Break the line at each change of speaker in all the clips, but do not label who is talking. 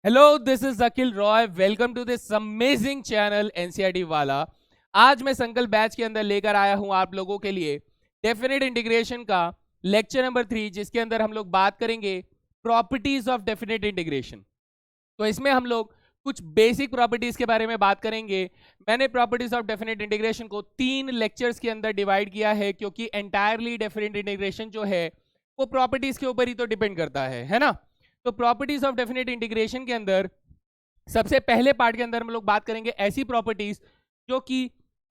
Hello, this is Akhil Roy. Welcome to this amazing channel NCERT वाला। आज मैं संकल्प बैच के अंदर लेकर आया हूं आप लोगों के लिए डेफिनेट इंटीग्रेशन का लेक्चर नंबर 3, जिसके अंदर हम लोग बात करेंगे प्रॉपर्टीज ऑफ डेफिनेट इंटीग्रेशन। तो इसमें हम लोग कुछ बेसिक प्रॉपर्टीज के बारे में बात करेंगे। मैंने प्रॉपर्टीज ऑफ डेफिनेट इंटीग्रेशन को 3 लेक्चर्स के अंदर डिवाइड किया है, क्योंकि एंटायरली डेफिनेट इंटीग्रेशन जो है वो प्रॉपर्टीज के ऊपर ही तो डिपेंड करता है ना। तो प्रॉपर्टीज ऑफ डेफिनेट इंटीग्रेशन के अंदर सबसे पहले पार्ट के अंदर हम लोग बात करेंगे ऐसी प्रॉपर्टीज जो कि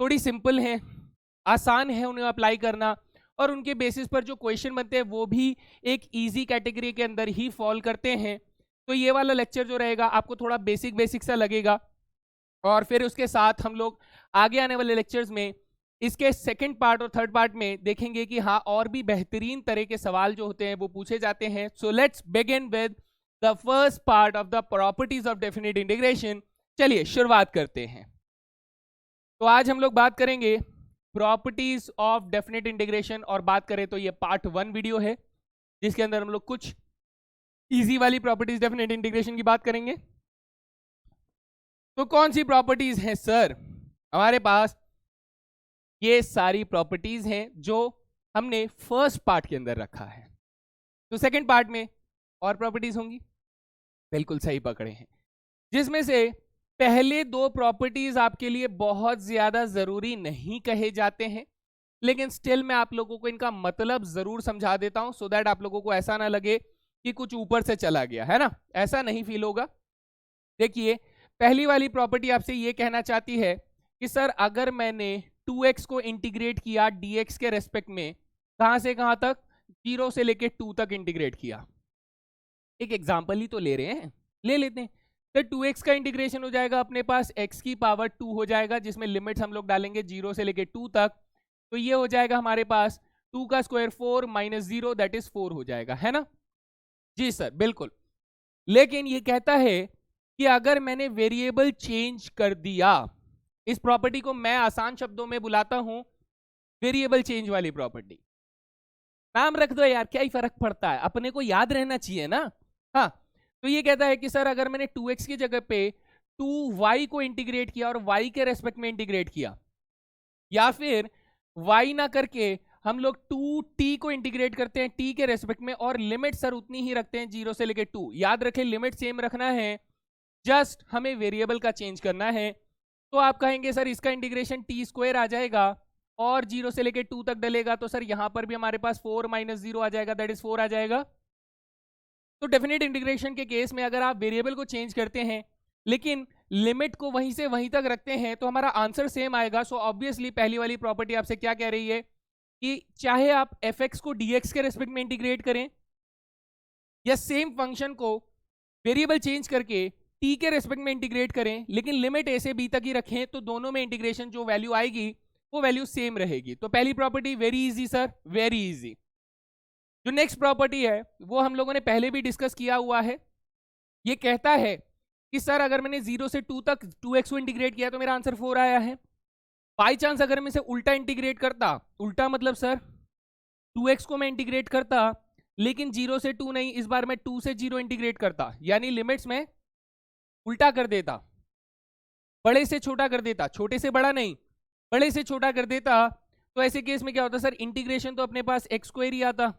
थोड़ी सिंपल हैं, आसान है उन्हें अप्लाई करना, और उनके बेसिस पर जो क्वेश्चन बनते हैं वो भी एक इजी कैटेगरी के अंदर ही फॉल करते हैं। तो ये वाला लेक्चर जो रहेगा आपको थोड़ा बेसिक बेसिक सा लगेगा, और फिर उसके साथ हम लोग आगे आने वाले लेक्चर्स में इसके सेकंड पार्ट और थर्ड पार्ट में देखेंगे कि हाँ, और भी बेहतरीन तरह के सवाल जो होते हैं वो पूछे जाते हैं। So let's begin with the first part of the properties of definite integration. चलिए शुरुआत करते हैं। तो आज हम लोग बात करेंगे प्रॉपर्टीज ऑफ डेफिनेट इंटीग्रेशन, और बात करें तो ये पार्ट 1 वीडियो है, जिसके अंदर हम लोग कुछ इजी वाली प्रॉपर्टीज डेफिनेट इंटीग्रेशन की बात करेंगे। तो कौन सी प्रॉपर्टीज हैं सर? हमारे पास ये सारी प्रॉपर्टीज हैं जो हमने फर्स्ट पार्ट के अंदर रखा है। तो सेकंड पार्ट में और प्रॉपर्टीज होंगी। बिल्कुल सही पकड़े हैं, जिसमें से पहले 2 प्रॉपर्टीज आपके लिए बहुत ज्यादा जरूरी नहीं कहे जाते हैं, लेकिन स्टिल मैं आप लोगों को इनका मतलब जरूर समझा देता हूं, सो दैट आप लोगों को ऐसा ना लगे कि कुछ ऊपर से चला गया है ना, ऐसा नहीं फील होगा। देखिए, पहली वाली प्रॉपर्टी आपसे ये कहना चाहती है कि सर अगर मैंने 2x को इंटीग्रेट किया dx के रेस्पेक्ट में, कहां से कहां तक? 0 से लेके 2 तक इंटीग्रेट किया। एक एग्जांपल ही तो ले रहे हैं, ले लेते हैं। तो 2x का इंटीग्रेशन हो जाएगा अपने पास x की पावर 2 हो जाएगा, जिसमें लिमिट्स हम लोग डालेंगे 0 से लेके 2 तक। तो ये हो जाएगा हमारे पास 2 का स्क्वायर 4 माइनस 0 दैट इज 4 हो जाएगा, है ना? जी सर, बिल्कुल। लेकिन ये कहता है कि अगर मैंने वेरिएबल चेंज कर दिया, इस प्रॉपर्टी को मैं आसान शब्दों में बुलाता हूं वेरिएबल चेंज वाली प्रॉपर्टी। नाम रख दो यार, क्या ही फर्क पड़ता है, अपने को याद रहना चाहिए ना। हाँ, तो ये कहता है कि सर अगर मैंने 2x की जगह पे 2y को इंटीग्रेट किया और y के रेस्पेक्ट में इंटीग्रेट किया, या फिर y ना करके हम लोग 2t को इंटीग्रेट करते हैं t के रेस्पेक्ट में, और लिमिट सर उतनी ही रखते हैं 0 से लेके 2। याद रखें, लिमिट सेम रखना है, जस्ट हमें वेरिएबल का चेंज करना है। तो आप कहेंगे सर इसका इंटीग्रेशन टी स्क्वायर आ जाएगा और 0 से लेके 2 तक डलेगा, तो सर यहां पर भी हमारे पास 4 माइनस 0 आ जाएगा, दैट इज 4 आ जाएगा। तो डेफिनेट इंटीग्रेशन के केस में अगर आप वेरिएबल को चेंज करते हैं लेकिन लिमिट को वहीं से वहीं तक रखते हैं, तो हमारा आंसर सेम आएगा। सो ऑब्वियसली पहली वाली प्रॉपर्टी आपसे क्या कह रही है कि चाहे आप fx को dx के रेस्पेक्ट में इंटीग्रेट करें, या सेम फंक्शन को वेरिएबल चेंज करके t के रेस्पेक्ट में इंटीग्रेट करें, लेकिन लिमिट a से b तक ही रखें, तो दोनों में इंटीग्रेशन जो वैल्यू आएगी वो वैल्यू सेम रहेगी। तो पहली property very easy sir, very easy. जो नेक्स्ट प्रॉपर्टी है वो हम लोगों ने पहले भी डिस्कस किया हुआ है। ये कहता है कि सर अगर मैंने 0 से 2 तक 2x को इंटीग्रेट किया तो मेरा आंसर 4 आया है। बाई चांस अगर मैं इसे उल्टा इंटीग्रेट करता, उल्टा मतलब सर 2x को मैं इंटीग्रेट करता लेकिन 0 से 2 नहीं, इस बार मैं 2 से 0 इंटीग्रेट करता, यानी लिमिट्स में उल्टा कर देता, बड़े से छोटा कर देता, छोटे से बड़ा नहीं, बड़े से छोटा कर देता, तो ऐसे केस में क्या होता सर, इंटीग्रेशन तो अपने पास एक्स स्क्वायर ही आता,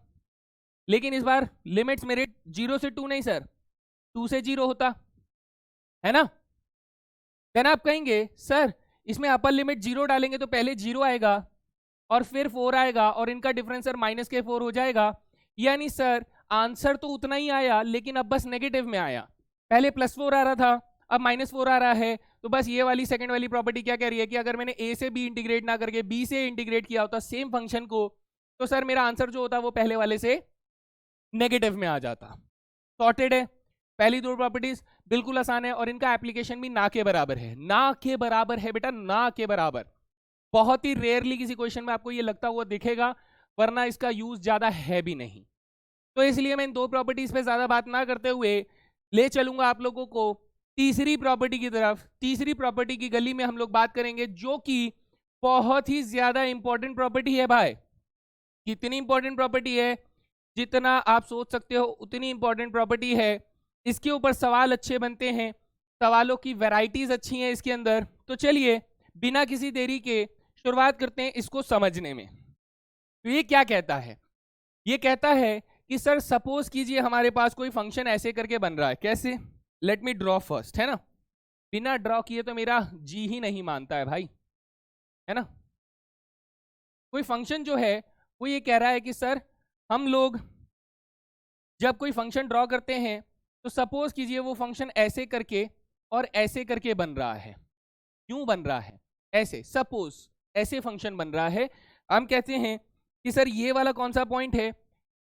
लेकिन इस बार लिमिट्स मेरे 0 से 2 नहीं सर, 2 से 0 होता, है ना? देन आप कहेंगे सर इसमें अपर लिमिट 0 डालेंगे तो पहले 0 आएगा और फिर 4 आएगा और इनका डिफरेंस सर माइनस के 4 हो जाएगा, यानी सर आंसर तो उतना ही आया लेकिन अब बस नेगेटिव में आया। पहले +4 आ रहा था, अब -4 आ रहा है। तो बस ये वाली सेकंड वाली प्रॉपर्टी क्या कह रही है कि अगर मैंने a से b इंटीग्रेट ना करके b से इंटीग्रेट किया होता सेम फंक्शन को, तो सर मेरा आंसर जो होता वो पहले वाले से नेगेटिव में आ जाता। सॉर्टेड है। पहली 2 प्रॉपर्टीज बिल्कुल आसान है और इनका एप्लीकेशन भी ना के बराबर है, ना के बराबर है बेटा, ना के बराबर। बहुत ही रेयरली किसी क्वेश्चन में आपको ये लगता हुआ दिखेगा, वरना इसका यूज ज्यादा है भी नहीं। तो इसलिए मैं इन 2 प्रॉपर्टीज पे ज्यादा बात ना करते हुए ले चलूंगा आप लोगों को तीसरी प्रॉपर्टी की तरफ। तीसरी प्रॉपर्टी की गली में हम लोग बात करेंगे, जो कि बहुत ही ज्यादा इंपॉर्टेंट प्रॉपर्टी है भाई। कितनी इंपॉर्टेंट प्रॉपर्टी है? जितना आप सोच सकते हो उतनी इंपॉर्टेंट प्रॉपर्टी है। इसके ऊपर सवाल अच्छे बनते हैं, सवालों की वैरायटीज अच्छी हैं इसके अंदर। तो चलिए बिना किसी देरी के शुरुआत करते हैं इसको समझने में। तो ये क्या कहता है? ये कहता है कि सर सपोज कीजिए हमारे पास कोई फंक्शन ऐसे करके बन रहा है। कैसे? लेट मी ड्रॉ फर्स्ट, है ना। बिना ड्रॉ किए तो मेरा जी ही नहीं मानता है भाई, है ना। कोई फंक्शन जो है वो ये कह रहा है कि सर हम लोग जब कोई फंक्शन ड्रॉ करते हैं तो सपोज कीजिए वो फंक्शन ऐसे करके और ऐसे करके बन रहा है। क्यों बन रहा है? ऐसे, सपोज ऐसे फंक्शन बन रहा है। हम कहते हैं कि सर ये वाला कौन सा पॉइंट है?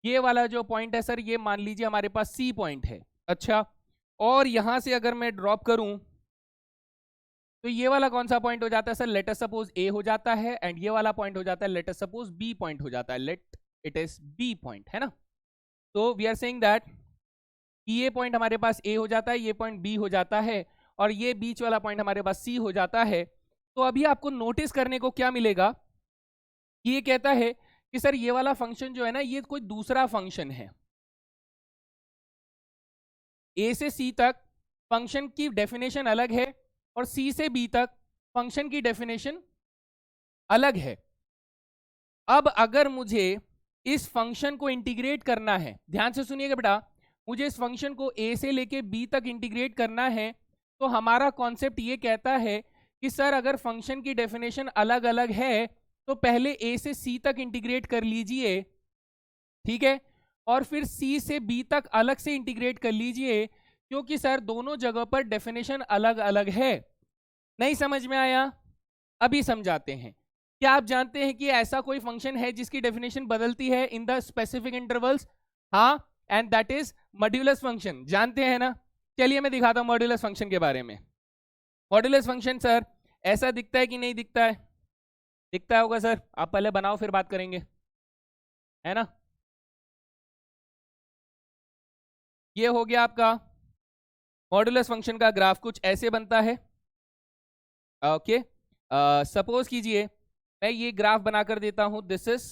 ये वाला जो पॉइंट है सर, ये मान लीजिए हमारे पास सी पॉइंट है। अच्छा, और यहां से अगर मैं ड्रॉप करूं तो ये वाला कौन सा पॉइंट हो जाता है सर? लेट अस सपोज ए हो जाता है, एंड ये वाला पॉइंट हो जाता है let us suppose B point हो जाता है। Let it is B point, है ना। तो वी आर सेइंग दैट ये पॉइंट हमारे पास ए हो जाता है, ये पॉइंट बी हो जाता है, और ये बीच वाला पॉइंट हमारे पास सी हो जाता है। तो अभी आपको नोटिस करने को क्या मिलेगा कि ये कहता है कि सर ये वाला फंक्शन जो है ना, ये कोई दूसरा फंक्शन है। ए से सी तक फंक्शन की डेफिनेशन अलग है और सी से बी तक फंक्शन की डेफिनेशन अलग है। अब अगर मुझे इस फंक्शन को इंटीग्रेट करना है, ध्यान से सुनिएगा बेटा, मुझे इस फंक्शन को ए से लेके बी तक इंटीग्रेट करना है, तो हमारा कॉन्सेप्ट ये कहता है कि सर अगर फंक्शन की डेफिनेशन अलग अलग है तो पहले ए से सी तक इंटीग्रेट कर लीजिए, ठीक है, और फिर सी से बी तक अलग से इंटीग्रेट कर लीजिए, क्योंकि सर दोनों जगह पर डेफिनेशन अलग अलग है। नहीं समझ में आया? अभी समझाते हैं। क्या आप जानते हैं कि ऐसा कोई फंक्शन है जिसकी डेफिनेशन बदलती है इन द स्पेसिफिक इंटरवल्स? हाँ, and that is modulus function. जानते हैं ना? चलिए मैं दिखाता हूं मॉड्यूलस फंक्शन के बारे में। मॉड्यूलस फंक्शन सर ऐसा दिखता है कि नहीं दिखता है? दिखता होगा सर। आप पहले बनाओ फिर बात करेंगे, है ना। ये हो गया आपका मॉड्यूलस फंक्शन का ग्राफ, कुछ ऐसे बनता है। ओके, सपोज कीजिए मैं ये ग्राफ बनाकर देता हूं। This is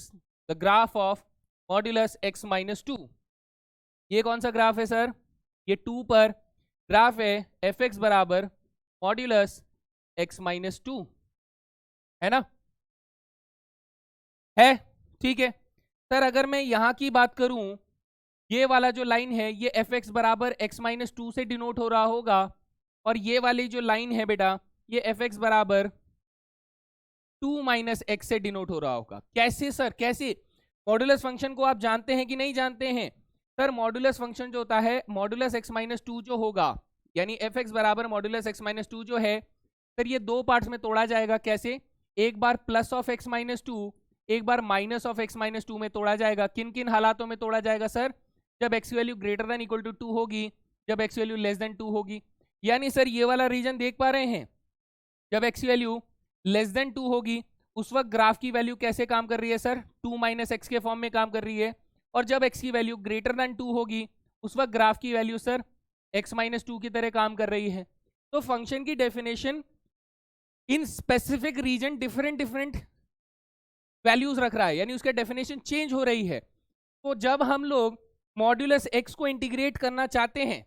the graph of modulus x minus 2। ये कौन सा ग्राफ है सर? ये 2 पर ग्राफ है fx बराबर मॉड्यूलस x माइनस 2, है ना। है, ठीक है सर। अगर मैं यहां की बात करूं, ये वाला जो लाइन है ये fx बराबर x माइनस 2 से डिनोट हो रहा होगा, और ये वाली जो लाइन है बेटा ये fx बराबर 2 माइनस एक्स से डिनोट हो रहा होगा। कैसे सर? कैसे? मॉड्यूलस फंक्शन को आप जानते हैं कि नहीं जानते हैं? सर मॉड्यूलस फंक्शन जो होता है, मॉड्यूलस x माइनस 2 जो होगा, यानी fx बराबर मॉड्यूलस x माइनस 2 जो है सर, ये दो पार्ट्स में तोड़ा जाएगा। कैसे? एक बार प्लस ऑफ x माइनस 2, एक बार माइनस ऑफ x माइनस 2 में तोड़ा जाएगा। किन किन हालातों में तोड़ा जाएगा सर? जब x value greater than equal to 2 होगी, जब x वैल्यू लेस देन 2 होगी। यानी सर ये वाला रीजन देख पा रहे हैं, जब x वैल्यू लेस देन 2 होगी उस वक्त ग्राफ की वैल्यू कैसे काम कर रही है सर? 2 माइनस एक्स के फॉर्म में काम कर रही है। और जब x की वैल्यू ग्रेटर देन 2 होगी उस वक्त ग्राफ की वैल्यू सर x माइनस 2 की तरह काम कर रही है। तो फंक्शन की definition in specific region different different values रख रहा है, यानी उसका डेफिनेशन चेंज हो रही है। तो जब हम लोग मॉड्यूलस x को इंटीग्रेट करना चाहते हैं,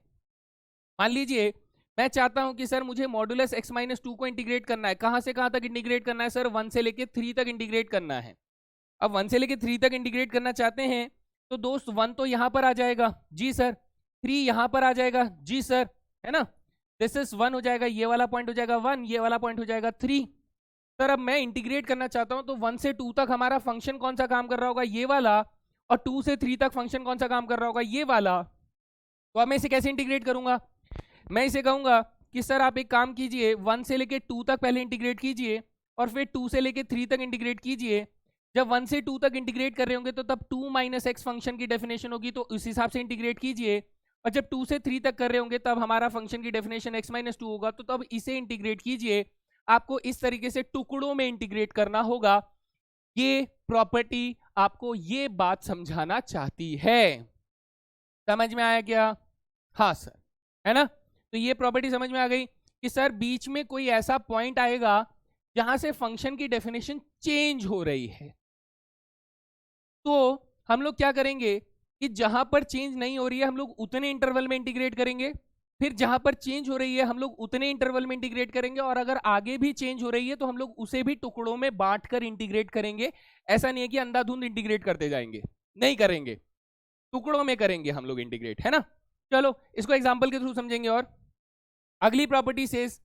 मान लीजिए मैं चाहता हूं कि सर मुझे मॉड्यूलस x माइनस 2 को इंटीग्रेट करना है। कहां से कहां तक इंटीग्रेट करना है सर? 1 से लेके 3 तक इंटीग्रेट करना है। अब 1 से लेके 3 तक इंटीग्रेट करना चाहते हैं तो दोस्त 1 तो यहां पर आ जाएगा, जी सर। 3 यहां पर आ जाएगा, जी सर, है ना। दिस इज 1 हो जाएगा, ये वाला पॉइंट हो जाएगा 1, ये वाला पॉइंट हो जाएगा 3। सर अब मैं इंटीग्रेट करना चाहता हूं तो 1 से 2 तक हमारा फंक्शन कौन सा काम कर रहा होगा? ये वाला। और 2 से 3 तक फंक्शन कौन सा काम कर रहा होगा? ये वाला। तो अब मैं इसे कैसे इंटीग्रेट करूंगा? मैं इसे कहूंगा कि सर आप एक काम कीजिए, 1 से लेके 2 तक पहले इंटीग्रेट कीजिए और फिर 2 से लेके 3 तक इंटीग्रेट कीजिए। जब 1 से 2 तक इंटीग्रेट कर रहे होंगे तो तब 2 माइनस एक्स फंक्शन की डेफिनेशन होगी, तो उस हिसाब से इंटीग्रेट कीजिए। और जब 2 से 3 तक कर रहे होंगे तब हमारा फंक्शन की डेफिनेशन x माइनस 2 होगा, तो तब इसे इंटीग्रेट कीजिए। आपको इस तरीके से टुकड़ों में इंटीग्रेट करना होगा। ये प्रॉपर्टी आपको ये बात समझाना चाहती है। समझ में आया क्या? हाँ सर, है ना। तो ये प्रॉपर्टी समझ में आ गई कि सर बीच में कोई ऐसा पॉइंट आएगा जहां से फंक्शन की डेफिनेशन चेंज हो रही है, तो हम लोग क्या करेंगे? कि जहां पर चेंज नहीं हो रही है हम लोग उतने इंटरवल में इंटीग्रेट करेंगे, फिर जहां पर चेंज हो रही है हम लोग उतने इंटरवल में इंटीग्रेट करेंगे, और अगर आगे भी चेंज हो रही है तो हम लोग उसे भी टुकड़ों में बांटकर इंटीग्रेट करेंगे। ऐसा नहीं है कि अंधाधुंध इंटीग्रेट करते जाएंगे, नहीं करेंगे, टुकड़ों में करेंगे हम लोग इंटीग्रेट, है ना। चलो इसको एग्जांपल के थ्रू समझेंगे। और अगली प्रॉपर्टी सेज,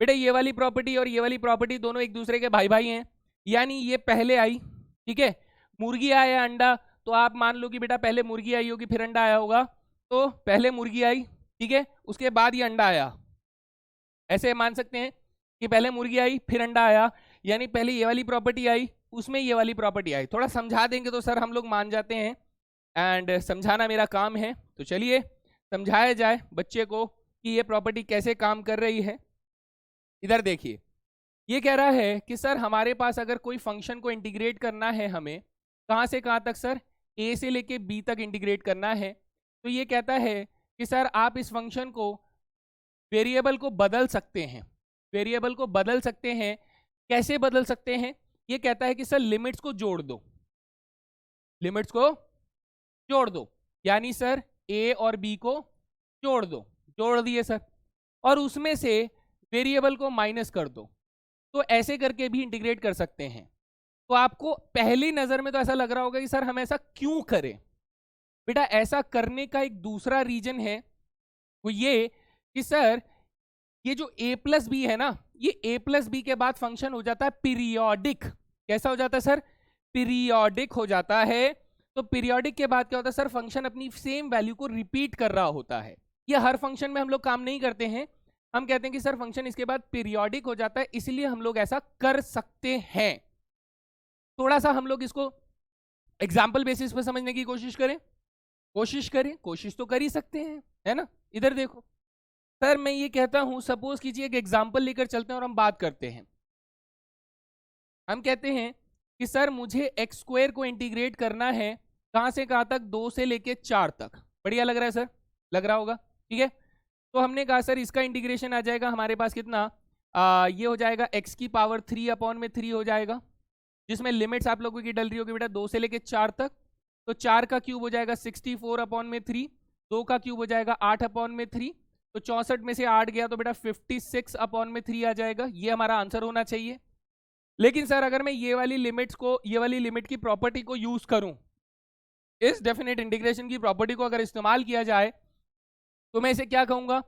बेटा ये वाली प्रॉपर्टी और ये वाली प्रॉपर्टी दोनों एक दूसरे के भाई भाई हैं, यानी ये पहले आई, ठीक है, मुर्गी आया अंडा, तो आप मान लो कि बेटा पहले मुर्गी आई होगी फिर अंडा आया होगा, तो पहले मुर्गी आई, ठीक है, उसके बाद ये अंडा आया। ऐसे मान सकते हैं कि पहले मुर्गी आई फिर अंडा आया, यानी पहले ये वाली प्रॉपर्टी आई उसमें ये वाली प्रॉपर्टी आई। थोड़ा समझा देंगे तो सर हम लोग मान जाते हैं, एंड समझाना मेरा काम है, तो चलिए समझाया जाए बच्चे को कि ये प्रॉपर्टी कैसे काम कर रही है। इधर देखिए, ये कह रहा है कि सर हमारे पास अगर कोई फंक्शन को इंटीग्रेट करना है, हमें कहाँ से कहाँ तक सर, ए से लेके बी तक इंटीग्रेट करना है, तो ये कहता है कि सर आप इस फंक्शन को, वेरिएबल को बदल सकते हैं। वेरिएबल को बदल सकते हैं, कैसे बदल सकते हैं, ये कहता है कि सर लिमिट्स को जोड़ दो, लिमिट्स को जोड़ दो, यानी सर ए और बी को जोड़ दो, जोड़ दिए सर, और उसमें से वेरिएबल को माइनस कर दो, तो ऐसे करके भी इंटीग्रेट कर सकते हैं। तो आपको पहली नजर में तो ऐसा लग रहा होगा कि सर हम ऐसा क्यों करें। बेटा ऐसा करने का एक दूसरा रीजन है, वो ये कि सर ये जो a प्लस बी है ना, ये a प्लस बी के बाद फंक्शन हो जाता है पीरियोडिक। कैसा हो जाता है सर, पीरियोडिक हो जाता है। तो पीरियोडिक के बाद क्या होता है सर, फंक्शन अपनी सेम वैल्यू को रिपीट कर रहा होता है। ये हर फंक्शन में हम लोग काम नहीं करते हैं, हम कहते हैं कि सर फंक्शन इसके बाद पीरियोडिक हो जाता है, इसलिए हम लोग ऐसा कर सकते हैं। थोड़ा सा हम लोग इसको एग्जाम्पल बेसिस पे समझने की कोशिश करें, कोशिश तो कर ही सकते हैं, है ना। इधर देखो सर, मैं ये कहता हूं, सपोज कीजिए एक एग्जाम्पल लेकर चलते हैं और हम बात करते हैं। हम कहते हैं कि सर मुझे एक्स स्क्वायर को इंटीग्रेट करना है, कहां से कहां तक, 2 से लेके 4 तक। बढ़िया लग रहा है सर, लग रहा होगा, ठीक है। तो हमने कहा सर इसका इंटीग्रेशन आ जाएगा हमारे पास कितना, ये हो जाएगा x की पावर 3 अपॉन में 3 हो जाएगा, जिसमें लिमिट्स आप लोगों की डल रही होगी बेटा 2 से लेके 4 तक। तो 4 का क्यूब हो जाएगा 64 अपॉन में 3, 2 का क्यूब हो जाएगा 8 अपॉन में 3, तो 64 में से 8 गया तो बेटा 56 अपॉन में 3 आ जाएगा। ये हमारा आंसर होना चाहिए। लेकिन सर अगर मैं ये वाली लिमिट्स को, ये वाली लिमिट की प्रॉपर्टी को यूज करूं, इस डेफिनेट इंटीग्रेशन की प्रॉपर्टी को अगर इस्तेमाल किया जाए, तो मैं इसे क्या कहूंगा,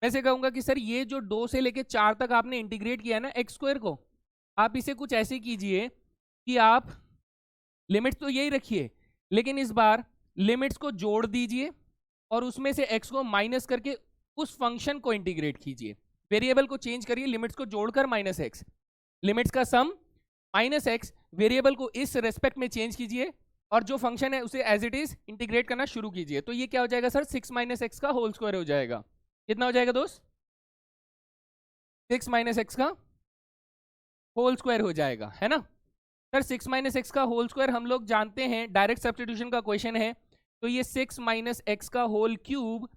मैं इसे कहूंगा कि सर ये जो 2 से लेके 4 तक आपने इंटीग्रेट किया है ना एक्स स्क्वायर को, आप इसे कुछ ऐसे कीजिए कि आप लिमिट्स तो यही रखिए, लेकिन इस बार लिमिट्स को जोड़ दीजिए और उसमें से x को माइनस करके उस फंक्शन को इंटीग्रेट कीजिए। वेरिएबल को चेंज करिए, लिमिट्स को जोड़कर माइनस एक्स, लिमिट्स का सम माइनस एक्स, वेरिएबल को इस रेस्पेक्ट में चेंज कीजिए और जो फंक्शन है उसे एज इट इज इंटीग्रेट करना शुरू कीजिए। तो ये क्या हो जाएगा सर, 6 माइनस एक्स का होल स्क्वायर हो जाएगा। कितना हो जाएगा दोस्त, 6 माइनस एक्स का होल स्क्वायर हो जाएगा, है ना। सर 6 माइनस एक्स का होल स्क्वायर हम लोग जानते हैं, डायरेक्ट सब्स्टिट्यूशन का क्वेश्चन है, तो ये 6 माइनस एक्स का होल क्यूब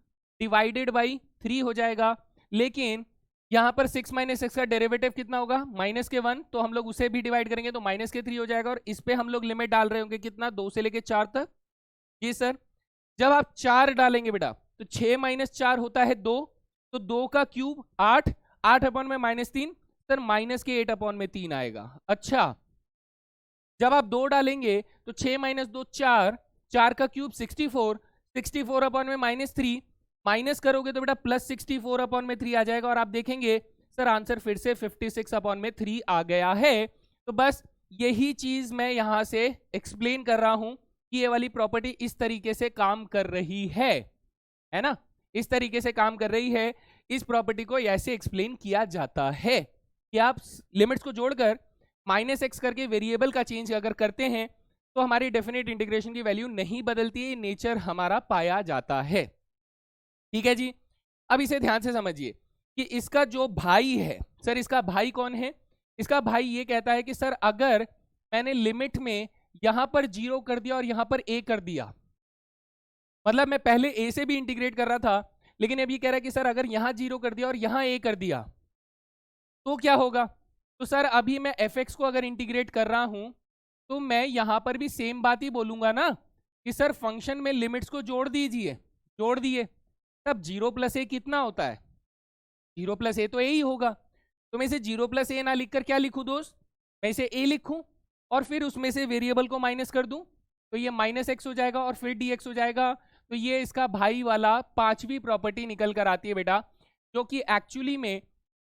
डिवाइडेड बाई 3 हो जाएगा। लेकिन यहाँ पर 6 माइनस एक्स का डेरिवेटिव कितना होगा, माइनस के 1, तो हम लोग उसे भी डिवाइड करेंगे तो माइनस के 3 हो जाएगा। और इस पे हम लोग लिमिट डाल रहे होंगे कितना, 2 से लेके 4 तक। जी सर, जब आप 4 डालेंगे बेटा तो 6 माइनस 4 होता है 2, तो 2 का क्यूब 8, 8 अपॉन में माइनस 3, सर माइनस के 8 अपॉन में 3 आएगा। अच्छा, जब आप 2 डालेंगे तो 6 माइनस 2 4, 4 का क्यूब 64, 64 अपॉन में माइनस 3, माइनस करोगे तो बेटा प्लस 64 अपॉन में 3 आ जाएगा। और आप देखेंगे सर आंसर फिर से 56 अपॉन में 3 आ गया है। तो बस यही चीज मैं यहां से एक्सप्लेन कर रहा हूं कि ये वाली प्रॉपर्टी इस तरीके से काम कर रही है ना, इस तरीके से काम कर रही है। इस प्रॉपर्टी को ऐसे एक्सप्लेन किया जाता है कि आप लिमिट्स को जोड़कर माइनस एक्स करके वेरिएबल का चेंज अगर करते हैं तो हमारी डेफिनेट इंटीग्रेशन की वैल्यू नहीं बदलती है, नेचर हमारा पाया जाता है। ठीक है जी, अब इसे ध्यान से समझिए कि इसका जो भाई है, सर इसका भाई कौन है, इसका भाई ये कहता है कि सर अगर मैंने लिमिट में यहां पर 0 कर दिया और यहां पर a कर दिया, मतलब मैं पहले a से भी इंटीग्रेट कर रहा था, लेकिन अब ये कह रहा है कि सर अगर यहां 0 कर दिया और यहां a कर दिया तो क्या होगा। तो सर अभी मैं fx को अगर इंटीग्रेट कर रहा हूं तो मैं यहां पर भी सेम बात ही बोलूंगा ना, कि सर फंक्शन में लिमिट्स को जोड़ दीजिए, जोड़ दिए, तब 0 + a कितना होता है? 0 + a तो a ही होगा। तो मैं इसे 0 + a ना लिखकर क्या लिखूं दोस्त, मैं इसे a लिखूं और फिर उसमें से वेरिएबल को माइनस कर दूं, तो ये -x हो जाएगा और फिर dx हो जाएगा। तो ये इसका भाई वाला पांचवी प्रॉपर्टी निकल कर आती है बेटा, जो कि एक्चुअली में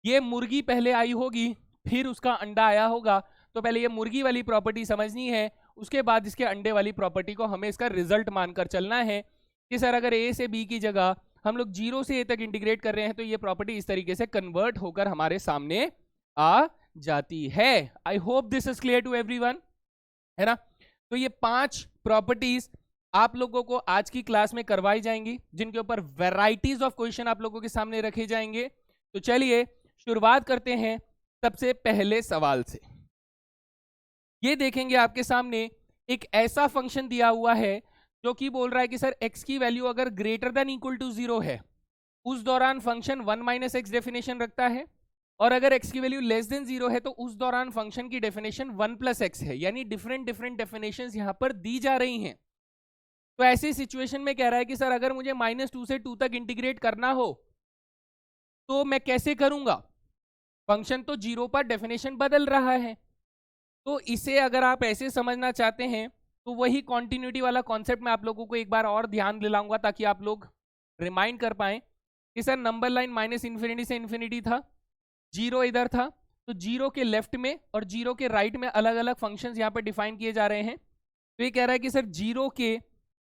ये मुर्गी पहले आई होगी फिर उसका अंडा आया होगा। तो पहले ये मुर्गी वाली प्रॉपर्टी समझनी है, उसके बाद इसके अंडे वाली प्रॉपर्टी को हमें इसका रिजल्ट मानकर चलना है कि सर अगर a से b की जगह हम लोग 0 से a तक इंटीग्रेट कर रहे हैं तो ये प्रॉपर्टी इस तरीके से कन्वर्ट होकर हमारे सामने आ जाती है। I hope this is clear to everyone, है ना। तो ये 5 प्रॉपर्टीज आप लोगों को आज की क्लास में करवाई जाएंगी, जिनके ऊपर वैरायटीज ऑफ क्वेश्चन आप लोगों के सामने रखे जाएंगे। तो चलिए शुरुआत करते हैं सबसे पहले सवाल से। ये देखेंगे आपके सामने एक ऐसा फंक्शन दिया हुआ है जो कि बोल रहा है कि सर x की वैल्यू अगर ग्रेटर देन इक्वल टू 0 है उस दौरान फंक्शन 1 - x डेफिनेशन रखता है, और अगर x की वैल्यू लेस देन 0 है तो उस दौरान फंक्शन की डेफिनेशन 1 + x है। यानी डिफरेंट डेफिनेशंस यहां पर दी जा रही हैं। तो ऐसी सिचुएशन में कह रहा है कि सर अगर मुझे -2 से 2 तक इंटीग्रेट करना हो तो मैं कैसे करूंगा, फंक्शन तो 0 पर डेफिनेशन बदल रहा है। तो इसे अगर आप ऐसे समझना चाहते हैं तो वही कॉन्टिन्यूटी वाला कॉन्सेप्ट मैं आप लोगों को एक बार और ध्यान दिलाऊंगा ताकि आप लोग रिमाइंड कर पाए कि सर नंबर लाइन -∞ से इन्फिनिटी था, 0 इधर था, तो 0 के लेफ्ट में और 0 के राइट में अलग अलग फंक्शंस यहाँ पर डिफाइन किए जा रहे हैं। तो ये कह रहा है कि सर 0 के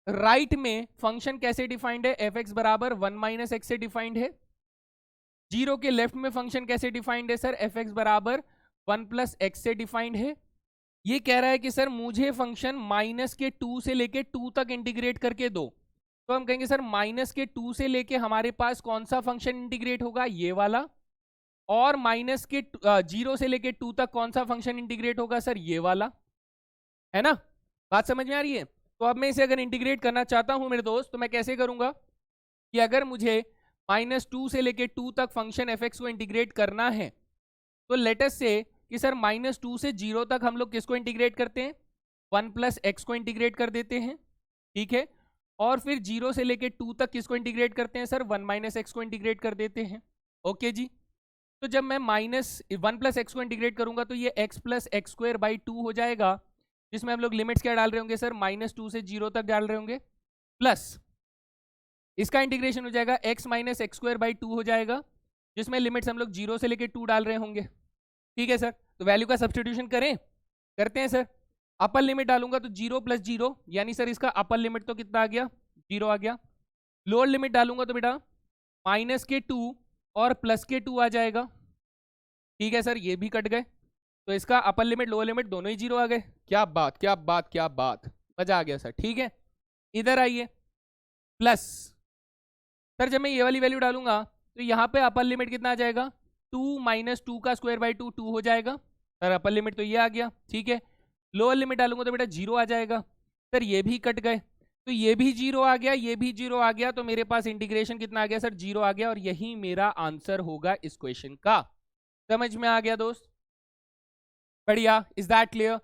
राइट में फंक्शन कैसे डिफाइंड है, f(x) = 1 - x से डिफाइंड है। 0 के लेफ्ट में फंक्शन कैसे डिफाइंड है सर, f(x) = 1 + x से डिफाइंड है। ये कह रहा है कि सर मुझे फंक्शन -2 से लेके 2 तक इंटीग्रेट करके दो। तो हम कहेंगे सर -2 से लेके हमारे पास कौन सा फंक्शन इंटीग्रेट होगा, ये वाला, और -0 से लेके 2 तक कौन सा फंक्शन इंटीग्रेट होगा सर, ये वाला, है ना। बात समझ में आ रही है। तो अब मैं इसे अगर इंटीग्रेट करना चाहता हूं मेरे दोस्त तो मैं कैसे करूंगा कि अगर मुझे -2 से लेके 2 तक फंक्शन f(x) को इंटीग्रेट करना है तो लेट अस से कि सर -2 से 0 तक हम लोग किसको इंटीग्रेट करते हैं, 1 + x को इंटीग्रेट कर देते हैं, ठीक है। और फिर 0 से लेके 2 तक किसको इंटीग्रेट करते हैं सर, 1 - x को इंटीग्रेट कर देते हैं। ओके जी। तो जब मैं -1 + x को इंटीग्रेट करूंगा तो ये x + x² 2 हो जाएगा, जिसमें हम लोग लिमिट्स क्या डाल रहे होंगे सर, -2 से 0 तक डाल रहे होंगे, प्लस इसका इंटीग्रेशन हो जाएगा x - x² 2 हो जाएगा, जिसमें लिमिट्स हम लोग 0 से लेके 2 डाल रहे होंगे, ठीक है सर। तो वैल्यू का सब्स्टिट्यूशन करें, करते हैं सर। अपर लिमिट डालूंगा तो 0 + 0 यानी सर इसका अपर लिमिट तो कितना आ गया, 0 आ गया। लोअर लिमिट डालूंगा तो बेटा -2 और +2 आ जाएगा, ठीक है सर, ये भी कट गए। तो इसका अपर लिमिट लोअर लिमिट दोनों ही 0 आ गए। क्या बात क्या बात क्या बात, मजा आ गया सर, ठीक है। इधर आइए, प्लस सर जब मैं ये वाली वैल्यू डालूंगा तो यहाँ पे अपर लिमिट कितना आ जाएगा, 2 - 2 का स्क्वायर बाई 2 2 हो जाएगा सर, अपर लिमिट तो ये आ गया, ठीक है। लोअर लिमिट डालूंगा तो बेटा 0 आ जाएगा सर, ये भी कट गए, तो ये भी 0 आ गया, ये भी 0 आ गया, तो मेरे पास इंटीग्रेशन कितना आ गया सर, 0 आ गया, और यही मेरा आंसर होगा इस क्वेश्चन का। समझ में आ गया दोस्त, बढ़िया। Is that clear.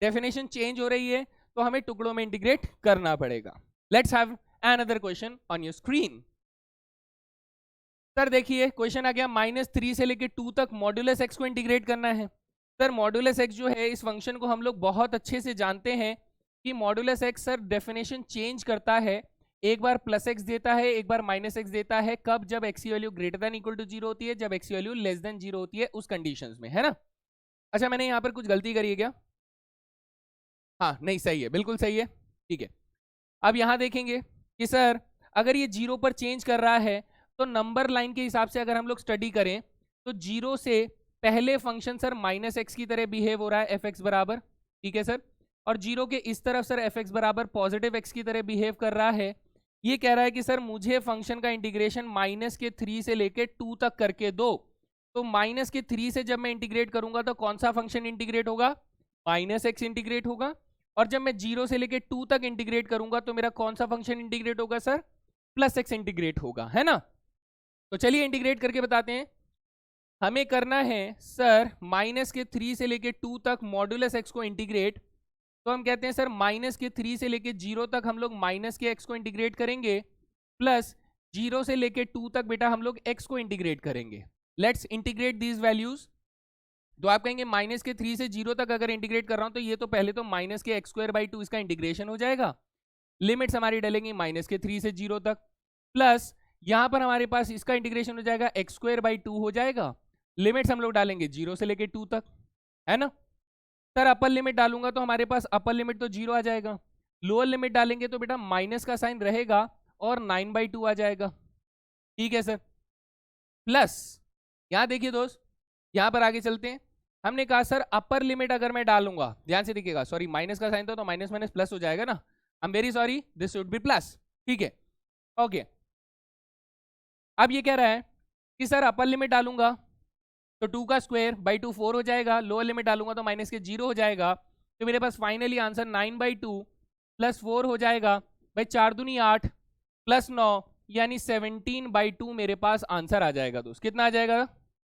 Definition change हो रही है तो हमें टुकड़ों में इंटीग्रेट करना पड़ेगा। Let's have another question on your screen. Sir देखिए क्वेश्चन आ गया, -3 से लेके 2 तक मॉड्यूलस x को इंटीग्रेट करना है। सर मॉड्यूलस x जो है इस फंक्शन को हम लोग बहुत अच्छे से जानते हैं कि modulus x sir definition change करता है, एक बार +x देता है, एक बार -x देता है। कब, जब x की value greater than equal to 0 होती है, जब x की वैल्यू लेस देन 0 होती है, उस कंडीशंस में, है ना। अच्छा मैंने यहाँ पर कुछ गलती करी है क्या, हाँ नहीं सही है, बिल्कुल सही है, ठीक है। अब यहाँ देखेंगे कि सर अगर ये 0 पर चेंज कर रहा है तो नंबर लाइन के हिसाब से अगर हम लोग स्टडी करें तो 0 से पहले फंक्शन सर -x की तरह बिहेव हो रहा है, f(x) बराबर, ठीक है सर। और 0 के इस तरफ सर f(x) बराबर पॉजिटिव x की तरह बिहेव कर रहा है। ये कह रहा है कि सर मुझे फंक्शन का इंटीग्रेशन -3 से लेके 2 तक करके दो। तो -3 से जब मैं इंटीग्रेट करूंगा तो कौन सा फंक्शन इंटीग्रेट होगा, -x इंटीग्रेट होगा, और जब मैं 0 से लेके 2 तक इंटीग्रेट करूंगा तो मेरा कौन सा फंक्शन इंटीग्रेट होगा सर, +x इंटीग्रेट होगा, है ना। तो चलिए इंटीग्रेट करके बताते हैं। हमें करना है सर -3 से लेके 2 तक मॉड्यूलस x को इंटीग्रेट, तो हम कहते हैं सर माइनस के 3 से लेके 0 तक हम लोग माइनस के x को इंटीग्रेट करेंगे, प्लस 0 से लेके 2 तक बेटा हम लोग x को इंटीग्रेट करेंगे। Let's integrate these values. तो आप कहेंगे माइनस के 3 से 0 तक अगर इंटीग्रेट कर रहा हूं तो ये तो पहले तो माइनस के x² इसका इंटीग्रेशन हो जाएगा, लिमिट्स हमारी डलेंगी माइनस के 3 से 0 तक, प्लस यहां पर हमारे पास इसका इंटीग्रेशन हो जाएगा x² हो जाएगा, लिमिट्स हम लोग डालेंगे 0 से लेके 2 तक, है ना। सर अपर लिमिट डालूंगा तो हमारे पास अपर लिमिट तो 0 आ जाएगा, लोअर लिमिट डालेंगे तो बेटा माइनस का साइन रहेगा और 9/2 आ जाएगा, ठीक है सर। प्लस यहां देखिए दोस्त, यहां पर आगे चलते हैं, हमने कहा सर अपर लिमिट अगर मैं डालूंगा, ध्यान से देखिएगा, सॉरी माइनस का साइन था तो माइनस माइनस प्लस हो जाएगा ना, I am very sorry, this should be plus, ठीक है, ओके। अब ये कह रहा है कि सर अपर लिमिट डालूंगा तो 2 का स्क्वायर बाई 2 4 हो जाएगा, लोअर लिमिट डालूंगा तो माइनस के 0 हो जाएगा, तो मेरे पास फाइनली आंसर 9/2 प्लस 4 हो जाएगा, भाई 4 दूनी 8 प्लस 9 यानी 17/2 मेरे पास आंसर आ जाएगा दोस्त। कितना आ जाएगा?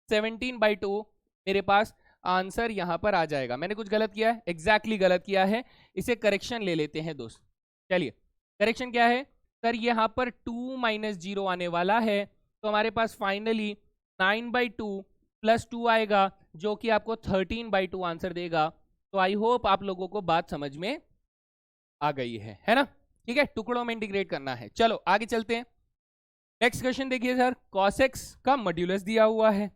17/2 मेरे पास आंसर यहां पर आ जाएगा। मैंने कुछ गलत किया है? एग्जैक्टली गलत किया है, इसे करेक्शन ले लेते हैं दोस्त। चलिए करेक्शन क्या है सर, यहाँ पर 2 - 0 आने वाला है, तो हमारे पास फाइनली 9/2 प्लस 2 आएगा जो कि आपको 13/2 आंसर देगा। तो आई होप आप लोगों को बात समझ में आ गई है ना, ठीक है। टुकड़ों में इंटीग्रेट करना है। चलो आगे चलते हैं। नेक्स्ट क्वेश्चन देखिए सर, cos x का मॉड्यूलस दिया हुआ है।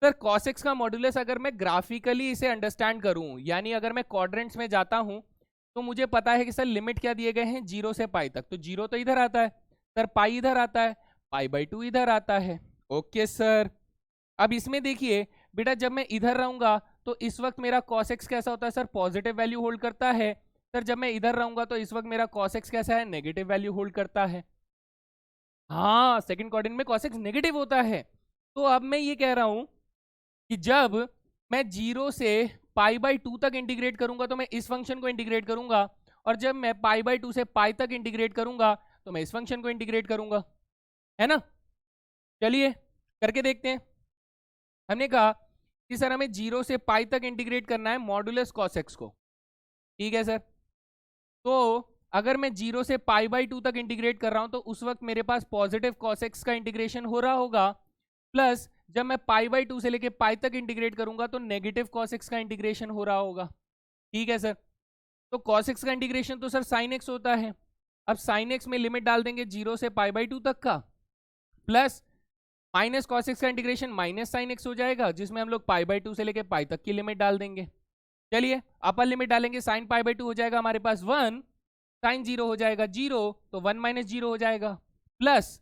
सर cos x का मॉड्यूलस अगर मैं ग्राफिकली इसे अंडरस्टैंड करूं, यानी अगर मैं क्वाड्रेंट्स में जाता हूं तो मुझे पता है कि सर लिमिट क्या दिए गए हैं 0 से पाई तक, तो 0 तो इधर आता है सर, पाई इधर आता है, π/2 इधर आता है। ओके सर, अब इसमें देखिए बेटा जब मैं इधर रहूंगा तो इस वक्त मेरा cos x कैसा होता है सर, पॉजिटिव वैल्यू होल्ड करता है। सर जब मैं इधर रहूंगा तो इस वक्त मेरा cos x कैसा है, नेगेटिव वैल्यू होल्ड करता है। हाँ, सेकंड क्वाड्रेंट में cos x नेगेटिव होता है। तो अब मैं ये कह रहा हूं कि जब मैं 0 से π/2 तक इंटीग्रेट करूंगा तो मैं इस फंक्शन को इंटीग्रेट करूंगा, और जब मैं π/2 से पाई तक इंटीग्रेट करूंगा तो मैं इस फंक्शन को इंटीग्रेट करूंगा, है ना। चलिए करके देखते हैं। हमने कहा कि सर हमें 0 से पाई तक इंटीग्रेट करना है मॉडुलस cos x को, ठीक है सर। तो अगर मैं 0 से π/2 तक इंटीग्रेट कर रहा हूं तो उस वक्त मेरे पास पॉजिटिव cos x का इंटीग्रेशन हो रहा होगा, प्लस जब मैं π/2 से लेके पाई तक इंटीग्रेट करूंगा तो नेगेटिव cos x का इंटीग्रेशन हो रहा होगा, ठीक है सर। तो cos x का इंटीग्रेशन तो सर sin x होता है। अब sin x में लिमिट डाल देंगे 0 से π/2 तक का, प्लस माइनस cos x का इंटीग्रेशन माइनस sin x हो जाएगा, जिसमें हम लोग π/2 से लेके पाई तक की लिमिट डाल देंगे। चलिए अपर लिमिट डालेंगे, sin π/2 हो जाएगा हमारे पास 1, sin 0 हो जाएगा 0, तो 1 - 0 हो जाएगा, प्लस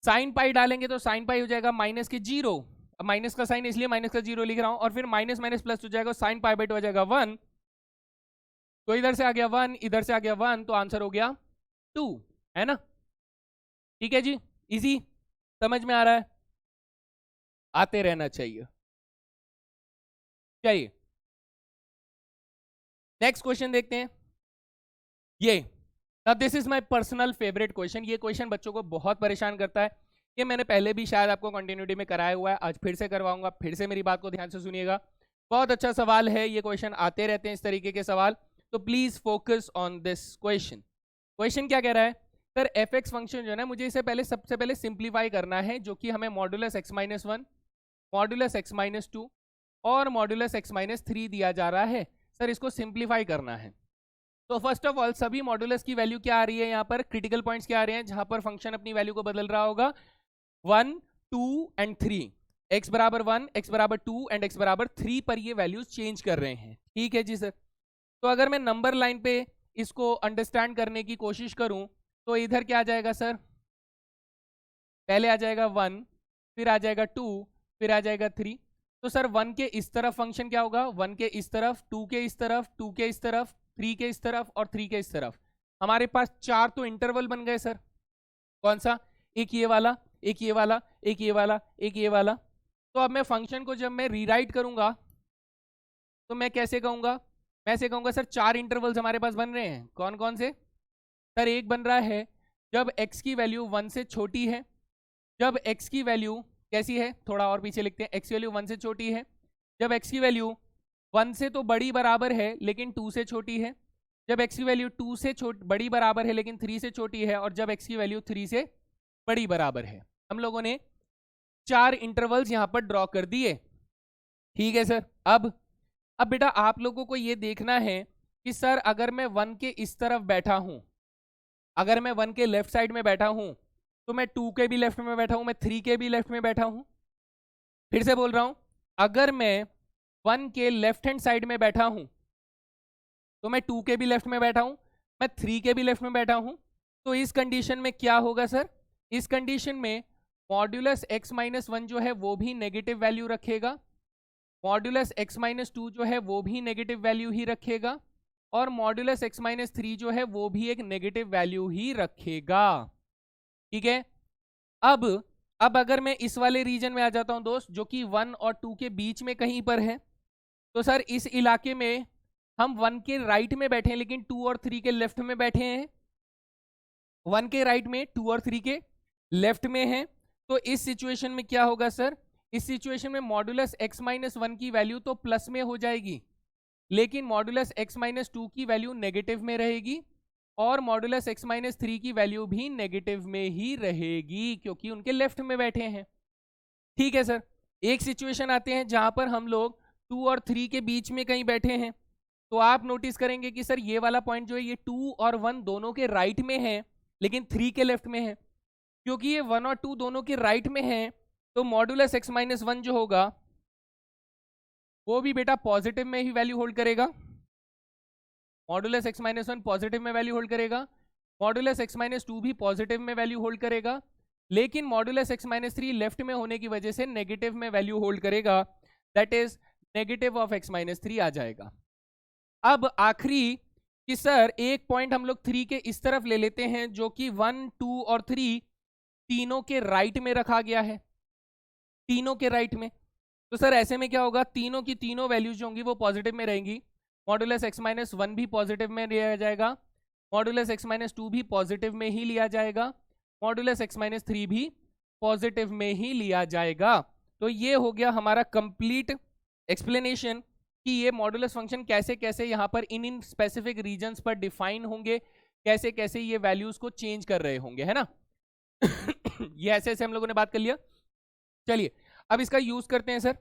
sin पाई डालेंगे तो sin पाई हो जाएगा माइनस के 0, अब माइनस का साइन इसलिए माइनस का 0 लिख रहा हूं, और फिर माइनस माइनस प्लस हो जाएगा, sin π/2 हो जाएगा 1, तो इधर से आ गया 1, इधर से आ गया 1, तो आंसर हो गया 2, है ना। ठीक है जी, इजी, समझ में आ रहा है, आते रहना चाहिए। चलिए नेक्स्ट क्वेश्चन देखते हैं। ये this is my personal favourite question. ये क्वेश्चन बच्चों को बहुत परेशान करता है। ये मैंने पहले भी शायद आपको कंटिन्यूटी में कराया हुआ है, आज फिर से करवाऊंगा, फिर से मेरी बात को ध्यान से सुनिएगा। बहुत अच्छा सवाल है, ये क्वेश्चन आते रहते हैं इस तरीके के सवाल, तो please focus on this question. Question क्या कह रहा है सर, f(x) फंक्शन जो है ना, मुझे इसे सबसे पहले सिंप्लीफाई करना है, जो कि हमें मॉडुलस x-1, मॉडुलस x-2 और मॉडुलस x-3 दिया जा रहा है। सर इसको सिंप्लीफाई करना है। तो फर्स्ट ऑफ ऑल सभी मॉडुलस की वैल्यू क्या आ रही है, यहाँ पर क्रिटिकल पॉइंट्स क्या आ रहे हैं जहां पर फंक्शन अपनी वैल्यू को बदल रहा होगा, 1, 2 एंड 3, x बराबर 1, x बराबर 2 एंड x बराबर 3 पर ये वैल्यूज चेंज कर रहे हैं। ठीक है जी सर। तो अगर मैं नंबर लाइन पे इसको अंडरस्टैंड करने की कोशिश करूं तो इधर क्या आ जाएगा सर, पहले आ जाएगा 1, फिर आ जाएगा 2, फिर आ जाएगा 3। तो सर 1 के इस तरफ फंक्शन क्या होगा, 1 के इस तरफ, 2 के इस तरफ, 2 के इस तरफ, 3 के इस तरफ और 3 के इस तरफ। हमारे पास 4 तो इंटरवल बन गए सर। कौन सा, एक ये वाला, एक ये वाला, एक ये वाला, एक ये वाला। तो अब मैं फंक्शन को जब मैं रीराइट करूंगा तो मैं कैसे कहूंगा, मैं ऐसे कहूंगा सर 4 इंटरवल्स हमारे पास बन रहे हैं। कौन कौन से सर, एक बन रहा है जब x की वैल्यू 1 से छोटी है, जब x की वैल्यू कैसी है, थोड़ा और पीछे लिखते हैं, x की वैल्यू 1 से छोटी है, जब x की वैल्यू 1 से तो बड़ी बराबर है लेकिन 2 से छोटी है, जब x की वैल्यू 2 से बड़ी बराबर है लेकिन 3 से छोटी है, और जब x की वैल्यू 3 से बड़ी बराबर है। हम लोगों ने 4 इंटरवल्स यहां पर ड्रॉ कर दिए। ठीक है सर। अब बेटा आप लोगों को ये देखना है कि सर अगर मैं 1 के इस तरफ बैठा हूं, अगर मैं 1 के लेफ्ट साइड में बैठा हूं तो मैं 2 के भी लेफ्ट में बैठा हूं, मैं 3 के भी लेफ्ट में बैठा हूं। फिर से बोल रहा हूं, अगर मैं 1 के लेफ्ट हैंड साइड में बैठा हूं तो मैं 2 के भी लेफ्ट में बैठा हूं, मैं 3 के भी लेफ्ट में बैठा हूं। तो इस कंडीशन में क्या होगा सर, इस कंडीशन में मॉड्यूलस x माइनस 1 जो है वो भी नेगेटिव वैल्यू रखेगा, मॉड्यूलस x माइनस 2 जो है वो भी नेगेटिव वैल्यू ही रखेगा, और मॉड्यूलस x माइनस 3 जो है वो भी एक नेगेटिव वैल्यू ही रखेगा। ठीक है। अब अगर मैं इस वाले रीजन में आ जाता हूं दोस्त, जो कि 1 और 2 के बीच में कहीं पर है, तो सर इस इलाके में हम 1 के राइट में बैठे हैं लेकिन 2 और 3 के लेफ्ट में बैठे हैं, 1 के राइट में 2 और 3 के लेफ्ट में है। तो इस सिचुएशन में क्या होगा सर, इस सिचुएशन में मॉड्यूलस x माइनस 1 की वैल्यू तो प्लस में हो जाएगी, लेकिन मॉड्यूलस x माइनस 2 की वैल्यू नेगेटिव में रहेगी, और मॉड्यूलस x माइनस 3 की वैल्यू भी नेगेटिव में ही रहेगी क्योंकि उनके लेफ्ट में बैठे हैं। ठीक है सर। एक सिचुएशन आते हैं जहां पर हम लोग 2 और 3 के बीच में कहीं बैठे हैं, तो आप नोटिस करेंगे कि सर ये वाला पॉइंट जो है ये 2 और 1 दोनों के राइट में है लेकिन 3 के लेफ्ट में है। क्योंकि ये 1 और 2 दोनों के राइट में है तो मॉड्यूलस x माइनस 1 जो होगा वो भी बेटा पॉजिटिव में ही वैल्यू होल्ड करेगा, मॉड्यूलस x माइनस 1 पॉजिटिव में वैल्यू होल्ड करेगा, मॉड्यूलस x माइनस 2 भी पॉजिटिव में वैल्यू होल्ड करेगा, लेकिन मॉड्यूलस x माइनस 3 लेफ्ट में होने की वजह से नेगेटिव में वैल्यू होल्ड करेगा, that is negative of x minus 3 आ जाएगा। अब आखिरी कि सर एक पॉइंट हम लोग 3 के इस तरफ ले लेते हैं जो कि 1, 2 और 3 तीनों के राइट में रखा गया है, तीनों के राइट में। तो सर ऐसे में क्या होगा, तीनों की तीनों वैल्यूज जो होंगी वो पॉजिटिव में रहेंगी, मॉड्यूलस x माइनस 1 भी पॉजिटिव में लिया जाएगा, मॉड्यूलस x माइनस 2 भी पॉजिटिव में ही लिया जाएगा, मॉड्यूलस x माइनस 3 भी पॉजिटिव में ही लिया जाएगा। तो ये हो गया हमारा कंप्लीट एक्सप्लेनेशन कि ये मॉड्यूलस फंक्शन कैसे कैसे यहाँ पर इन स्पेसिफिक रीजन्स पर डिफाइन होंगे, कैसे कैसे ये वैल्यूज को चेंज कर रहे होंगे, है ना। ये ऐसे ऐसे हम लोगों ने बात कर लिया। चलिए अब इसका यूज करते हैं सर,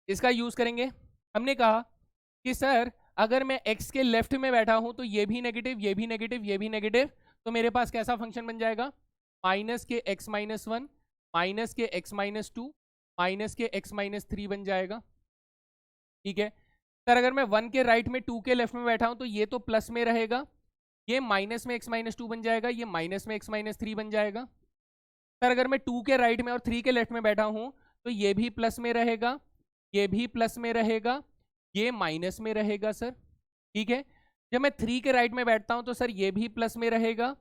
इसका यूज करेंगे। हमने कहा कि सर अगर मैं x के लेफ्ट में बैठा हूं तो ये भी नेगेटिव, ये भी नेगेटिव, ये भी नेगेटिव, तो मेरे पास कैसा फंक्शन बन जाएगा, माइनस के x माइनस 1 माइनस के x माइनस 2 माइनस के x माइनस 3 बन जाएगा। ठीक है सर। अगर मैं 1 के राइट में 2 के लेफ्ट में बैठा हूं तो ये तो प्लस में रहेगा, ये माइनस में x माइनस 2 बन जाएगा, ये माइनस में x माइनस 3 बन जाएगा। सर अगर मैं 2 के राइट में और 3 के लेफ्ट में बैठा हूं तो ये भी प्लस में रहेगा, ये भी प्लस में रहेगा, ये माइनस में रहेगा सर। ठीक है। जब मैं 3 के राइट में बैठता हूं तो सर ये भी प्लस में रहेगा,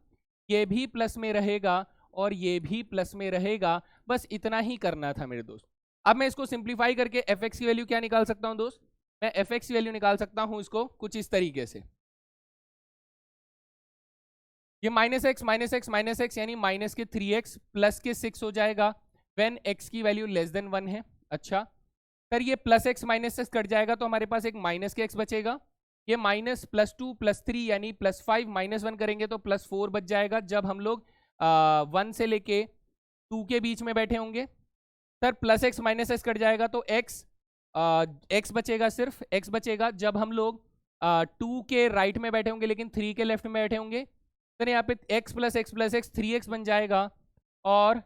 ये भी प्लस में रहेगा, और ये भी प्लस में रहेगा। बस इतना ही करना था मेरे दोस्त। अब मैं इसको सिंप्लीफाई करके fx की वैल्यू क्या निकाल सकता हूं दोस्त, मैं fx की वैल्यू निकाल सकता हूं इसको कुछ इस तरीके से, ये माइनस एक्स यानी माइनस के 3x प्लस के 6 हो जाएगा व्हेन x की वैल्यू लेस देन 1 है। अच्छा सर ये plus x minus x cut जाएगा तो हमारे पास एक माइनस के x बचेगा, ये माइनस प्लस 2 प्लस 3 यानी प्लस 5 माइनस 1 करेंगे तो प्लस 4 बच जाएगा जब हम लोग 1 से लेके 2 के बीच में बैठे होंगे। Sir plus x minus x cut जाएगा तो x बचेगा, सिर्फ x बचेगा जब हम लोग 2 के राइट में बैठे होंगे लेकिन 3 के लेफ्ट में बैठे होंगे। सर यहाँ पे x प्लस एक्स 3x बन जाएगा, और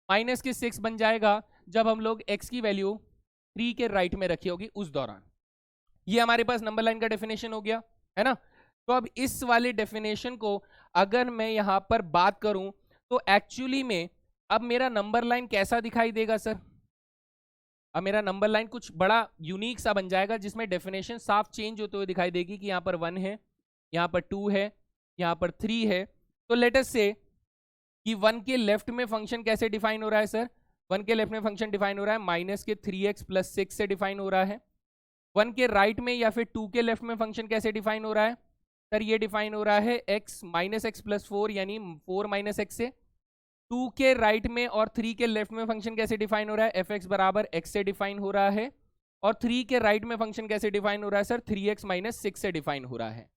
माइनस के 6 बन जाएगा जब हम लोग x की वैल्यू 3 के राइट में रखी होगी उस दौरान। ये हमारे पास नंबर लाइन का डेफिनेशन हो गया, है ना। तो अब इस वाले डेफिनेशन को अगर मैं यहाँ पर बात करूं तो एक्चुअली में अब मेरा नंबर लाइन कैसा दिखाई देगा सर, अब मेरा नंबर लाइन कुछ बड़ा यूनिक सा बन जाएगा जिसमें डेफिनेशन साफ चेंज होते हुए दिखाई देगी कि यहाँ पर 1 है, यहाँ पर 2 है, यहाँ पर 3 है। तो लेट अस से कि 1 के लेफ्ट में फंक्शन कैसे डिफाइन हो रहा है सर, 1 के लेफ्ट में फंक्शन डिफाइन हो रहा है माइनस के 3x प्लस 6 से डिफाइन हो रहा है। 1 के राइट में या फिर 2 के लेफ्ट में फंक्शन कैसे डिफाइन हो रहा है सर, ये डिफाइन हो रहा है x माइनस एक्स प्लस 4 यानी 4 माइनस एक्स से। 2 के राइट में और 3 के लेफ्ट में फंक्शन कैसे डिफाइन हो रहा है, एफ एक्स बराबर x से डिफाइन हो रहा है, और 3 के राइट में फंक्शन कैसे डिफाइन हो रहा है सर, 3x माइनस 6 से डिफाइन हो रहा है।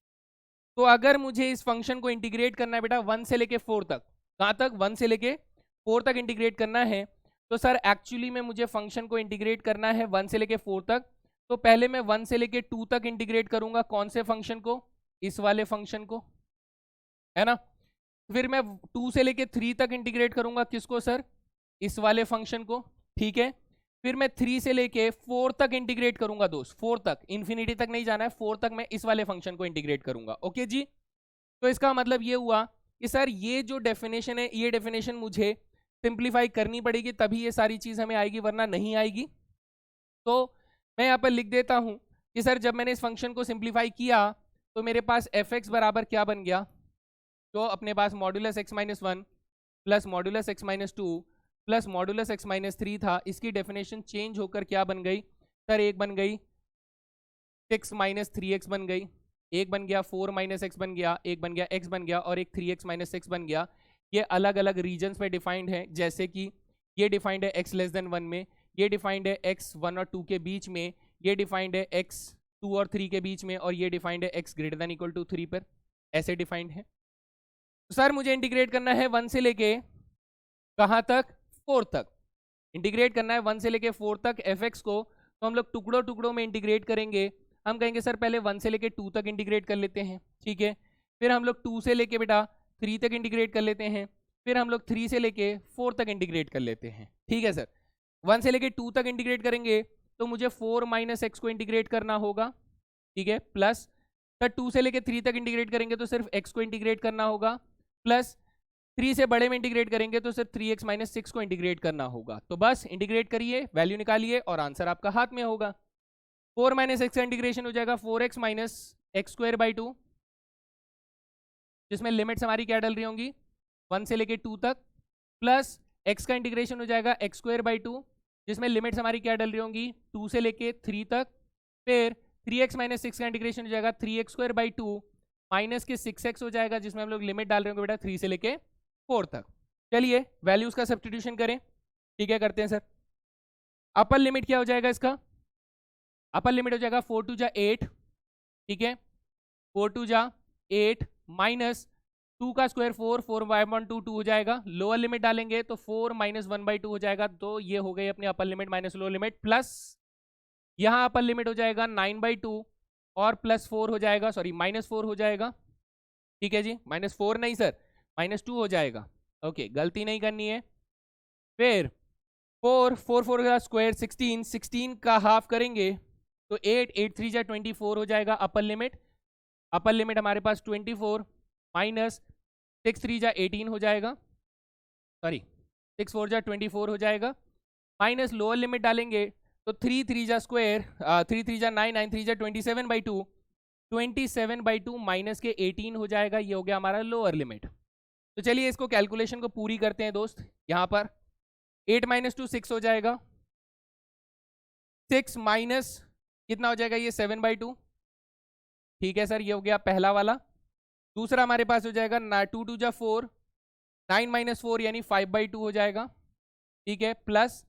तो अगर मुझे इस फंक्शन को इंटीग्रेट करना है बेटा 1 से लेके 4 तक, कहाँ तक, 1 से लेके 4 तक इंटीग्रेट करना है, तो सर एक्चुअली में मुझे फंक्शन को इंटीग्रेट करना है 1 से लेके 4 तक। तो पहले मैं 1 से लेके 2 तक इंटीग्रेट करूंगा, कौन से फंक्शन को, इस वाले फंक्शन को, है ना। फिर मैं 2 से लेके 3 तक इंटीग्रेट करूंगा, किसको सर, इस वाले फंक्शन को, ठीक है। फिर मैं 3 से लेके 4 तक इंटीग्रेट करूंगा दोस्त, 4 तक, इन्फिनिटी तक नहीं जाना है, 4 तक मैं इस वाले फंक्शन को इंटीग्रेट करूंगा। ओके जी, तो इसका मतलब ये हुआ कि सर ये जो डेफिनेशन है, ये डेफिनेशन मुझे सिंप्लीफाई करनी पड़ेगी, तभी ये सारी चीज हमें आएगी, वरना नहीं आएगी। तो मैं यहाँ पर लिख देता हूं कि सर जब मैंने इस फंक्शन को सिंप्लीफाई किया तो मेरे पास एफ एक्स बराबर क्या बन गया, तो अपने पास modulus x minus 1 plus modulus x minus 2 plus modulus x minus 3 था। इसकी डेफिनेशन चेंज होकर क्या बन गई सर, एक बन गई 6 माइनस 3x बन गई, एक बन गया 4 माइनस एक्स बन गया, एक बन गया x बन गया, और एक 3x माइनस 6 बन गया। ये अलग अलग रीजन्स पे डिफाइंड है, जैसे कि ये डिफाइंड है x लेस देन 1 में, ये डिफाइंड है x 1 और 2 के बीच में, ये डिफाइंड है x 2 और 3 के बीच में, और ये डिफाइंड है x greater than equal to 3 पर, ऐसे डिफाइंड है। तो सर मुझे इंटीग्रेट करना है 1 से लेके कहाँ तक, 4 तक इंटीग्रेट करना है, 1 से लेके 4 तक एफ एक्स को। तो हम लोग टुकड़ों टुकड़ों में इंटीग्रेट करेंगे। हम कहेंगे सर पहले 1 से लेके 2 तक इंटीग्रेट कर लेते हैं, ठीक है। फिर हम लोग 2 से लेके बेटा 3 तक इंटीग्रेट कर लेते हैं, फिर हम लोग 3 से लेके 4 तक इंटीग्रेट कर लेते हैं, ठीक है सर। 1 से लेके 2 तक इंटीग्रेट करेंगे तो मुझे 4 माइनस एक्स को इंटीग्रेट करना होगा, ठीक है, प्लस सर 2 से लेके 3 तक इंटीग्रेट करेंगे तो सिर्फ x को इंटीग्रेट करना होगा, प्लस 3 से बड़े में इंटीग्रेट करेंगे तो सिर्फ 3x माइनस 6 को इंटीग्रेट करना होगा। तो बस इंटीग्रेट करिए, वैल्यू निकालिए और आंसर आपका हाथ में होगा। 4 माइनस एक्स का इंटीग्रेशन हो जाएगा 4x minus x square by 2, जिसमें लिमिट्स हमारी क्या डल रही होंगी 1 से लेके 2 तक, प्लस x का इंटीग्रेशन हो जाएगा एक्स स्क्वायर बाई 2, जिसमें लिमिट्स हमारी क्या डल रही होंगी 2 से लेके 3 तक। फिर 3x माइनस 6 का इंटीग्रेशन हो जाएगा 3x स्क्वायर बाई 2 माइनस के 6x हो जाएगा, जिसमें हम लोग लिमिट डाल रहे होंगे बेटा 3 से लेके 4 तक। चलिए वैल्यूज का सब्स्टिट्यूशन करें, ठीक है, करते हैं सर। अपर लिमिट क्या हो जाएगा इसका, अपर लिमिट हो जाएगा 4 टू जा 8, ठीक है, 4 टू जा 8 माइनस 2 का स्क्वायर 4, 4 बाई 1 2 2 हो जाएगा। लोअर लिमिट डालेंगे तो 4 माइनस 1 बाई 2 हो जाएगा, तो ये हो गई अपनी upper limit minus lower limit, plus यहाँ अपर लिमिट हो जाएगा 9 बाई 2 और प्लस 4 हो जाएगा, सॉरी माइनस 4 हो जाएगा, ठीक है जी, माइनस 4 नहीं सर माइनस 2 हो जाएगा, ओके गलती नहीं करनी है। फिर 4 4 4 का स्क्वायर 16, 16 का हाफ करेंगे तो 8 8 3 जा 24 हो जाएगा अपर लिमिट, अपर लिमिट हमारे पास 24 माइनस 6 3 जा 18 हो जाएगा, सॉरी 6 4 जा 24 हो जाएगा, माइनस लोअर लिमिट डालेंगे तो 3 3 जा स्क्वायर 3 3 जा 9 9 3 जा 27 बाई 2, 27 बाई 2 माइनस के 18 हो जाएगा, ये हो गया हमारा लोअर लिमिट। तो चलिए इसको कैलकुलेशन को पूरी करते हैं दोस्त। यहाँ पर 8 माइनस 2 6 हो जाएगा, 6 माइनस कितना हो जाएगा ये 7 बाई 2, ठीक है सर, ये हो गया पहला वाला। दूसरा हमारे पास हो जाएगा 2 2 जा 4, 9 माइनस 4 यानी 5 बाई 2 हो जाएगा, ठीक है, प्लस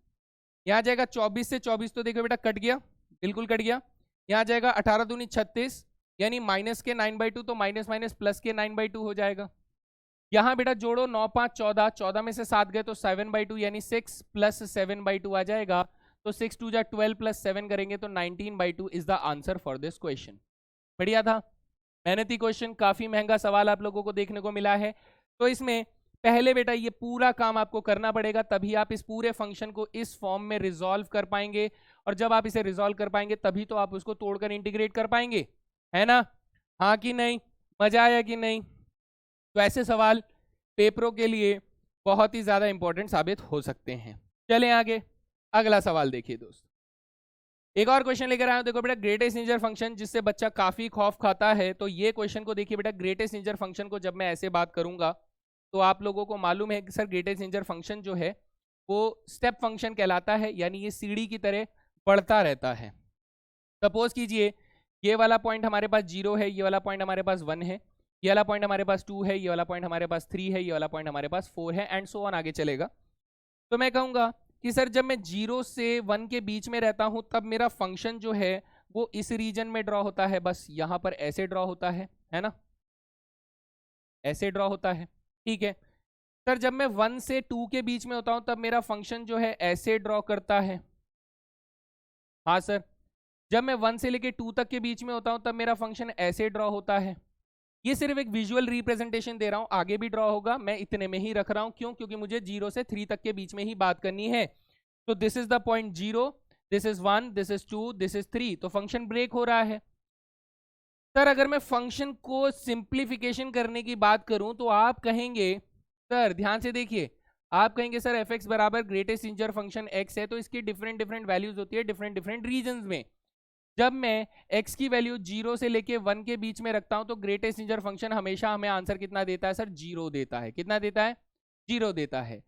यहाँ जाएगा 24 से 24 तो देखो बेटा कट गया, बिल्कुल कट गया। यहाँ जाएगा 18 दूनी 36 यानी माइनस के 9 बाई 2, तो माइनस माइनस प्लस के 9 बाई 2 हो जाएगा। यहाँ बेटा जोड़ो 9 5 14, 14 में से 7 गए तो 7 बाई 2 यानी 6 प्लस 7 बाई 2 आ जाएगा, तो 6 2 जा 12 प्लस 7 करेंगे तो 19 by 2 is the answer for this question. बढ़िया था, मेहनती क्वेश्चन, काफी महंगा सवाल आप लोगों को देखने को मिला है। तो इसमें पहले बेटा ये पूरा काम आपको करना पड़ेगा, तभी आप इस पूरे फंक्शन को इस फॉर्म में रिजॉल्व कर पाएंगे, और जब आप इसे रिजॉल्व कर पाएंगे तभी तो आप उसको तोड़कर इंटीग्रेट कर पाएंगे, है ना, हाँ कि नहीं, मजा आया कि नहीं। तो ऐसे सवाल पेपरों के लिए बहुत ही ज्यादा इंपॉर्टेंट साबित हो सकते हैं। चलें आगे, अगला सवाल देखिए दोस्त, एक और क्वेश्चन लेकर आया हूं। देखो बेटा ग्रेटेस्ट इंटीजर फंक्शन, जिससे बच्चा काफी खौफ खाता है, तो ये क्वेश्चन को देखिए बेटा। ग्रेटेस्ट इंटीजर फंक्शन को जब मैं ऐसे बात करूंगा तो आप लोगों को मालूम है कि सर ग्रेटेस्ट इंटीजर फंक्शन जो है वो स्टेप फंक्शन कहलाता है, यानी ये सीढ़ी की तरह बढ़ता रहता है। सपोज कीजिए ये वाला पॉइंट हमारे पास 0 है, ये वाला पॉइंट हमारे पास 1 है, ये वाला पॉइंट हमारे पास 2 है, ये वाला पॉइंट हमारे पास 3 है, ये वाला पॉइंट हमारे पास 4 है, एंड सो ऑन आगे चलेगा। तो मैं कहूँगा कि सर जब मैं 0 से 1 के बीच में रहता हूं तब मेरा फंक्शन जो है वो इस रीजन में ड्रॉ होता है, बस यहां पर ऐसे ड्रॉ होता है ना, ऐसे ड्रॉ होता है, ठीक है। सर जब मैं 1 से 2 के बीच में होता हूं तब मेरा फंक्शन जो है ऐसे ड्रॉ करता है। हाँ सर, जब मैं 1 से लेके 2 तक के बीच में होता हूं तब मेरा फंक्शन ऐसे ड्रॉ होता है। ये सिर्फ एक विजुअल रिप्रेजेंटेशन दे रहा हूं, आगे भी ड्रॉ होगा, मैं इतने में ही रख रहा हूं। क्यों? क्योंकि मुझे 0 से 3 तक के बीच में ही बात करनी है। तो this is the point 0, this is 1, this is 2, this is 3, तो फंक्शन ब्रेक हो रहा है। सर अगर मैं फंक्शन को सिंप्लीफिकेशन करने की बात करूं तो आप कहेंगे, सर ध्यान से देखिए, आप कहेंगे सर एफ एक्स बराबर ग्रेटेस्ट इंटीजर फंक्शन एक्स है, तो इसकी डिफरेंट डिफरेंट वैल्यूज होती है डिफरेंट डिफरेंट रीजंस में। जब मैं x की वैल्यू 0 से लेके 1 के बीच में रखता हूं तो ग्रेटेस्ट इंटीजर फंक्शन हमेशा हमें आंसर कितना देता है सर? 0 देता है। कितना देता है? 0 देता है।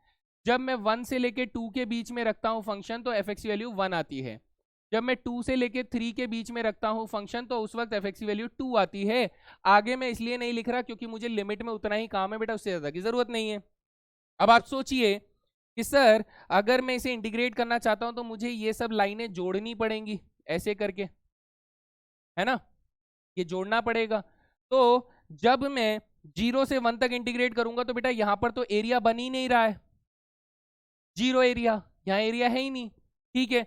जब मैं 1 से लेके 2 के बीच में रखता हूं फंक्शन तो एफ एक्स की वैल्यू 1 आती है। जब मैं 2 से लेके 3 के बीच में रखता हूं फंक्शन तो उस वक्त एफ एक्स की वैल्यू 2 आती है। आगे मैं इसलिए नहीं लिख रहा क्योंकि मुझे लिमिट में उतना ही काम है बेटा, उससे ज्यादा की जरूरत नहीं है। अब आप सोचिए कि सर अगर मैं इसे इंटीग्रेट करना चाहता हूं तो मुझे ये सब लाइनें जोड़नी पड़ेंगी ऐसे करके, है ना, ये जोड़ना पड़ेगा। तो जब मैं 0 से 1 तक इंटीग्रेट करूंगा तो बेटा यहां पर तो एरिया बन ही नहीं रहा है, 0 एरिया, यहाँ एरिया है ही नहीं, ठीक है।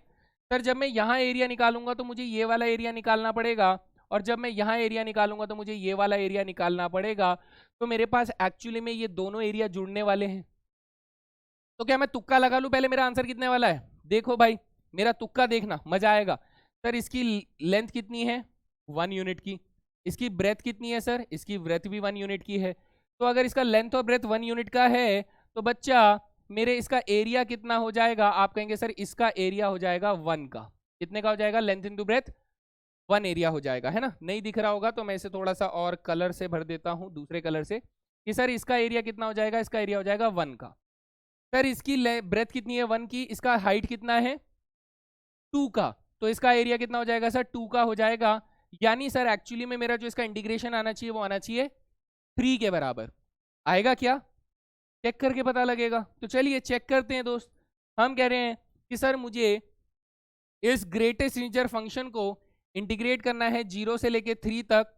सर जब मैं यहाँ एरिया निकालूंगा तो मुझे ये वाला एरिया निकालना पड़ेगा, और जब मैं यहाँ एरिया निकालूंगा तो मुझे ये वाला एरिया निकालना पड़ेगा। तो मेरे पास एक्चुअली में ये दोनों एरिया जुड़ने वाले हैं। तो क्या मैं तुक्का लगा लूं पहले, मेरा आंसर कितने वाला है? देखो भाई, मेरा तुक्का देखना, मजा आएगा। सर इसकी लेंथ कितनी है? 1 यूनिट की। इसकी ब्रेथ कितनी है सर? इसकी ब्रेथ भी 1 यूनिट की है। तो अगर इसका लेंथ और ब्रेथ 1 यूनिट का है तो बच्चा मेरे इसका एरिया कितना हो जाएगा? आप कहेंगे सर इसका एरिया हो जाएगा 1 का। कितने का हो जाएगा? लेंथ इंटू ब्रेथ 1 एरिया हो जाएगा, है ना। नहीं दिख रहा होगा तो मैं इसे थोड़ा सा और कलर से भर देता हूँ, दूसरे कलर से, कि सर इसका एरिया कितना हो जाएगा? इसका एरिया हो जाएगा 1 का। सर इसकी ब्रेथ कितनी है? 1 की। इसका हाइट कितना है? 2 का। तो इसका एरिया कितना हो जाएगा सर? 2 का हो जाएगा। यानी सर एक्चुअली में मेरा जो इसका इंटीग्रेशन आना चाहिए वो आना चाहिए 3 के बराबर। आएगा क्या? चेक करके पता लगेगा। तो चलिए चेक करते हैं दोस्त। हम कह रहे हैं कि सर मुझे इस ग्रेटेस्ट इंटीजर फंक्शन को इंटीग्रेट करना है 0 से लेके 3 तक।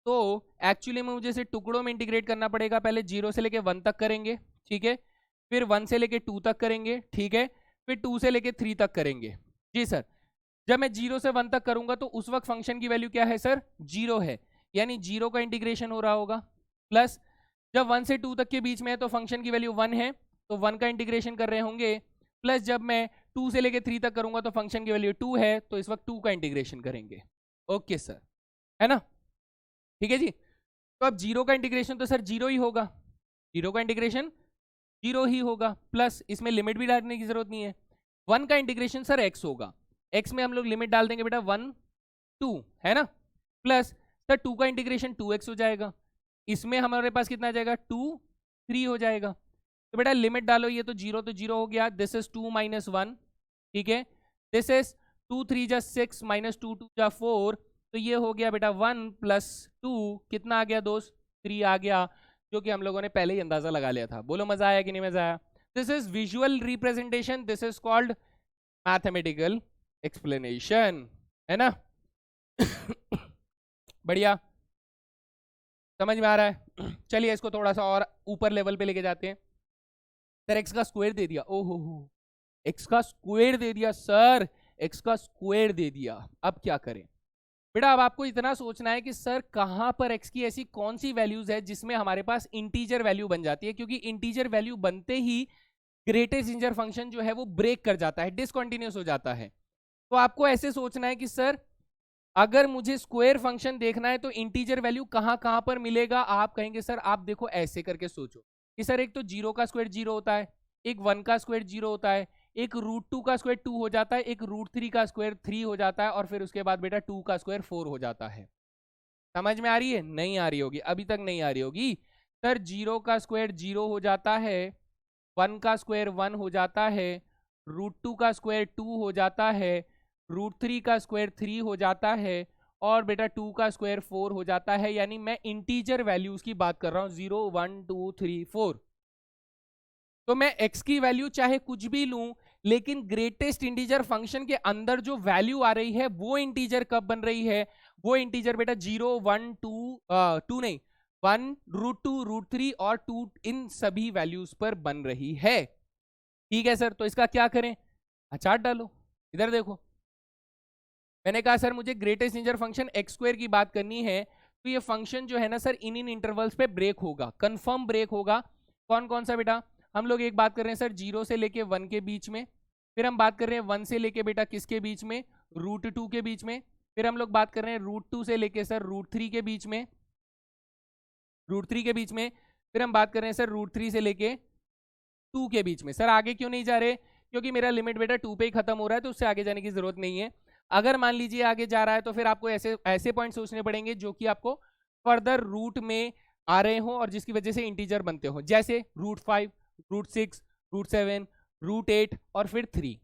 तो एक्चुअली में मुझे इसे टुकड़ों में इंटीग्रेट करना पड़ेगा। पहले 0 से लेके 1 तक करेंगे, ठीक है, फिर 1 से लेके 2 तक करेंगे, ठीक है, फिर 2 से लेके 3 तक करेंगे। जी सर। जब मैं 0 से 1 तक करूंगा तो उस वक्त फंक्शन की वैल्यू क्या है सर? 0 है, यानी 0 का इंटीग्रेशन हो रहा होगा। प्लस जब 1 से 2 तक के बीच में है तो फंक्शन की वैल्यू 1 है, तो 1 का इंटीग्रेशन कर रहे होंगे। प्लस जब मैं 2 से लेके 3 तक करूंगा तो फंक्शन की वैल्यू 2 है, तो इस वक्त 2 का इंटीग्रेशन करेंगे। ओके सर, है ना, ठीक है जी। तो अब 0 का इंटीग्रेशन तो सर 0 ही होगा, 0 का इंटीग्रेशन 0 ही होगा। प्लस इसमें लिमिट भी डालने की जरूरत नहीं है। 1 का इंटीग्रेशन सर x होगा, x में हम लोग लिमिट डाल देंगे बेटा 1 2, है ना। प्लस सर 2 का इंटीग्रेशन 2x हो जाएगा, इसमें हमारे पास कितना आ जाएगा? 2 3 हो जाएगा। तो बेटा लिमिट डालो, ये तो 0 तो 0 हो गया, दिस इज 2 माइनस 1, ठीक है, दिस इज 2 3 जा 6 माइनस 2 2 जा 4, तो ये हो गया बेटा 1 प्लस 2, कितना आ गया दोस्त? 3 आ गया, जो कि हम लोगों ने पहले ही अंदाजा लगा लिया था। बोलो मजा आया कि नहीं मजा आया? This is visual representation, this is called mathematical explanation, है ना। बढ़िया, समझ में आ रहा है? चलिए इसको थोड़ा सा और ऊपर लेवल पे लेके जाते हैं। सर एक्स का स्क्वायर दे दिया, ओहो हो, एक्स का स्क्वायर दे दिया सर, एक्स का स्क्वायर दे दिया। अब क्या करें बेटा? अब आपको इतना सोचना है कि सर कहां पर x की ऐसी कौन सी वैल्यूज है जिसमें हमारे पास इंटीजर वैल्यू बन जाती है, क्योंकि इंटीजर वैल्यू बनते ही ग्रेटेस्ट इंटीजर फंक्शन जो है वो ब्रेक कर जाता है, डिसकंटिन्यूअस हो जाता है। तो आपको ऐसे सोचना है कि सर अगर मुझे स्क्वायर फंक्शन देखना है तो इंटीजर वैल्यू कहां कहां पर मिलेगा? आप कहेंगे सर आप देखो ऐसे करके सोचो कि सर एक तो 0 का स्क्वायर 0 होता है, एक 1 का स्क्वायर 0 होता है, एक √2 का स्क्वायर 2 हो जाता है, एक √3 का स्क्वायर 3 हो जाता है, और फिर उसके बाद बेटा 2 का स्क्वायर 4 हो जाता है। समझ में आ रही है? नहीं आ रही होगी, अभी तक नहीं आ रही होगी। सर 0 का स्क्वायर 0 हो जाता है, 1 का स्क्वायर 1 हो जाता है, √2 का स्क्वायर 2 हो जाता है, √3 का स्क्वायर 3 हो जाता है, और बेटा 2 का स्क्वायर 4 हो जाता है। यानी मैं इंटीजर वैल्यूज की बात कर रहा हूं, 0 1 2 3 4। तो मैं x की वैल्यू चाहे कुछ भी लूं, लेकिन ग्रेटेस्ट इंटीजर फंक्शन के अंदर जो वैल्यू आ रही है वो इंटीजर कब बन रही है? वो इंटीजर बेटा 0, 1, 2 नहीं 1, √2, √3 और 2 इन सभी वैल्यूज पर बन रही है। ठीक है सर, तो इसका क्या करें? चार्ट डालो, इधर देखो। मैंने कहा सर मुझे greatest integer function x square की बात करनी है, तो ये फंक्शन जो है ना सर इन इंटरवल्स पे ब्रेक होगा, कंफर्म ब्रेक होगा। कौन कौन सा बेटा? हम लोग एक बात कर रहे हैं सर 0 से लेके 1 के बीच में, फिर हम बात कर रहे हैं 1 से लेके बेटा किसके बीच में? √2 के बीच में, फिर हम लोग बात कर रहे हैं √2 से लेके सर √3 के बीच में, √3 के बीच में, फिर हम बात कर रहे हैं सर √3 से लेके 2 के बीच में। सर आगे क्यों नहीं जा रहे? क्योंकि मेरा लिमिट बेटा 2 पे ही खत्म हो रहा है, तो उससे आगे जाने की जरूरत नहीं है। अगर मान लीजिए आगे जा रहा है तो फिर आपको ऐसे पॉइंट सोचने पड़ेंगे जो कि आपको फर्दर रूट में आ रहे हो और जिसकी वजह से इंटीजर बनते हो, जैसे √5, √6, √7, √8 और फिर 3।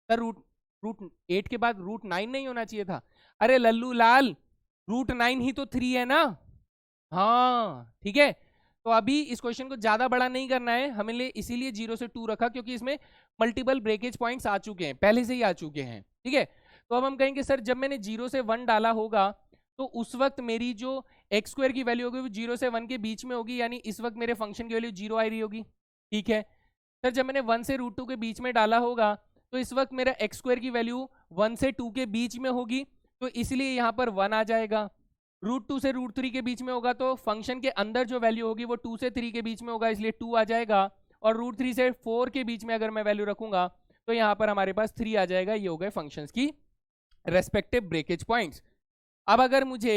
सर √8 के बाद √9 नहीं होना चाहिए था? अरे लल्लू लाल, √9 ही तो 3 है ना। हाँ ठीक है, तो अभी इस क्वेश्चन को ज्यादा बड़ा नहीं करना है हमें, इसीलिए 0 से 2 रखा, क्योंकि इसमें मल्टीपल ब्रेकेज पॉइंट्स आ चुके हैं, पहले से ही आ चुके हैं। ठीक है, तो अब हम कहेंगे सर जब मैंने 0 से 1 डाला होगा तो उस वक्त मेरी जो एक्स स्क्वायर की वैल्यू होगी वो 0 से 1 के बीच में होगी, यानी इस वक्त मेरे फंक्शन की वैल्यू 0 आ रही होगी। ठीक है सर, जब मैंने 1 से √2 के बीच में डाला होगा तो इस वक्त मेरा एक्स स्क्वायर की वैल्यू 1 से 2 के बीच में होगी, तो इसलिए यहाँ पर 1 आ जाएगा। √2 से √3 के बीच में होगा तो फंक्शन के अंदर जो वैल्यू होगी वो 2 से 3 के बीच में होगा, इसलिए 2 आ जाएगा। और √3 से 4 के बीच में अगर मैं वैल्यू रखूंगा तो यहाँ पर हमारे पास 3 आ जाएगा। ये हो गए फंक्शंस की रेस्पेक्टिव ब्रेकेज पॉइंट्स। अब अगर मुझे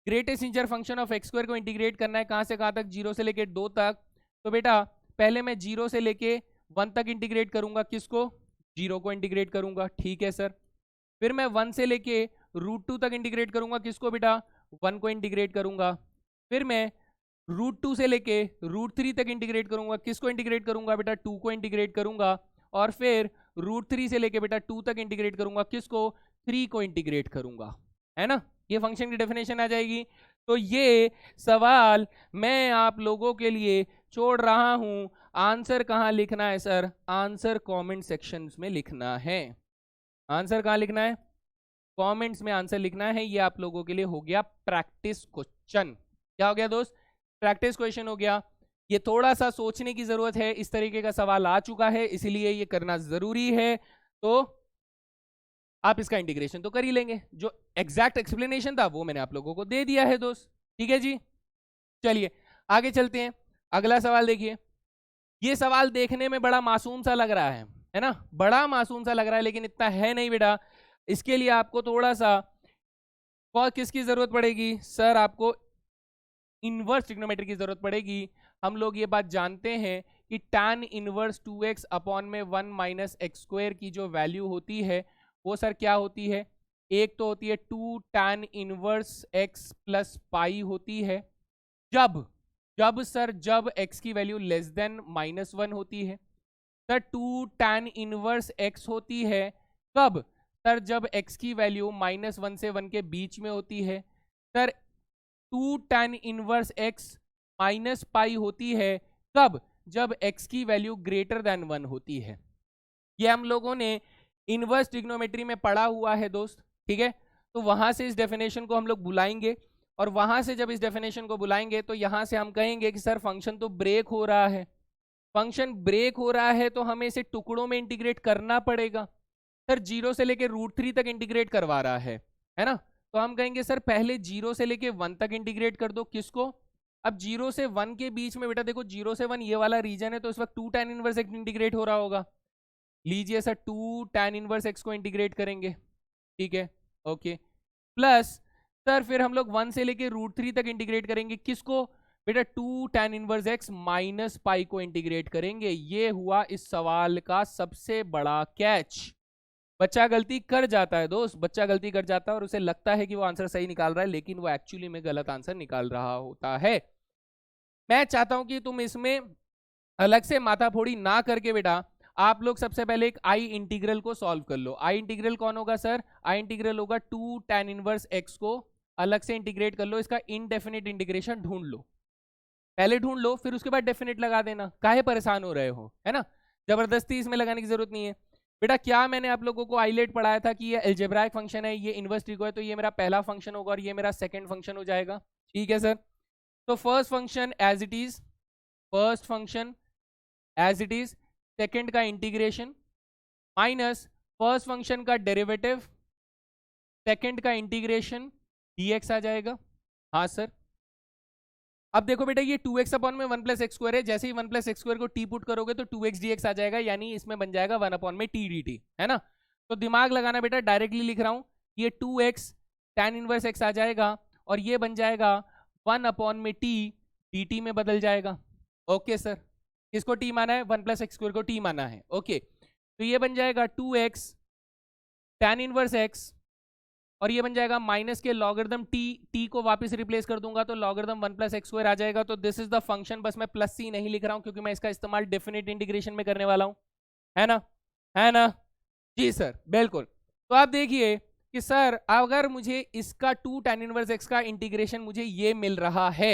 greatest integer function of x square को इंटीग्रेट करना है कहाँ से कहाँ तक? 0 से लेके 2 तक। तो बेटा पहले मैं 0 से लेके 1 तक इंटीग्रेट करूंगा, किसको? 0 को इंटीग्रेट करूंगा। ठीक है सर, फिर मैं 1 से लेके √2 तक इंटीग्रेट करूंगा, किसको बेटा? 1 को इंटीग्रेट करूंगा। फिर मैं √2 से लेके √3 तक इंटीग्रेट करूंगा, किसको इंटीग्रेट करूंगा बेटा? 2 को इंटीग्रेट करूंगा। और फिर √3 से लेके बेटा 2 तक इंटीग्रेट करूंगा, किसको? 3 को इंटीग्रेट करूंगा, है ना। ये फंक्शन की डेफिनेशन आ जाएगी। तो ये सवाल मैं आप लोगों के लिए छोड़ रहा हूं। आंसर कहाँ लिखना है सर? आंसर कमेंट सेक्शन में लिखना है। आंसर कहाँ लिखना है? कमेंट्स में आंसर लिखना है। ये आप लोगों के लिए हो गया प्रैक्टिस क्वेश्चन। क्या हो गया दोस्त? प्रैक्टिस क्वेश्चन हो गया। ये थोड़ा सा सोचने की जरूरत है, इस तरीके का सवाल आ चुका है इसलिए ये करना जरूरी है। तो आप इसका इंटीग्रेशन तो कर ही लेंगे, जो एग्जैक्ट एक्सप्लेनेशन था वो मैंने आप लोगों को दे दिया है दोस्त। ठीक है जी, चलिए आगे चलते हैं। अगला सवाल देखिए। ये सवाल देखने में बड़ा मासूम सा लग रहा है ना, बड़ा मासूम सा लग रहा है, लेकिन इतना है नहीं बेटा। इसके लिए आपको थोड़ा सा किसकी जरूरत पड़ेगी सर? आपको इनवर्स ट्रिग्नोमेट्री की जरूरत पड़ेगी। हम लोग ये बात जानते हैं कि tan इनवर्स 2x अपॉन में 1 माइनस एक्स स्क्वायर की जो वैल्यू होती है वो सर क्या होती है? एक तो होती है 2 tan inverse x plus pi होती है जब जब x की वैल्यू लेस देन -1 होती है। सर 2 tan इनवर्स x होती है कब? सर जब x की वैल्यू -1 से 1 के बीच में होती है। Sir 2 tan inverse x minus pi होती है कब? जब x की वैल्यू ग्रेटर देन 1 होती है। ये हम लोगों ने इनवर्स ट्रिग्नोमेट्री में पढ़ा हुआ है दोस्त। ठीक है, तो वहां से इस डेफिनेशन को हम लोग बुलाएंगे, और वहां से जब इस डेफिनेशन को बुलाएंगे तो यहां से हम कहेंगे कि सर फंक्शन तो ब्रेक हो रहा है। फंक्शन ब्रेक हो रहा है तो हमें इसे टुकड़ों में इंटीग्रेट करना पड़ेगा। सर 0 से लेके √3 तक इंटीग्रेट करवा रहा है ना, तो हम कहेंगे सर पहले 0 से लेके 1 तक इंटीग्रेट कर दो, किसको? अब 0 से 1 के बीच में बेटा देखो 0 से 1 ये वाला रीजन है, तो इस वक्त 2 tan इनवर्स x इंटीग्रेट हो रहा होगा। लीजिए सर 2 tan इनवर्स x को इंटीग्रेट करेंगे। ठीक है, ओके, प्लस सर फिर हम लोग 1 से लेके √3 तक इंटीग्रेट करेंगे, किसको बेटा? 2 tan inverse x minus pi को इंटीग्रेट करेंगे। ये हुआ इस सवाल का सबसे बड़ा कैच। बच्चा गलती कर जाता है दोस्त, बच्चा गलती कर जाता है और उसे लगता है कि वो आंसर सही निकाल रहा है, लेकिन वो एक्चुअली में गलत आंसर निकाल रहा होता है। मैं चाहता हूं कि तुम इसमें अलग से माथाफोड़ी ना करके बेटा आप लोग सबसे पहले एक आई इंटीग्रल को सॉल्व कर लो। आई इंटीग्रल कौन होगा सर? आई इंटीग्रल होगा 2 tan इनवर्स x को अलग से इंटीग्रेट कर लो। इसका इनडेफिनिट इंटीग्रेशन ढूंढ लो, पहले ढूंढ लो फिर उसके बाद डेफिनेट लगा देना, काहे परेशान हो रहे हो, है ना। जबरदस्ती इसमें लगाने की जरूरत नहीं है बेटा। क्या मैंने आप लोगों को आइलेट पढ़ाया था कि ये अलजेब्राइक फंक्शन है, ये इनवर्स ट्रिको है, तो ये मेरा पहला फंक्शन होगा और ये मेरा सेकंड फंक्शन हो जाएगा। ठीक है सर। तो first function as it is, first function as it is, second का इंटीग्रेशन माइनस फर्स्ट फंक्शन का डेरिवेटिव, सेकंड का इंटीग्रेशन dx आ जाएगा। हाँ सर। अब देखो बेटा ये 2x अपॉन में 1 प्लस एक्स स्क्वायर है, जैसे ही 1 प्लस एक्स स्क्वायर को t पुट करोगे तो 2x dx आ जाएगा, यानी इसमें बन जाएगा 1 अपॉन में t dt, है ना। तो दिमाग लगाना बेटा, डायरेक्टली लिख रहा हूं, ये 2x tan इनवर्स x आ जाएगा और ये बन जाएगा 1 अपॉन में t dt में बदल जाएगा। ओके सर, किसको t माना है? 1 प्लस एक्स स्क्वायर को t माना है। ओके, तो ये बन जाएगा 2x tan इनवर्स x और ये बन जाएगा माइनस के लॉगरिदम t को वापस रिप्लेस कर दूंगा तो लॉगरिदम 1 प्लस एक्स स्क्वायर आ जाएगा। तो दिस इज द फंक्शन, बस मैं प्लस c नहीं लिख रहा हूं क्योंकि मैं इसका इस्तेमाल डेफिनेट इंटीग्रेशन में करने वाला हूं, है ना, है ना जी सर, बिल्कुल। तो आप देखिए कि सर अगर मुझे इसका 2 tan इनवर्स x का इंटीग्रेशन मुझे ये मिल रहा है,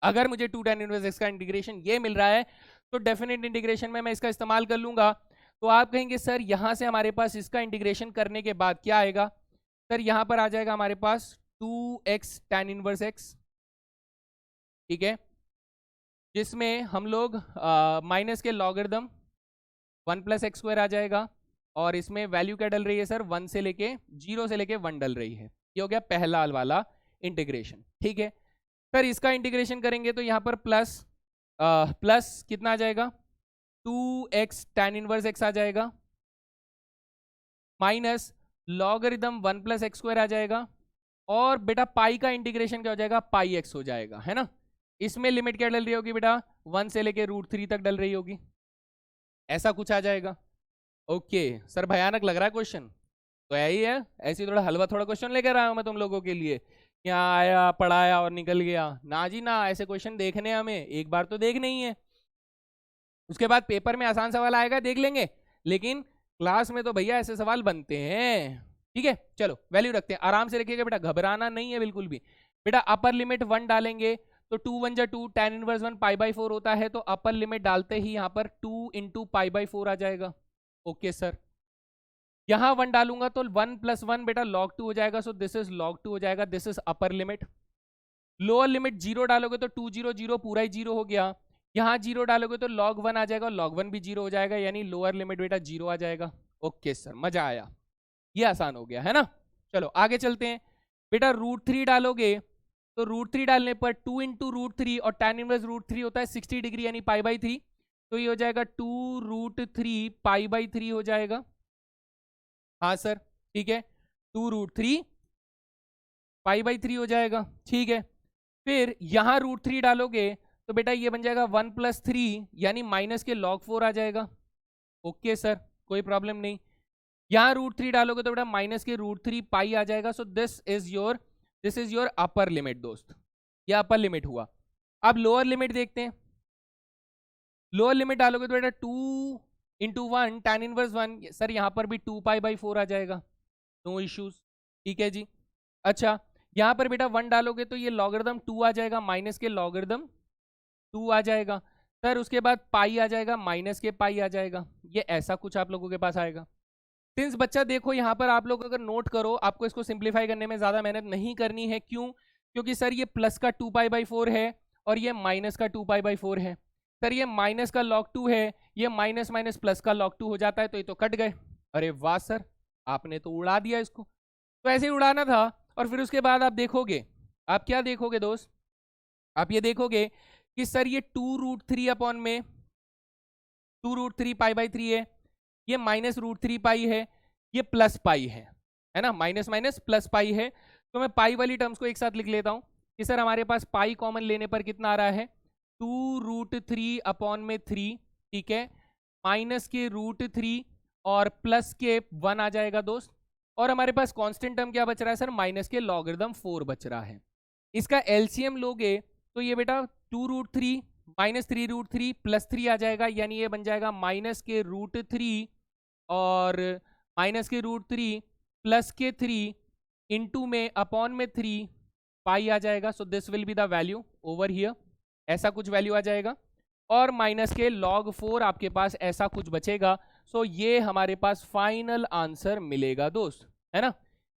अगर मुझे 2 tan इनवर्स x का इंटीग्रेशन ये मिल रहा है तो डेफिनेट इंटीग्रेशन में मैं इसका इस्तेमाल कर लूंगा। तो आप कहेंगे सर यहां से हमारे पास इसका इंटीग्रेशन करने के बाद क्या आएगा? सर यहां पर आ जाएगा हमारे पास 2x tan इनवर्स x, ठीक है, जिसमें हम लोग माइनस के लॉगरिदम 1 प्लस एक्स स्क्वायर आ जाएगा और इसमें वैल्यू क्या डल रही है सर? 1 से लेके 0 से लेके 1 डल रही है। ये हो गया पहला वाला इंटीग्रेशन, ठीक है। सर इसका इंटीग्रेशन करेंगे तो यहाँ पर प्लस कितना आ जाएगा? 2x tan इनवर्स x आ जाएगा minus logarithm 1 plus x square आ जाएगा और बेटा पाई का इंटीग्रेशन क्या हो जाएगा? पाई एक्स हो जाएगा, है ना। इसमें लिमिट क्या डल रही होगी बेटा? 1 से लेके √3 तक डल रही होगी, ऐसा कुछ आ जाएगा। ओके सर, भयानक लग रहा है क्वेश्चन, तो यही है, ऐसी थोड़ा हलवा थोड़ा क्वेश्चन लेकर आया हूं मैं तुम लोगों के लिए। यहाँ आया पढ़ाया और निकल गया ना जी ना, ऐसे क्वेश्चन देखने हमें एक बार तो देखने ही है, उसके बाद पेपर में आसान सवाल आएगा देख लेंगे, लेकिन क्लास में तो भैया ऐसे सवाल बनते हैं। ठीक है, चलो वैल्यू रखते हैं, आराम से रखिएगा बेटा, घबराना नहीं है बिल्कुल भी। बेटा अपर लिमिट 1 डालेंगे तो 2 1 जा 2 tan इनवर्स 1 π/4 होता है, तो अपर लिमिट डालते ही यहाँ पर 2 × π/4 आ जाएगा। ओके सर, यहाँ 1 डालूंगा तो 1 + 1 बेटा log 2 हो जाएगा, सो दिस इज log 2 हो जाएगा, this is upper limit. Lower limit 0 डालोगे तो 2 0 0 पूरा ही 0 हो गया, यहाँ 0 डालोगे तो log 1 आ जाएगा, log 1 भी 0 हो जाएगा, यानी लोअर लिमिट बेटा 0 आ जाएगा। ओके सर, मजा आया, ये आसान हो गया, है ना। चलो आगे चलते हैं बेटा, √3 डालोगे तो √3 डालने पर 2 × √3 और tan इनवर्स √3 होता है 60 डिग्री यानी π/3, तो ये हो जाएगा 2 √3 π/3 हो जाएगा। हाँ सर ठीक है, 2 √3 π/3 हो जाएगा, ठीक है। फिर यहाँ √3 डालोगे तो बेटा ये बन जाएगा 1 + 3 यानी माइनस के log 4 आ जाएगा। ओके सर, कोई प्रॉब्लम नहीं। यहाँ √3 डालोगे तो बेटा माइनस के √3 पाई आ जाएगा, so this is your upper limit दोस्त, यह अपर लिमिट हुआ। अब लोअर लिमिट देखते हैं, लोअर लिमिट डालोगे तो बेटा 2 × 1 tan इनवर्स 1, सर यहाँ पर भी 2 π/4 आ जाएगा, नो इश्यूज, ठीक है जी। अच्छा यहाँ पर बेटा 1 डालोगे तो ये लॉगरिदम 2 आ जाएगा, माइनस के लॉगरिदम 2 आ जाएगा, सर उसके बाद पाई आ जाएगा, माइनस के पाई आ जाएगा, ये ऐसा कुछ आप लोगों के पास आएगा। सिंस बच्चा देखो यहाँ पर आप लोग अगर नोट करो, आपको इसको सिंप्लीफाई करने में ज़्यादा मेहनत नहीं करनी है, क्यों? क्योंकि सर ये प्लस का 2 π/4 है और ये माइनस का 2 π/4 है, सर ये माइनस का log 2 है, ये माइनस माइनस प्लस का log 2 हो जाता है, तो ये तो कट गए। अरे वाह सर, आपने तो उड़ा दिया इसको, तो ऐसे ही उड़ाना था। और फिर उसके बाद आप देखोगे, आप क्या देखोगे दोस्त? आप ये देखोगे कि सर ये 2 √3 अपॉन में 2 √3 π/3 है, ये माइनस √3 पाई है, ये प्लस पाई है ना, माइनस माइनस प्लस पाई है। तो मैं पाई वाली टर्म्स को एक साथ लिख लेता हूँ कि सर हमारे पास पाई कॉमन लेने पर कितना आ रहा है? 2 √3 अपॉन में 3, ठीक है, माइनस के √3 और प्लस के 1 आ जाएगा दोस्त, और हमारे पास कांस्टेंट टर्म क्या बच रहा है सर? माइनस के लॉगरिदम 4 बच रहा है। इसका एलसीएम लोगे तो ये बेटा 2 √3 माइनस 3 √3 प्लस 3 आ जाएगा, यानी ये बन जाएगा माइनस के √3 और माइनस के √3 प्लस के 3 इंटू में अपॉन में 3 पाई आ जाएगा, so this will be the value over here, ऐसा कुछ वैल्यू आ जाएगा। और माइनस के log 4 आपके पास ऐसा कुछ बचेगा। सो ये हमारे पास फाइनल आंसर मिलेगा दोस्त, है ना,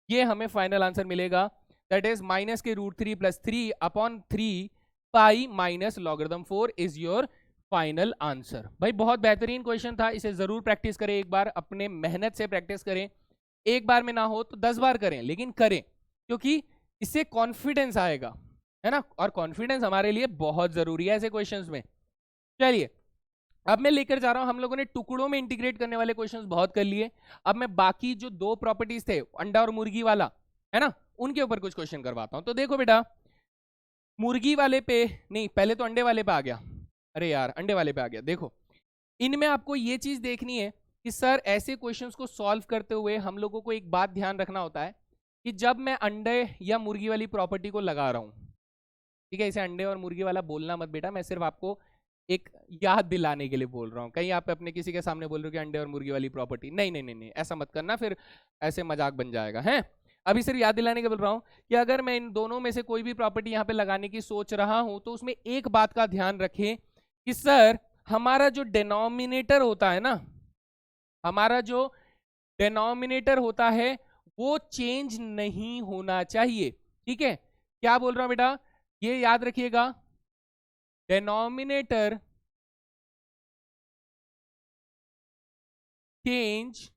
ये हमें फाइनल आंसर मिलेगा, दैट इज माइनस के √3 plus 3 upon 3 pi minus logarithm 4 is your final answer. भाई बहुत बेहतरीन क्वेश्चन था, इसे जरूर प्रैक्टिस करें एक बार, अपने मेहनत से प्रैक्टिस करें, एक बार में ना हो तो 10 बार करें, लेकिन करें, क्योंकि इससे कॉन्फिडेंस आएगा, है ना, और कॉन्फिडेंस हमारे लिए बहुत जरूरी है ऐसे क्वेश्चंस में। चलिए अब मैं लेकर जा रहा हूं, हम लोगों ने टुकड़ों में इंटीग्रेट करने वाले क्वेश्चंस बहुत कर लिए, अब मैं बाकी जो 2 प्रॉपर्टीज थे अंडा और मुर्गी वाला, है ना, उनके ऊपर कुछ क्वेश्चन करवाता हूं। तो देखो बेटा, मुर्गी वाले पे नहीं, पहले तो अंडे वाले पे आ गया, अरे यार अंडे वाले पे आ गया। देखो इनमें आपको ये चीज देखनी है कि सर ऐसे क्वेश्चंस को सॉल्व करते हुए हम लोगों को एक बात ध्यान रखना होता है कि जब मैं अंडे या मुर्गी वाली प्रॉपर्टी को लगा रहा हूं, ठीक है, इसे अंडे और मुर्गी वाला बोलना मत बेटा, मैं सिर्फ आपको एक याद दिलाने के लिए बोल रहा हूँ, कहीं आप अपने किसी के सामने बोल रहे हो कि अंडे और मुर्गी वाली प्रॉपर्टी, नहीं नहीं नहीं नहीं, ऐसा मत करना, फिर ऐसे मजाक बन जाएगा, है। अभी सिर्फ याद दिलाने के बोल रहा हूँ कि अगर मैं इन दोनों में से कोई भी प्रॉपर्टी यहाँ पे लगाने की सोच रहा हूँ तो उसमें एक बात का ध्यान रखें कि सर हमारा जो डिनोमिनेटर होता है ना, हमारा जो डिनोमिनेटर होता है वो चेंज नहीं होना चाहिए, ठीक है। क्या बोल रहा हूं बेटा, ये याद रखिएगा, डिनोमिनेटर चेंज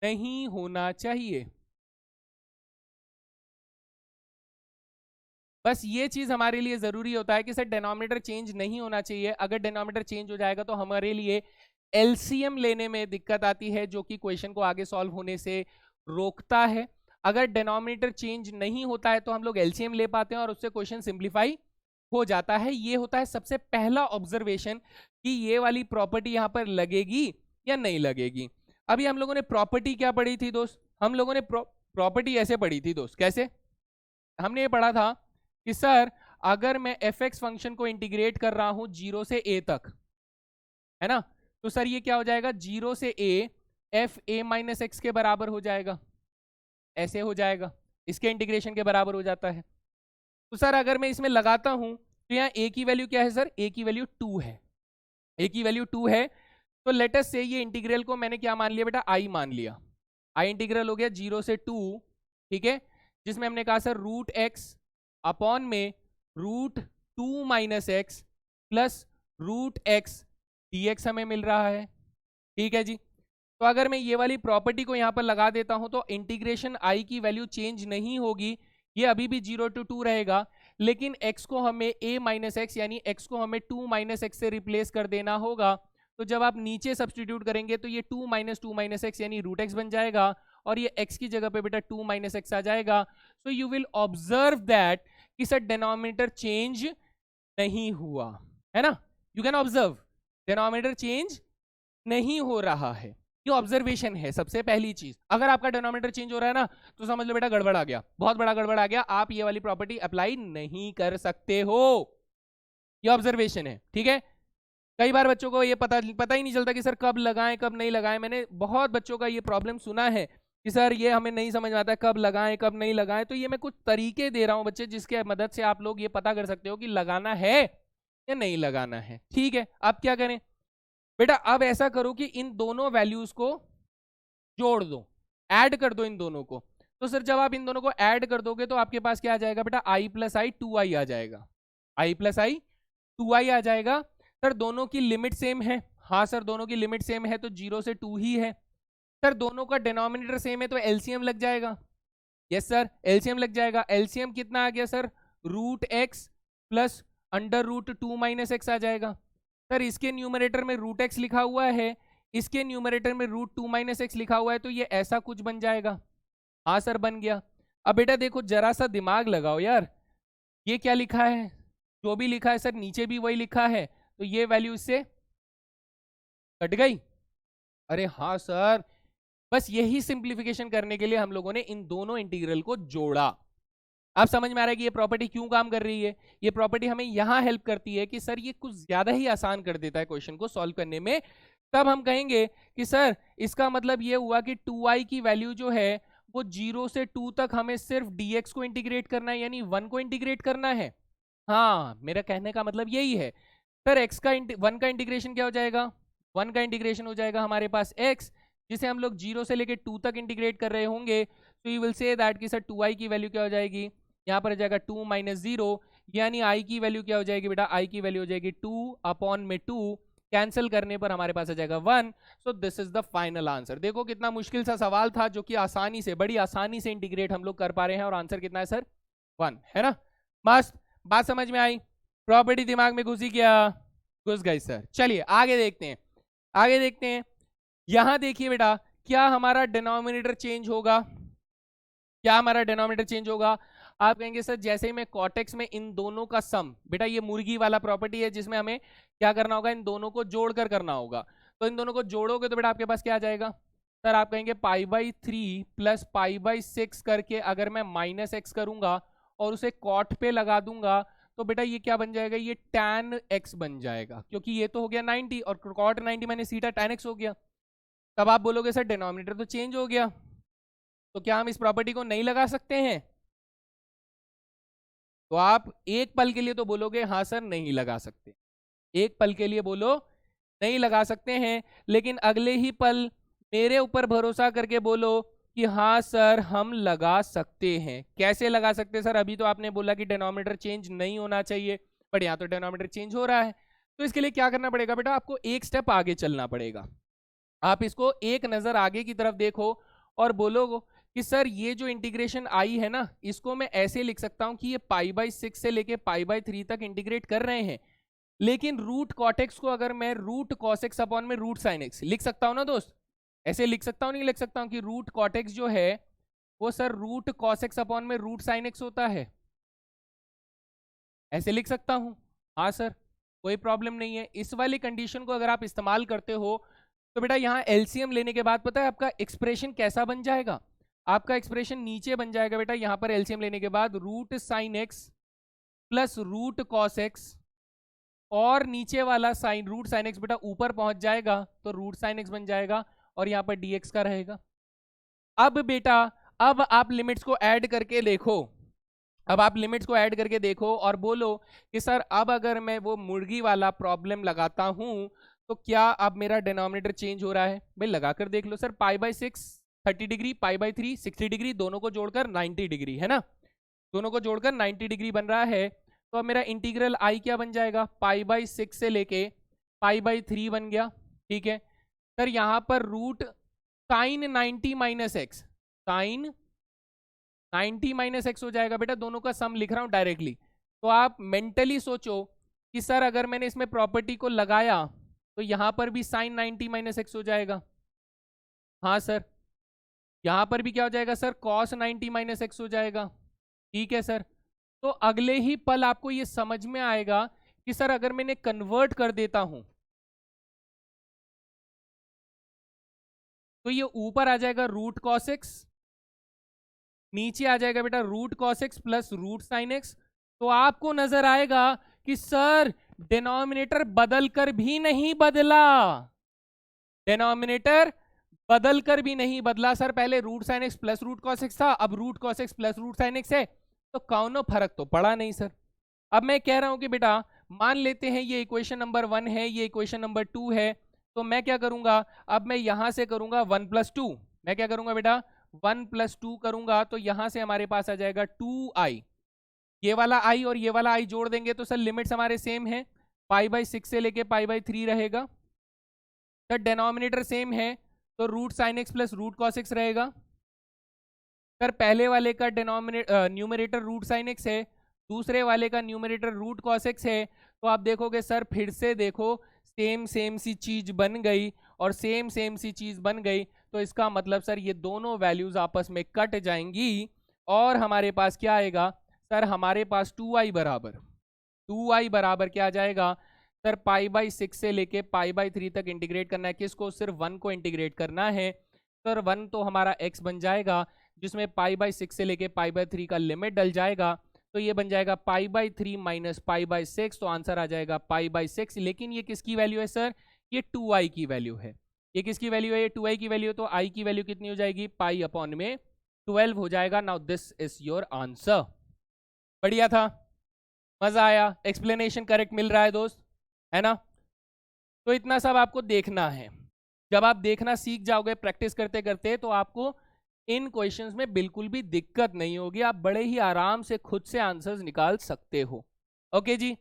नहीं होना चाहिए, बस ये चीज हमारे लिए जरूरी होता है कि सर डिनोमिनेटर चेंज नहीं होना चाहिए। अगर डिनोमिनेटर चेंज हो जाएगा तो हमारे लिए एलसीएम लेने में दिक्कत आती है, जो कि क्वेश्चन को आगे सॉल्व होने से रोकता है। अगर डिनोमिनेटर चेंज नहीं होता है तो हम लोग एलसीएम ले पाते हैं और उससे क्वेश्चन सिंप्लीफाई हो जाता है। ये होता है सबसे पहला ऑब्जर्वेशन कि ये वाली प्रॉपर्टी यहां पर लगेगी या नहीं लगेगी। अभी हम लोगों ने प्रॉपर्टी क्या पढ़ी थी दोस्त, हम लोगों ने प्रॉपर्टी ऐसे पढ़ी थी दोस्त, कैसे, हमने ये पढ़ा था कि सर अगर मैं fx फंक्शन को इंटीग्रेट कर रहा हूं 0 से a तक, है ना, तो सर ये क्या हो जाएगा, 0 से a f a minus x के बराबर हो जाएगा, ऐसे हो जाएगा, इसके इंटीग्रेशन के बराबर हो जाता है। तो सर अगर मैं इसमें लगाता हूं तो यहाँ a की वैल्यू क्या है सर, a की वैल्यू 2 है, a की वैल्यू 2 है, तो लेट अस से ये इंटीग्रल को मैंने क्या मान लिया बेटा, i मान लिया, i इंटीग्रल हो गया 0 से 2, ठीक है, जिसमें हमने कहा सर रूट एक्स अपॉन में √2 minus x plus root x dx हमें मिल रहा है, ठीक है जी। तो अगर मैं ये वाली प्रॉपर्टी को यहाँ पर लगा देता हूं तो इंटीग्रेशन i की वैल्यू चेंज नहीं होगी, ये अभी भी 0 to 2 रहेगा, लेकिन x को हमें a माइनस एक्स यानी x को हमें 2 माइनस एक्स से रिप्लेस कर देना होगा। तो जब आप नीचे सब्सटीट्यूट करेंगे तो ये 2 माइनस एक्स यानी रूट एक्स बन जाएगा, और ये x की जगह पे बेटा 2 माइनस एक्स आ जाएगा। So you will observe that कि सर डिनोमिनेटर चेंज नहीं हुआ, है ना, you can observe denominator change नहीं हो रहा है, ये ऑब्जर्वेशन है सबसे पहली चीज। अगर आपका डिनोमिनेटर चेंज हो रहा है ना तो समझ लो बेटा गड़बड़ आ गया, बहुत बड़ा गड़बड़ आ गया, आप ये वाली प्रॉपर्टी अप्लाई नहीं कर सकते हो, ये ऑब्जर्वेशन है, ठीक है। कई बार बच्चों को ये पता ही नहीं चलता कि सर कब लगाएं कब नहीं लगाएं, मैंने बहुत बच्चों का ये प्रॉब्लम सुना है कि सर ये हमें नहीं समझ में आता है कब लगाएं कब नहीं लगाएं। तो ये मैं कुछ तरीके दे रहा हूं बच्चे, जिसके मदद से आप लोग ये पता कर सकते हो कि लगाना है या नहीं लगाना है, ठीक है। अब क्या करें बेटा, अब ऐसा करो कि इन दोनों वैल्यूज को जोड़ दो, ऐड कर दो इन दोनों को। तो सर जब आप इन दोनों को ऐड कर दोगे तो आपके पास क्या आ जाएगा बेटा, i प्लस आई 2i आ जाएगा, i प्लस आई 2i आ जाएगा। सर दोनों की लिमिट सेम है, हाँ सर दोनों की लिमिट सेम है, तो 0 से 2 ही है। सर दोनों का डिनोमिनेटर सेम है तो एलसीएम लग जाएगा, यस सर एलसीएम लग जाएगा। एलसीएम कितना आ गया sir, root x plus √2 minus x आ जाएगा। सर इसके न्यूमरेटर में रूट एक्स लिखा हुआ है, इसके न्यूमरेटर में √2 माइनस एक्स लिखा हुआ है, तो ये ऐसा कुछ बन जाएगा, हाँ सर बन गया। अब बेटा देखो जरा सा दिमाग लगाओ यार, ये क्या लिखा है, जो भी लिखा है सर नीचे भी वही लिखा है, तो ये वैल्यू इससे कट गई, अरे हाँ सर, बस यही सिंप्लीफिकेशन करने के लिए हम लोगों ने इन दोनों इंटीग्रल को जोड़ा। अब समझ में आ रहा है कि ये प्रॉपर्टी क्यों काम कर रही है, ये प्रॉपर्टी हमें यहां हेल्प करती है कि सर ये कुछ ज्यादा ही आसान कर देता है क्वेश्चन को सॉल्व करने में। तब हम कहेंगे कि सर इसका मतलब ये हुआ कि 2i की वैल्यू जो है वो 0 से 2 तक हमें सिर्फ dx को इंटीग्रेट करना है, यानी 1 को इंटीग्रेट करना है। हाँ मेरा कहने का मतलब यही है, सर एक्स का वन का इंटीग्रेशन क्या हो जाएगा, वन का इंटीग्रेशन हो जाएगा हमारे पास एक्स, जिसे हम लोग 0 से लेके 2 तक इंटीग्रेट कर रहे होंगे। तो यू विल से दैट कि सर 2i की वैल्यू क्या हो जाएगी, यहाँ पर हो जाएगा 2 - 0, यानी i की वैल्यू क्या हो जाएगी बेटा, i की वैल्यू हो जाएगी 2 अपॉन में 2, कैंसिल करने पर हमारे पास आ जाएगा 1। So this is the final answer. देखो कितना मुश्किल सा सवाल था, जो कि आसानी से, बड़ी आसानी से इंटीग्रेट हम लोग कर पा रहे हैं, और आंसर कितना है सर, 1 है ना। मस्त, बात समझ में आई, प्रॉपर्टी दिमाग में घुसी क्या, घुस गई सर। चलिए आगे देखते हैं, आगे देखते हैं। यहां देखिए बेटा, क्या हमारा डिनोमिनेटर चेंज होगा, क्या हमारा डिनोमिनेटर चेंज होगा। आप कहेंगे सर जैसे ही मैं कॉटेक्स में इन दोनों का सम, बेटा ये मुर्गी वाला प्रॉपर्टी है जिसमें हमें क्या करना होगा, इन दोनों को जोड़कर करना होगा। तो इन दोनों को जोड़ोगे तो बेटा आपके पास क्या आ जाएगा, सर आप कहेंगे π/3 प्लस π/6 करके अगर मैं -x करूंगा और उसे कॉट पे लगा दूंगा, तो बेटा ये क्या बन जाएगा, ये tan x बन जाएगा, क्योंकि ये तो हो गया 90 और cot 90 minus theta tan x हो गया। तब आप बोलोगे सर डिनोमिनेटर तो चेंज हो गया, तो क्या हम इस प्रॉपर्टी को नहीं लगा सकते हैं। तो आप एक पल के लिए तो बोलोगे हाँ सर नहीं लगा सकते, एक पल के लिए बोलो नहीं लगा सकते हैं, लेकिन अगले ही पल मेरे ऊपर भरोसा करके बोलो कि हाँ सर हम लगा सकते हैं। कैसे लगा सकते हैं सर, अभी तो आपने बोला कि डिनोमिनेटर चेंज नहीं होना चाहिए, बट यहाँ तो डिनोमिनेटर चेंज हो रहा है। तो इसके लिए क्या करना पड़ेगा बेटा, आपको एक स्टेप आगे चलना पड़ेगा। आप इसको एक नजर आगे की तरफ देखो और बोलो कि सर ये जो इंटीग्रेशन आई है ना, इसको मैं ऐसे लिख सकता हूं कि ये π/6 से लेके π/3 तक इंटीग्रेट कर रहे हैं, लेकिन रूट कॉटेक्स को अगर मैं रूट कॉसेक्स अपॉन में रूट साइन एक्स लिख सकता हूं ना दोस्त, ऐसे लिख सकता हूं, नहीं लिख सकता हूं कि रूट कॉटेक्स जो है वो सर रूट कॉसेक्स अपॉन में रूट साइन एक्स होता है, ऐसे लिख सकता हूं। हाँ सर कोई प्रॉब्लम नहीं है। इस वाली कंडीशन को अगर आप इस्तेमाल करते हो तो बेटा यहाँ एलसीएम लेने के बाद पता है आपका एक्सप्रेशन कैसा बन जाएगा, आपका एक्सप्रेशन नीचे बन जाएगा बेटा, यहाँ पर एलसीएम लेने के बाद root sine x plus root cos x, और नीचे वाला साइन रूट साइन एक्स बेटा ऊपर पहुंच जाएगा तो रूट साइन एक्स बन जाएगा, और यहाँ पर dx का रहेगा। अब बेटा अब आप लिमिट्स को ऐड करके देखो, अब आप लिमिट्स को ऐड करके देखो और बोलो कि सर अब अगर मैं वो मुर्गी वाला प्रॉब्लम लगाता हूं तो क्या अब मेरा डिनोमिनेटर चेंज हो रहा है। भाई लगा कर देख लो सर, π/6 30 डिग्री, π/3 60 डिग्री, दोनों को जोड़कर 90 डिग्री है ना, दोनों को जोड़कर 90 डिग्री बन रहा है। तो अब मेरा इंटीग्रल आई क्या बन जाएगा, π/6 से लेके π/3 बन गया। ठीक है सर, यहाँ पर root sine 90 minus x, sine 90 minus x हो जाएगा बेटा, दोनों का सम लिख रहा हूं डायरेक्टली। तो आप मेंटली सोचो कि सर अगर मैंने इसमें प्रॉपर्टी को लगाया तो यहां पर भी साइन 90 माइनस एक्स हो जाएगा। हाँ सर, यहां पर भी क्या हो जाएगा सर, कॉस 90 माइनस एक्स हो जाएगा। ठीक है सर, तो अगले ही पल आपको ये समझ में आएगा कि सर अगर मैंने कन्वर्ट कर देता हूं तो ये ऊपर आ जाएगा रूट कॉस एक्स, नीचे आ जाएगा बेटा root cos x plus root sine x. तो आपको नजर आएगा कि सर डिनोमिनेटर बदल कर भी नहीं बदला, डिनोमिनेटर बदल कर भी नहीं बदला सर, पहले root sine x plus root cos x था, अब root cos x plus root sine x है, तो कौनो फर्क तो पड़ा नहीं सर। अब मैं कह रहा हूं कि बेटा मान लेते हैं ये इक्वेशन नंबर 1 है, ये इक्वेशन नंबर 2 है, तो मैं क्या करूंगा, अब मैं यहां से करूंगा 1 + 2, मैं क्या करूंगा बेटा 1 + 2 करूंगा, तो यहां से हमारे पास आ जाएगा 2i, ये वाला i और ये वाला i जोड़ देंगे तो सर लिमिट्स हमारे सेम है, π/6 से लेके π/3 रहेगा सर, डिनोमिनेटर सेम है तो root sine x plus root cos x रहेगा सर, पहले वाले का न्यूमरेटर रूट साइन एक्स है, दूसरे वाले का न्यूमरेटर रूट कॉस एक्स है। तो आप देखोगे सर फिर से देखो सेम सेम सी चीज बन गई, और सेम सेम सी चीज बन गई, तो इसका मतलब सर ये दोनों वैल्यूज आपस में कट जाएंगी और हमारे पास क्या आएगा सर, हमारे पास 2i बराबर क्या आ जाएगा सर, π/6 से लेके π/3 तक इंटीग्रेट करना है, किसको, सिर्फ 1 को इंटीग्रेट करना है सर, 1 तो हमारा x बन जाएगा जिसमें π/6 से लेके π/3 का लिमिट डल जाएगा, तो ये बन जाएगा π/3 माइनस π/6, तो आंसर आ जाएगा π/6। लेकिन ये किसकी वैल्यू है सर, ये 2i की वैल्यू है, ये किसकी वैल्यू है, ये 2i की वैल्यू, तो i की वैल्यू कितनी हो जाएगी, π/12 हो जाएगा। Now this is your answer. बढ़िया था, मजा आया, एक्सप्लेनेशन करेक्ट मिल रहा है दोस्त, है ना। तो इतना सब आपको देखना है। जब आप देखना सीख जाओगे प्रैक्टिस करते करते तो आपको इन क्वेश्चंस में बिल्कुल भी दिक्कत नहीं होगी, आप बड़े ही आराम से खुद से आंसर्स निकाल सकते हो। ओके जी,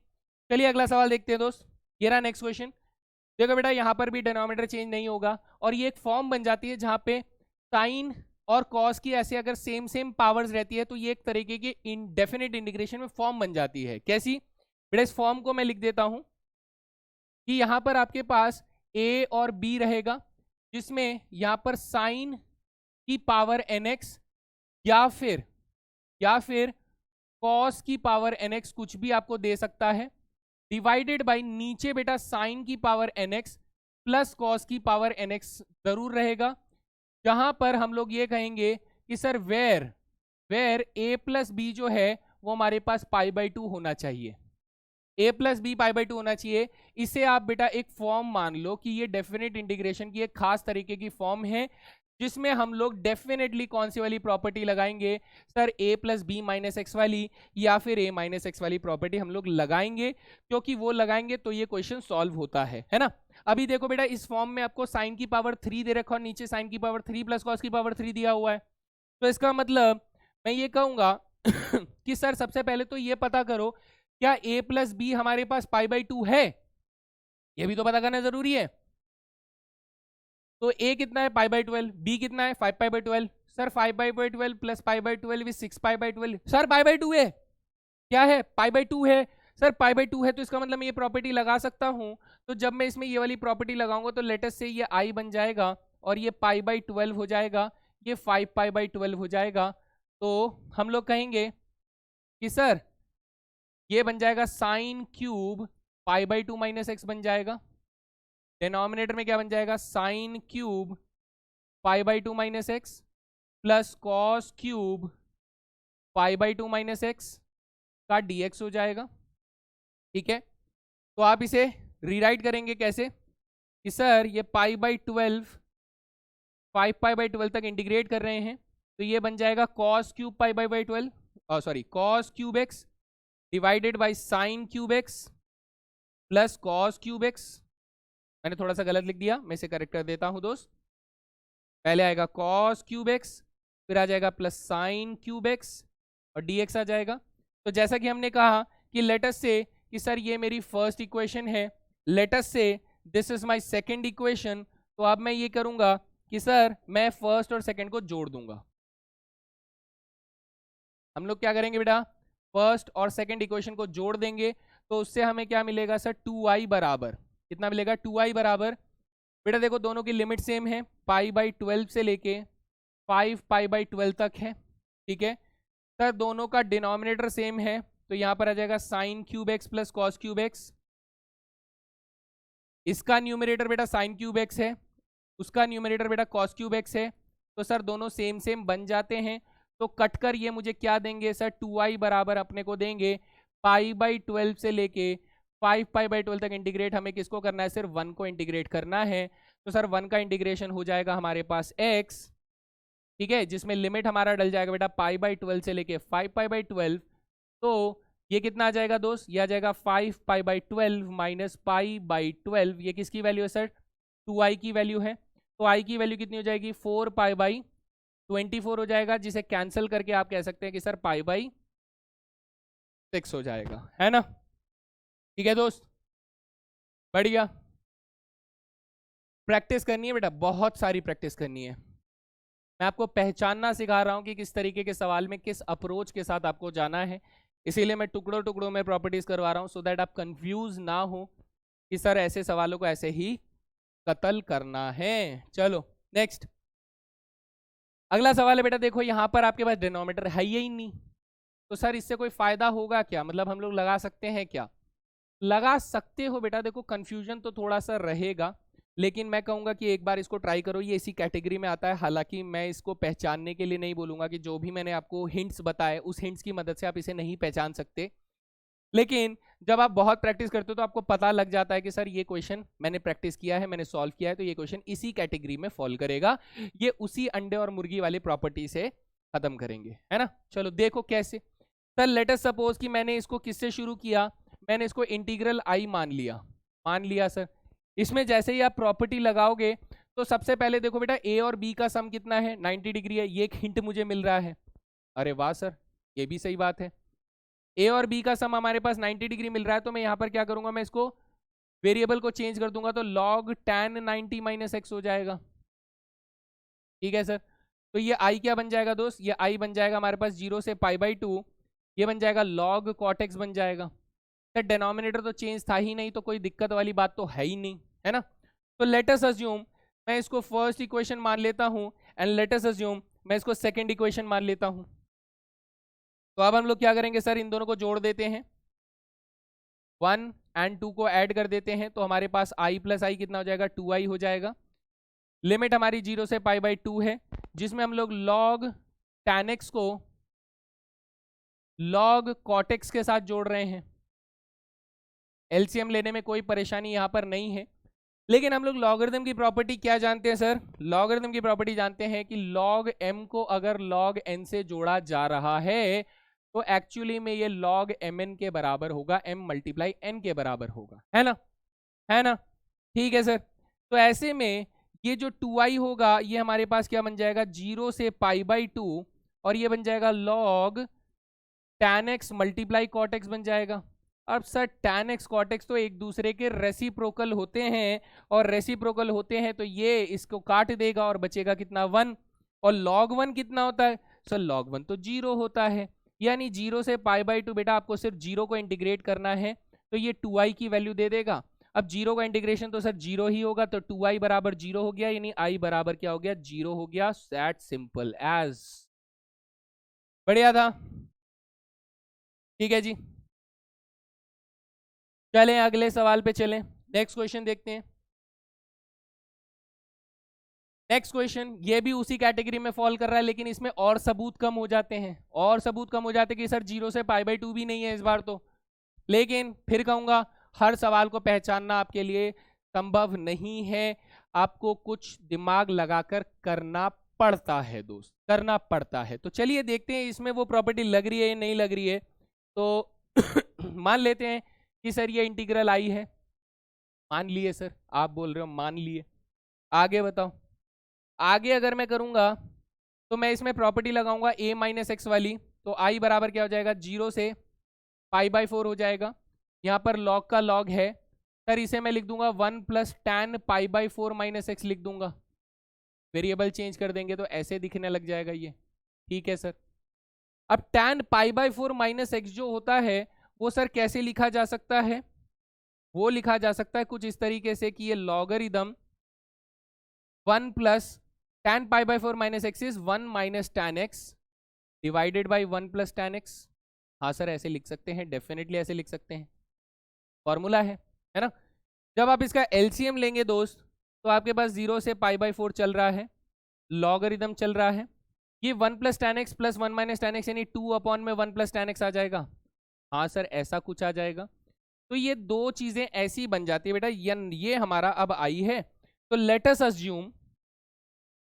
चलिए अगला सवाल देखते हैं दोस्त। ये रहा नेक्स्ट क्वेश्चन। देखो बेटा यहाँ पर भी डिनोमिनेटर चेंज नहीं होगा और ये एक फॉर्म बन जाती है जहां पे साइन और कॉस की ऐसे अगर सेम सेम पावर्स रहती है तो ये एक तरीके की इनडेफिनेट इंटीग्रेशन में फॉर्म बन जाती है। कैसी बेटा, इस फॉर्म को मैं लिख देता हूं कि यहां पर आपके पास a और b रहेगा, जिसमें यहां पर साइन की पावर nx या फिर कॉस की पावर nx कुछ भी आपको दे सकता है, डिवाइडेड बाय नीचे बेटा साइन की पावर nx प्लस कॉस की पावर nx जरूर रहेगा, जहां पर हम लोग ये कहेंगे कि sir where a plus B जो है वो हमारे पास π/2 होना चाहिए, a प्लस बी π/2 होना चाहिए। इसे आप बेटा एक फॉर्म मान लो कि ये डेफिनेट इंटीग्रेशन की एक खास तरीके की फॉर्म है, जिसमें हम लोग डेफिनेटली कौन सी वाली प्रॉपर्टी लगाएंगे sir, a plus B minus x वाली या फिर a माइनस एक्स वाली प्रॉपर्टी हम लोग लगाएंगे, क्योंकि वो लगाएंगे तो ये क्वेश्चन सॉल्व होता है ना। अभी देखो बेटा इस फॉर्म में आपको साइन की पावर 3 दे रखा और नीचे साइन की पावर 3 प्लस कॉस की पावर 3 दिया हुआ है। तो इसका मतलब मैं ये कहूंगा कि सर सबसे पहले तो ये पता करो क्या a प्लस बी हमारे पास π/2 है, ये भी तो पता करना जरूरी है। तो a कितना है π/12, b कितना है 5π/12, सर 5π/12 प्लस π/12 इज 6π/12, सर π/2 है, क्या है π/2 है, सर π/2 है, तो इसका मतलब मैं ये प्रॉपर्टी लगा सकता हूं। तो जब मैं इसमें ये वाली प्रॉपर्टी लगाऊंगा तो लेटेस्ट से ये i बन जाएगा और ये π/12 हो जाएगा, ये 5π/12 हो जाएगा। तो हम लोग कहेंगे कि सर ये बन जाएगा साइन क्यूब π/2 माइनस एक्स बन जाएगा, डिनोमिनेटर में क्या बन जाएगा sine cube π/2 minus x plus cos cube π/2 minus x का dx हो जाएगा। ठीक है, तो आप इसे रीराइट करेंगे कैसे कि सर ये π/12 5π/12 तक इंटीग्रेट कर रहे हैं, तो ये बन जाएगा cos cube π/12 sorry cos cube x divided by sine cube x plus cos cube x. मैंने थोड़ा सा गलत लिख दिया, मैं इसे करेक्ट कर देता हूं दोस्त। पहले आएगा कॉस क्यूब एक्स, फिर आ जाएगा प्लस साइन क्यूब एक्स और dx आ जाएगा। तो जैसा कि हमने कहा कि लेटस से कि सर ये मेरी फर्स्ट इक्वेशन है, let's say this is my second equation, तो अब मैं ये करूंगा कि सर मैं फर्स्ट और सेकंड को जोड़ दूंगा। हम लोग क्या करेंगे बेटा, फर्स्ट और सेकंड इक्वेशन को जोड़ देंगे, तो उससे हमें क्या मिलेगा सर 2i बराबर, कितना मिलेगा 2i बराबर, बेटा देखो दोनों की लिमिट सेम है, π/12 से लेके 5π/12 तक है। ठीक है सर, दोनों का डिनोमिनेटर सेम है, तो यहां पर आ जाएगा sine cube x plus cos cube x. इसका न्यूमरेटर बेटा साइन क्यूब एक्स है, उसका न्यूमरेटर बेटा कॉस क्यूब एक्स है, तो सर दोनों सेम सेम बन जाते हैं। तो कटकर ये मुझे क्या देंगे सर, 2i बराबर अपने को देंगे π/12 से लेके 5π/12 तक इंटीग्रेट हमें किसको करना है, सिर्फ 1 को इंटीग्रेट करना है। तो सर 1 का इंटीग्रेशन हो जाएगा हमारे पास x, ठीक है, जिसमें लिमिट हमारा डल जाएगा बेटा π/12 से लेके 5π/12। तो ये कितना आ जाएगा दोस्त, ये आ जाएगा 5π/12 माइनस π/12, ये किसकी वैल्यू है सर, 2i की वैल्यू है। तो i की वैल्यू कितनी हो जाएगी 4π/24 हो जाएगा, जिसे कैंसिल करके आप कह सकते हैं कि सर π/6 हो जाएगा, है ना। ठीक है दोस्त, बढ़िया, प्रैक्टिस करनी है बेटा, बहुत सारी प्रैक्टिस करनी है। मैं आपको पहचानना सिखा रहा हूं कि किस तरीके के सवाल में किस अप्रोच के साथ आपको जाना है, इसीलिए मैं टुकड़ों टुकड़ों में प्रॉपर्टीज करवा रहा हूं, सो दैट आप कंफ्यूज ना हो कि सर ऐसे सवालों को ऐसे ही कत्ल करना है। चलो नेक्स्ट, अगला सवाल है बेटा, देखो यहां पर आपके पास डिनोमिनेटर है ही नहीं, तो सर इससे कोई फायदा होगा क्या, मतलब हम लोग लगा सकते हैं क्या, लगा सकते हो बेटा। देखो कंफ्यूजन तो थोड़ा सा रहेगा, लेकिन मैं कहूंगा कि एक बार इसको ट्राई करो, ये इसी कैटेगरी में आता है। हालांकि मैं इसको पहचानने के लिए नहीं बोलूंगा कि जो भी मैंने आपको हिंट्स बताए उस हिंट्स की मदद से आप इसे नहीं पहचान सकते, लेकिन जब आप बहुत प्रैक्टिस करते हो तो आपको पता लग जाता है कि सर ये क्वेश्चन मैंने प्रैक्टिस किया है, मैंने सॉल्व किया है, तो ये क्वेश्चन इसी कैटेगरी में फॉल करेगा, ये उसी अंडे और मुर्गी वाली प्रॉपर्टी से खत्म करेंगे, है ना। चलो देखो कैसे, सर लेट अस सपोज कि मैंने इसको किससे शुरू किया, मैंने इसको इंटीग्रल i मान लिया, मान लिया सर। इसमें जैसे ही आप प्रॉपर्टी लगाओगे तो सबसे पहले देखो बेटा ए और बी का सम कितना है 90 डिग्री है, ये एक हिंट मुझे मिल रहा है। अरे वाह सर, ये भी सही बात है। ए और बी का सम हमारे पास 90 डिग्री मिल रहा है, तो मैं यहाँ पर क्या करूंगा, मैं इसको वेरिएबल को चेंज कर दूंगा, तो log tan 90 माइनस एक्स हो जाएगा। ठीक है सर, तो ये आई क्या बन जाएगा दोस्त, ये आई बन जाएगा हमारे पास 0 से π/2, ये बन जाएगा log cot x बन जाएगा। सर डिनोमिनेटर तो चेंज था ही नहीं, तो कोई दिक्कत वाली बात तो है ही नहीं, है ना। तो लेट अस अज्यूम मैं इसको फर्स्ट इक्वेशन मान लेता हूं, एंड लेट अस अज्यूम मैं इसको सेकंड इक्वेशन मान लेता हूं। तो अब हम लोग क्या करेंगे सर, इन दोनों को जोड़ देते हैं, 1 एंड 2 को ऐड कर देते हैं, तो हमारे पास i प्लस आई कितना हो जाएगा, 2i हो जाएगा। लिमिट हमारी 0 से π/2 है, जिसमें हम लोग log tan x को log cot x के साथ जोड़ रहे हैं। एलसीएम लेने में कोई परेशानी यहां पर नहीं है, लेकिन हम लोग लॉगरिथम की प्रॉपर्टी क्या जानते हैं सर, लॉगरिथम की प्रॉपर्टी जानते हैं कि log m को अगर log n से जोड़ा जा रहा है तो एक्चुअली में ये log mn के बराबर होगा, m मल्टीप्लाई n के बराबर होगा, है ना, है ना। ठीक है सर, तो ऐसे में ये जो 2i होगा ये हमारे पास क्या बन जाएगा, 0 से π/2, और ये बन जाएगा log tan x multiply cot x बन जाएगा। अब sir tan x cot x तो एक दूसरे के रेसिप्रोकल होते हैं, और रेसिप्रोकल होते हैं तो ये इसको काट देगा और बचेगा कितना, 1। और log 1 कितना होता है सर, log 1 तो 0 होता है, यानी 0 से π/2 बेटा आपको सिर्फ 0 को इंटीग्रेट करना है, तो ये 2i की वैल्यू दे देगा। अब 0 का इंटीग्रेशन तो सर 0 ही होगा, तो 2i बराबर 0 हो गया, यानी i बराबर क्या हो गया, 0 हो गया। That simple as. बढ़िया था, ठीक है जी। चलें अगले सवाल पे चलें, नेक्स्ट क्वेश्चन देखते हैं। नेक्स्ट क्वेश्चन ये भी उसी कैटेगरी में फॉल कर रहा है, लेकिन इसमें और सबूत कम हो जाते हैं, और सबूत कम हो जाते हैं कि सर 0 से π/2 भी नहीं है इस बार तो। लेकिन फिर कहूंगा हर सवाल को पहचानना आपके लिए संभव नहीं है, आपको कुछ दिमाग लगाकर करना पड़ता है दोस्त, करना पड़ता है। तो चलिए देखते हैं इसमें वो प्रॉपर्टी लग रही है या नहीं लग रही है। तो मान लेते हैं कि सर ये इंटीग्रल आई है, मान लिए सर, आप बोल रहे हो मान लिए, आगे बताओ। आगे अगर मैं करूंगा तो मैं इसमें प्रॉपर्टी लगाऊंगा a माइनस एक्स वाली, तो i बराबर क्या हो जाएगा, 0 से π/4 हो जाएगा। यहाँ पर log का log है सर, इसे मैं लिख दूंगा 1 प्लस tan π/4 माइनस एक्स लिख दूंगा, वेरिएबल चेंज कर देंगे तो ऐसे दिखने लग जाएगा ये। ठीक है सर, अब tan π/4 माइनस एक्स जो होता है वो सर कैसे लिखा जा सकता है, वो लिखा जा सकता है कुछ इस तरीके से कि ये logarithm 1 plus tan π/4 minus x is 1 minus tan x divided by 1 plus tan x। हाँ सर ऐसे लिख सकते हैं, डेफिनेटली ऐसे लिख सकते हैं, फॉर्मूला है ना। जब आप इसका एलसीएम लेंगे दोस्त तो आपके पास 0 से π/4 चल रहा है, लॉगरिदम चल रहा है, ये 1 plus tan x plus 1 minus tan x यानी 2 अपॉन में 1 प्लस tan x आ जाएगा। हाँ सर ऐसा कुछ आ जाएगा। तो ये दो चीजें ऐसी बन जाती है बेटा, ये हमारा अब आई है, तो लेट अस अज्यूम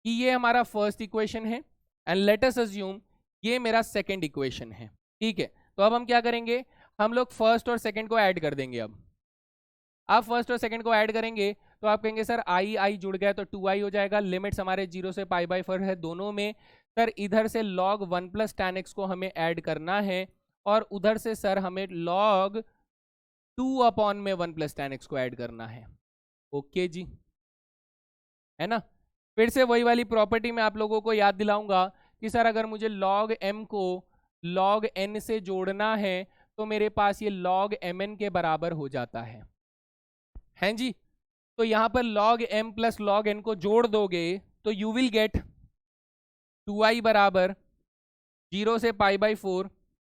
कि ये हमारा फर्स्ट इक्वेशन है, एंड लेट अस अज्यूम ये मेरा सेकंड इक्वेशन है। ठीक है, तो अब हम क्या करेंगे, हम लोग फर्स्ट और सेकंड को ऐड कर देंगे। अब आप फर्स्ट और सेकंड को ऐड करेंगे तो आप कहेंगे सर आई जुड़ गया तो 2i हो जाएगा, लिमिट्स हमारे 0 से π/4 है दोनों में। सर इधर से log 1 प्लस tan x को हमें ऐड करना है, और उधर से सर हमें log 2 अपॉन में 1 प्लस tan x को ऐड करना है। ओके जी, है ना। फिर से वही वाली प्रॉपर्टी मैं आप लोगों को याद दिलाऊंगा कि सर अगर मुझे log m को log n से जोड़ना है तो मेरे पास ये log mn के बराबर हो जाता है, हैं जी। तो यहां पर log m plus log n को जोड़ दोगे तो यू विल गेट 2i बराबर 0 से π/4,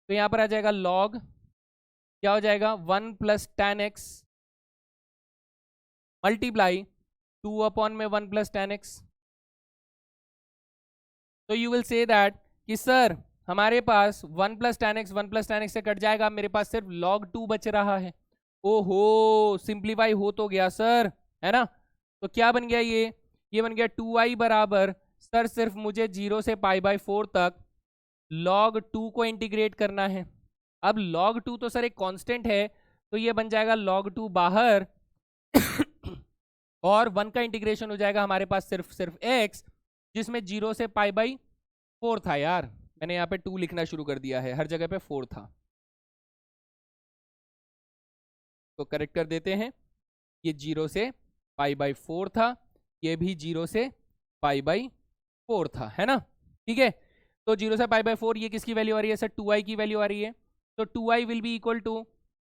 तो यहां पर आ जाएगा log क्या हो जाएगा 1 plus tan x multiply 2 upon में 1 प्लस tan x। तो यू विल से दैट कि सर हमारे पास 1 प्लस tan x से कट जाएगा, मेरे पास सिर्फ log 2 बच रहा है। ओहो सिंप्लीफाई हो तो गया सर, है ना। तो क्या बन गया ये बन गया 2i बराबर सर सिर्फ मुझे 0 से π/4 तक log 2 को इंटीग्रेट करना है। अब log 2 तो सर एक कांस्टेंट है, तो ये बन जाएगा log 2 बाहर और 1 का इंटीग्रेशन हो जाएगा हमारे पास सिर्फ x, जिसमें 0 से π/4 था। यार मैंने यहाँ पे 2 लिखना शुरू कर दिया है, हर जगह पे 4 था, तो करेक्ट कर देते हैं। ये 0 से π/4 था, ये भी 0 से π/4 था, है ना? ठीक है, तो 0 से π/4 ये किसकी वैल्यू आ रही है सर? 2i की वैल्यू आ रही है। तो 2i will be equal to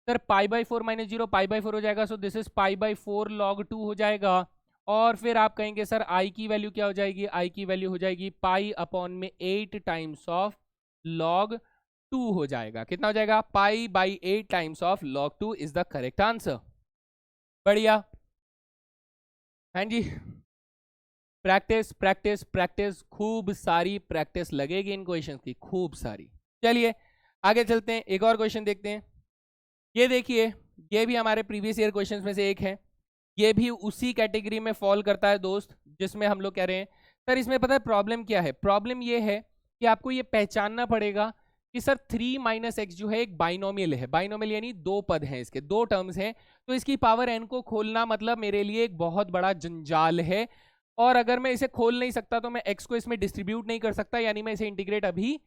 sir π/4 minus 0 π/4 हो जाएगा, सो दिस इज π/4 log 2 हो जाएगा। और फिर आप कहेंगे सर i की वैल्यू क्या हो जाएगी? i की वैल्यू हो जाएगी π/8 टाइम्स ऑफ log 2 हो जाएगा। कितना हो जाएगा? π/8 times of log 2 is the correct answer. बढ़िया, हाँ जी। प्रैक्टिस प्रैक्टिस प्रैक्टिस, खूब सारी प्रैक्टिस लगेगी इन क्वेश्चंस की, खूब सारी। चलिए आगे चलते हैं, एक और क्वेश्चन देखते हैं। ये देखिए, ये भी हमारे प्रीवियस ईयर क्वेश्चंस में से एक है, ये भी उसी कैटेगरी में फॉल करता है दोस्त, जिसमें हम लोग कह रहे हैं सर इसमें पता है प्रॉब्लम क्या है? प्रॉब्लम ये है कि आपको ये पहचानना पड़ेगा कि सर 3 - x जो है एक बाइनोमियल है। बाइनोमियल यानी दो पद हैं, इसके दो टर्म्स हैं, तो इसकी पावर n को खोलना मतलब मेरे लिए एक बहुत बड़ा जंजाल है। और अगर मैं इसे खोल नहीं सकता तो मैं x को इसमें डिस्ट्रीब्यूट नहीं कर सकता, यानी मैं इसे इंटीग्रेट अभी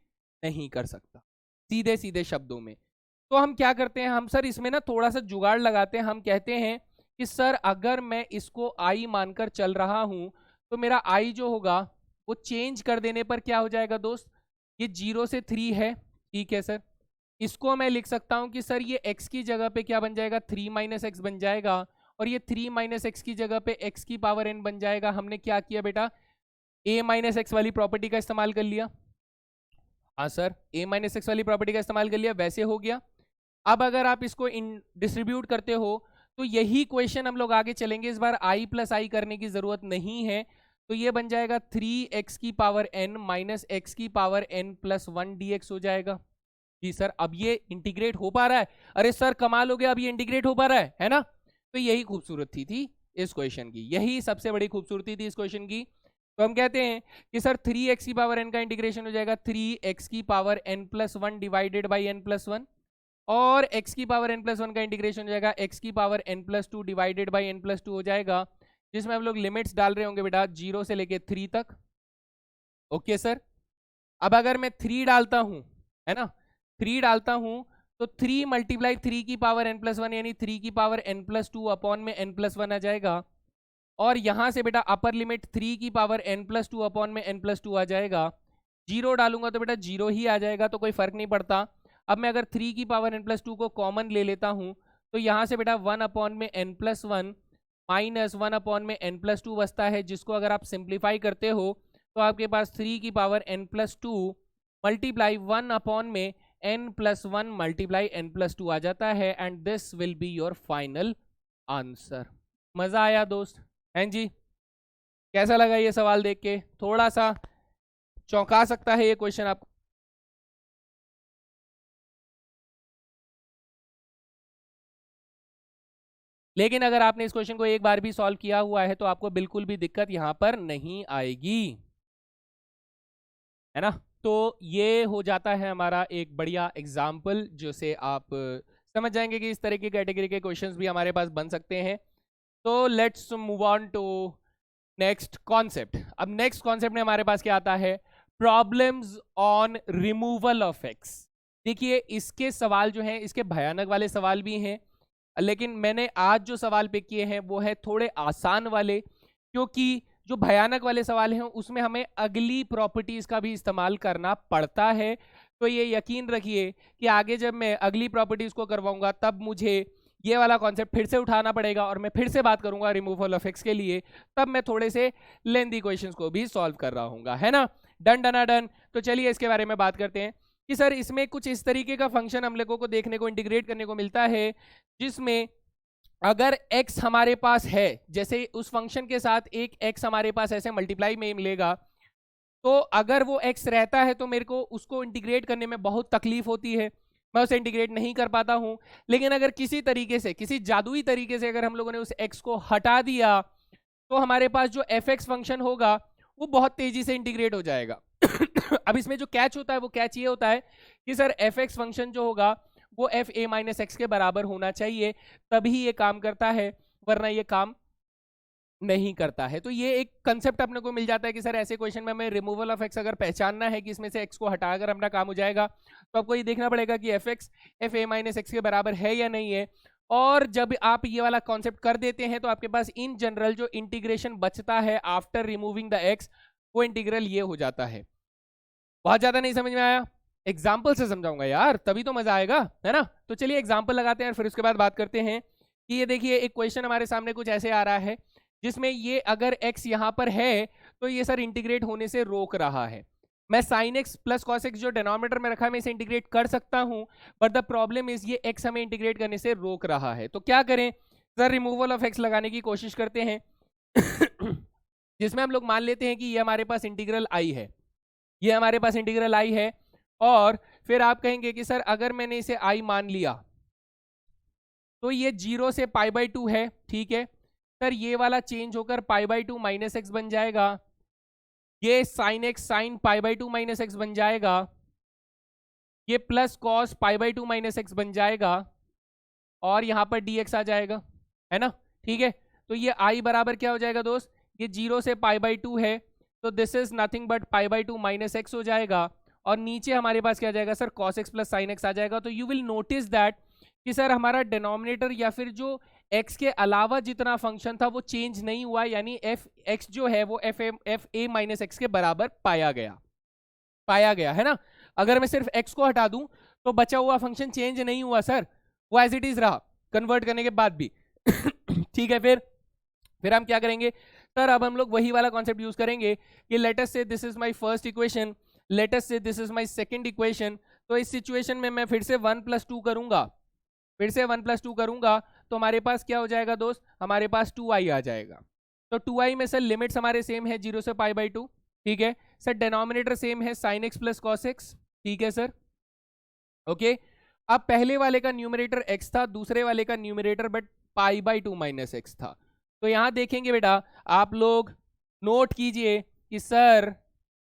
नहीं कर सकता, सीधे सीधे शब्दों में। तो हम क्या करते हैं, हम सर इसमें ना थोड़ा सा जुगाड़ लगाते हैं। हम कहते हैं कि सर अगर मैं इसको i मानकर चल रहा हूं तो मेरा i जो होगा वो चेंज कर देने पर क्या हो जाएगा दोस्त? ये 0 से 3 है, ठीक है सर। इसको मैं लिख सकता हूं कि सर ये x की जगह पे क्या बन जाएगा? 3 - x बन जाएगा, और ये 3 - x की जगह पे x की पावर n बन जाएगा। हमने क्या किया बेटा? a - x वाली प्रॉपर्टी का इस्तेमाल कर लिया। हाँ सर, a - x वाली प्रॉपर्टी का इस्तेमाल कर लिया, वैसे हो गया। अब अगर आप इसको डिस्ट्रीब्यूट करते हो तो यही क्वेश्चन हम लोग आगे चलेंगे, इस बार i + i करने की जरूरत नहीं है। तो ये बन जाएगा 3x की पावर n माइनस x की पावर n + 1 dx हो जाएगा। जी सर, अब ये इंटीग्रेट हो पा रहा है? अरे सर कमाल हो गया, अब ये इंटीग्रेट हो पा रहा है ना? तो यही खूबसूरती थी इस क्वेश्चन की, यही सबसे बड़ी खूबसूरती थी इस क्वेश्चन की। तो हम कहते हैं कि सर 3x की पावर n का इंटीग्रेशन हो जाएगा 3x की power n + 1 divided by n + 1, और x की पावर n + 1 का इंटीग्रेशन हो जाएगा x की power n + 2 divided by n + 2 हो जाएगा, जिसमें हम लोग लिमिट्स डाल रहे होंगे बेटा 0 से लेके 3 तक। ओके सर, अब अगर मैं 3 डालता हूं, है ना, 3 डालता हूं तो 3 × 3 की पावर n + 1 यानी 3 की पावर n + 2 अपॉन में n + 1 आ जाएगा। और यहां से बेटा अपर लिमिट 3 की पावर n + 2 अपॉन में n + 2 आ जाएगा। 0 डालूंगा तो बेटा 0 ही आ जाएगा, तो कोई फर्क नहीं पड़ता। अब मैं अगर 3 की पावर n + 2 को कॉमन ले लेता हूं तो यहां से बेटा 1 अपॉन में n + 1 माइनस 1 अपॉन में n + 2 बचता है, जिसको अगर आप सिंप्लीफाई करते हो तो आपके पास 3 की पावर n + 2 मल्टीप्लाई 1 अपॉन में n + 1 मल्टीप्लाई n + 2 आ जाता है, and this will be your final answer. मजा आया दोस्त? हैं जी, कैसा लगा ये सवाल देख के? थोड़ा सा चौंका सकता है ये क्वेश्चन आपको। लेकिन अगर आपने इस क्वेश्चन को एक बार भी सॉल्व किया हुआ है तो आपको बिल्कुल भी दिक्कत यहां पर नहीं आएगी, है ना? तो ये हो जाता है हमारा एक बढ़िया एग्जाम्पल, जिसे आप समझ जाएंगे कि इस तरह की कैटेगरी के क्वेश्चंस भी हमारे पास बन सकते हैं। तो let's move on to next concept. अब नेक्स्ट कॉन्सेप्ट में हमारे पास क्या आता है? Problems on removal of x. देखिए इसके सवाल जो हैं, इसके भयानक वाले सवाल भी हैं, लेकिन मैंने आज जो सवाल पिक किए हैं वो है थोड़े आसान वाले, क्योंकि जो भयानक वाले सवाल हैं उसमें हमें अगली प्रॉपर्टीज का भी इस्तेमाल करना पड़ता है। तो ये यकीन रखिए कि आगे जब मैं अगली प्रॉपर्टीज को करवाऊंगा तब मुझे ये वाला कॉन्सेप्ट फिर से उठाना पड़ेगा और मैं फिर से बात करूंगा रिमूवल ऑफ एक्स के लिए, तब मैं थोड़े से लेंथी क्वेश्चंस को भी सॉल्व कर रहा हूँ, है ना? डन डना डन। तो चलिए इसके बारे में बात करते हैं कि सर इसमें कुछ इस तरीके का फंक्शन हम लोगों को देखने को, इंटीग्रेट करने को मिलता है, जिसमें अगर x हमारे पास है, जैसे उस फंक्शन के साथ एक x हमारे पास ऐसे मल्टीप्लाई में मिलेगा, तो अगर वो x रहता है तो मेरे को उसको इंटीग्रेट करने में बहुत तकलीफ होती है, मैं उसे इंटीग्रेट नहीं कर पाता हूं। लेकिन अगर किसी तरीके से, किसी जादुई तरीके से अगर हम लोगों ने उस x को हटा दिया तो हमारे पास जो fx फंक्शन होगा वो बहुत तेजी से इंटीग्रेट हो जाएगा। अब इसमें जो कैच होता है वो कैच ये होता है कि सर fx फंक्शन जो होगा वो fa - x के बराबर होना चाहिए, तभी ये काम करता है। वरना ये काम नहीं करता है। तो ये एक कंसेप्ट अपने को मिल जाता है कि सर ऐसे क्वेश्चन में हमें रिमूवल ऑफ एक्स अगर पहचानना है कि इसमें से एक्स को हटाकर अपना काम हो जाएगा, तो आपको ये देखना पड़ेगा कि F x F A minus x के बराबर है या नहीं है। और जब आप ये वाला कॉन्सेप्ट कर देते हैं तो आपके पास इन जनरल जो इंटीग्रेशन बचता है आफ्टर रिमूविंग द एक्स, वो इंटीग्रल ये हो जाता है। बहुत ज्यादा नहीं समझ में आया? एग्जाम्पल से समझाऊंगा यार, तभी तो मजा आएगा, है ना। तो चलिए एग्जाम्पल लगाते हैं, फिर उसके बाद बात करते हैं कि ये देखिए एक क्वेश्चन हमारे सामने कुछ ऐसे आ रहा है जिसमें ये अगर x यहां पर है तो ये सर इंटीग्रेट होने से रोक रहा है। मैं sin x plus cos x जो डिनोमिनेटर में रखा है मैं इसे इंटीग्रेट कर सकता हूं, बट द प्रॉब्लम इज ये x हमें इंटीग्रेट करने से रोक रहा है। तो क्या करें सर, रिमूवल ऑफ x लगाने की कोशिश करते हैं जिसमें हम लोग मान लेते हैं कि ये हमारे पास इंटीग्रल i है, ये हमारे पास इंटीग्रल i है। और फिर आप कहेंगे कि सर अगर मैंने इसे i मान लिया तो ये 0 से π/2 है, ठीक है सर। ये वाला चेंज होकर π/2 माइनस एक्स बन जाएगा, ये sin x sin π/2 minus x बन जाएगा, ये प्लस cos π/2 माइनस एक्स बन जाएगा, और यहां पर dx आ जाएगा, है ना, ठीक है। तो ये i बराबर क्या हो जाएगा दोस्त, ये 0 से π/2 है तो this is nothing but π/2 minus x हो जाएगा, और नीचे हमारे पास क्या आ जाएगा sir, cos x plus sin x आ जाएगा। तो यू विल नोटिस दैट कि सर हमारा डिनोमिनेटर या फिर जो x के अलावा जितना फंक्शन था वो चेंज नहीं हुआ, यानी एफ एक्स जो है वो एफ ए माइनस एक्स के बराबर पाया गया, है ना। अगर मैं सिर्फ x को हटा दूं तो बचा हुआ फंक्शन चेंज नहीं हुआ सर, वो एज इट इज रहा कन्वर्ट करने के बाद भी ठीक है। फिर हम क्या करेंगे सर, अब हम लोग वही वाला कॉन्सेप्ट यूज करेंगे कि let us say this is my first equation, let us say this is my second equation. तो इस सिचुएशन में मैं फिर से 1 + 2 करूंगा, तो हमारे पास क्या हो जाएगा दोस्त, हमारे पास 2i आ जाएगा। तो 2i में सर लिमिट्स हमारे सेम है 0 से π/2, ठीक है सर। डिनोमिनेटर सेम है sin x plus cos x, ठीक है सर, ओके। अब पहले वाले का न्यूमरेटर x था, दूसरे वाले का न्यूमरेटर बट π/2 माइनस एक्स था। तो यहां देखेंगे बेटा आप लोग नोट कीजिए कि सर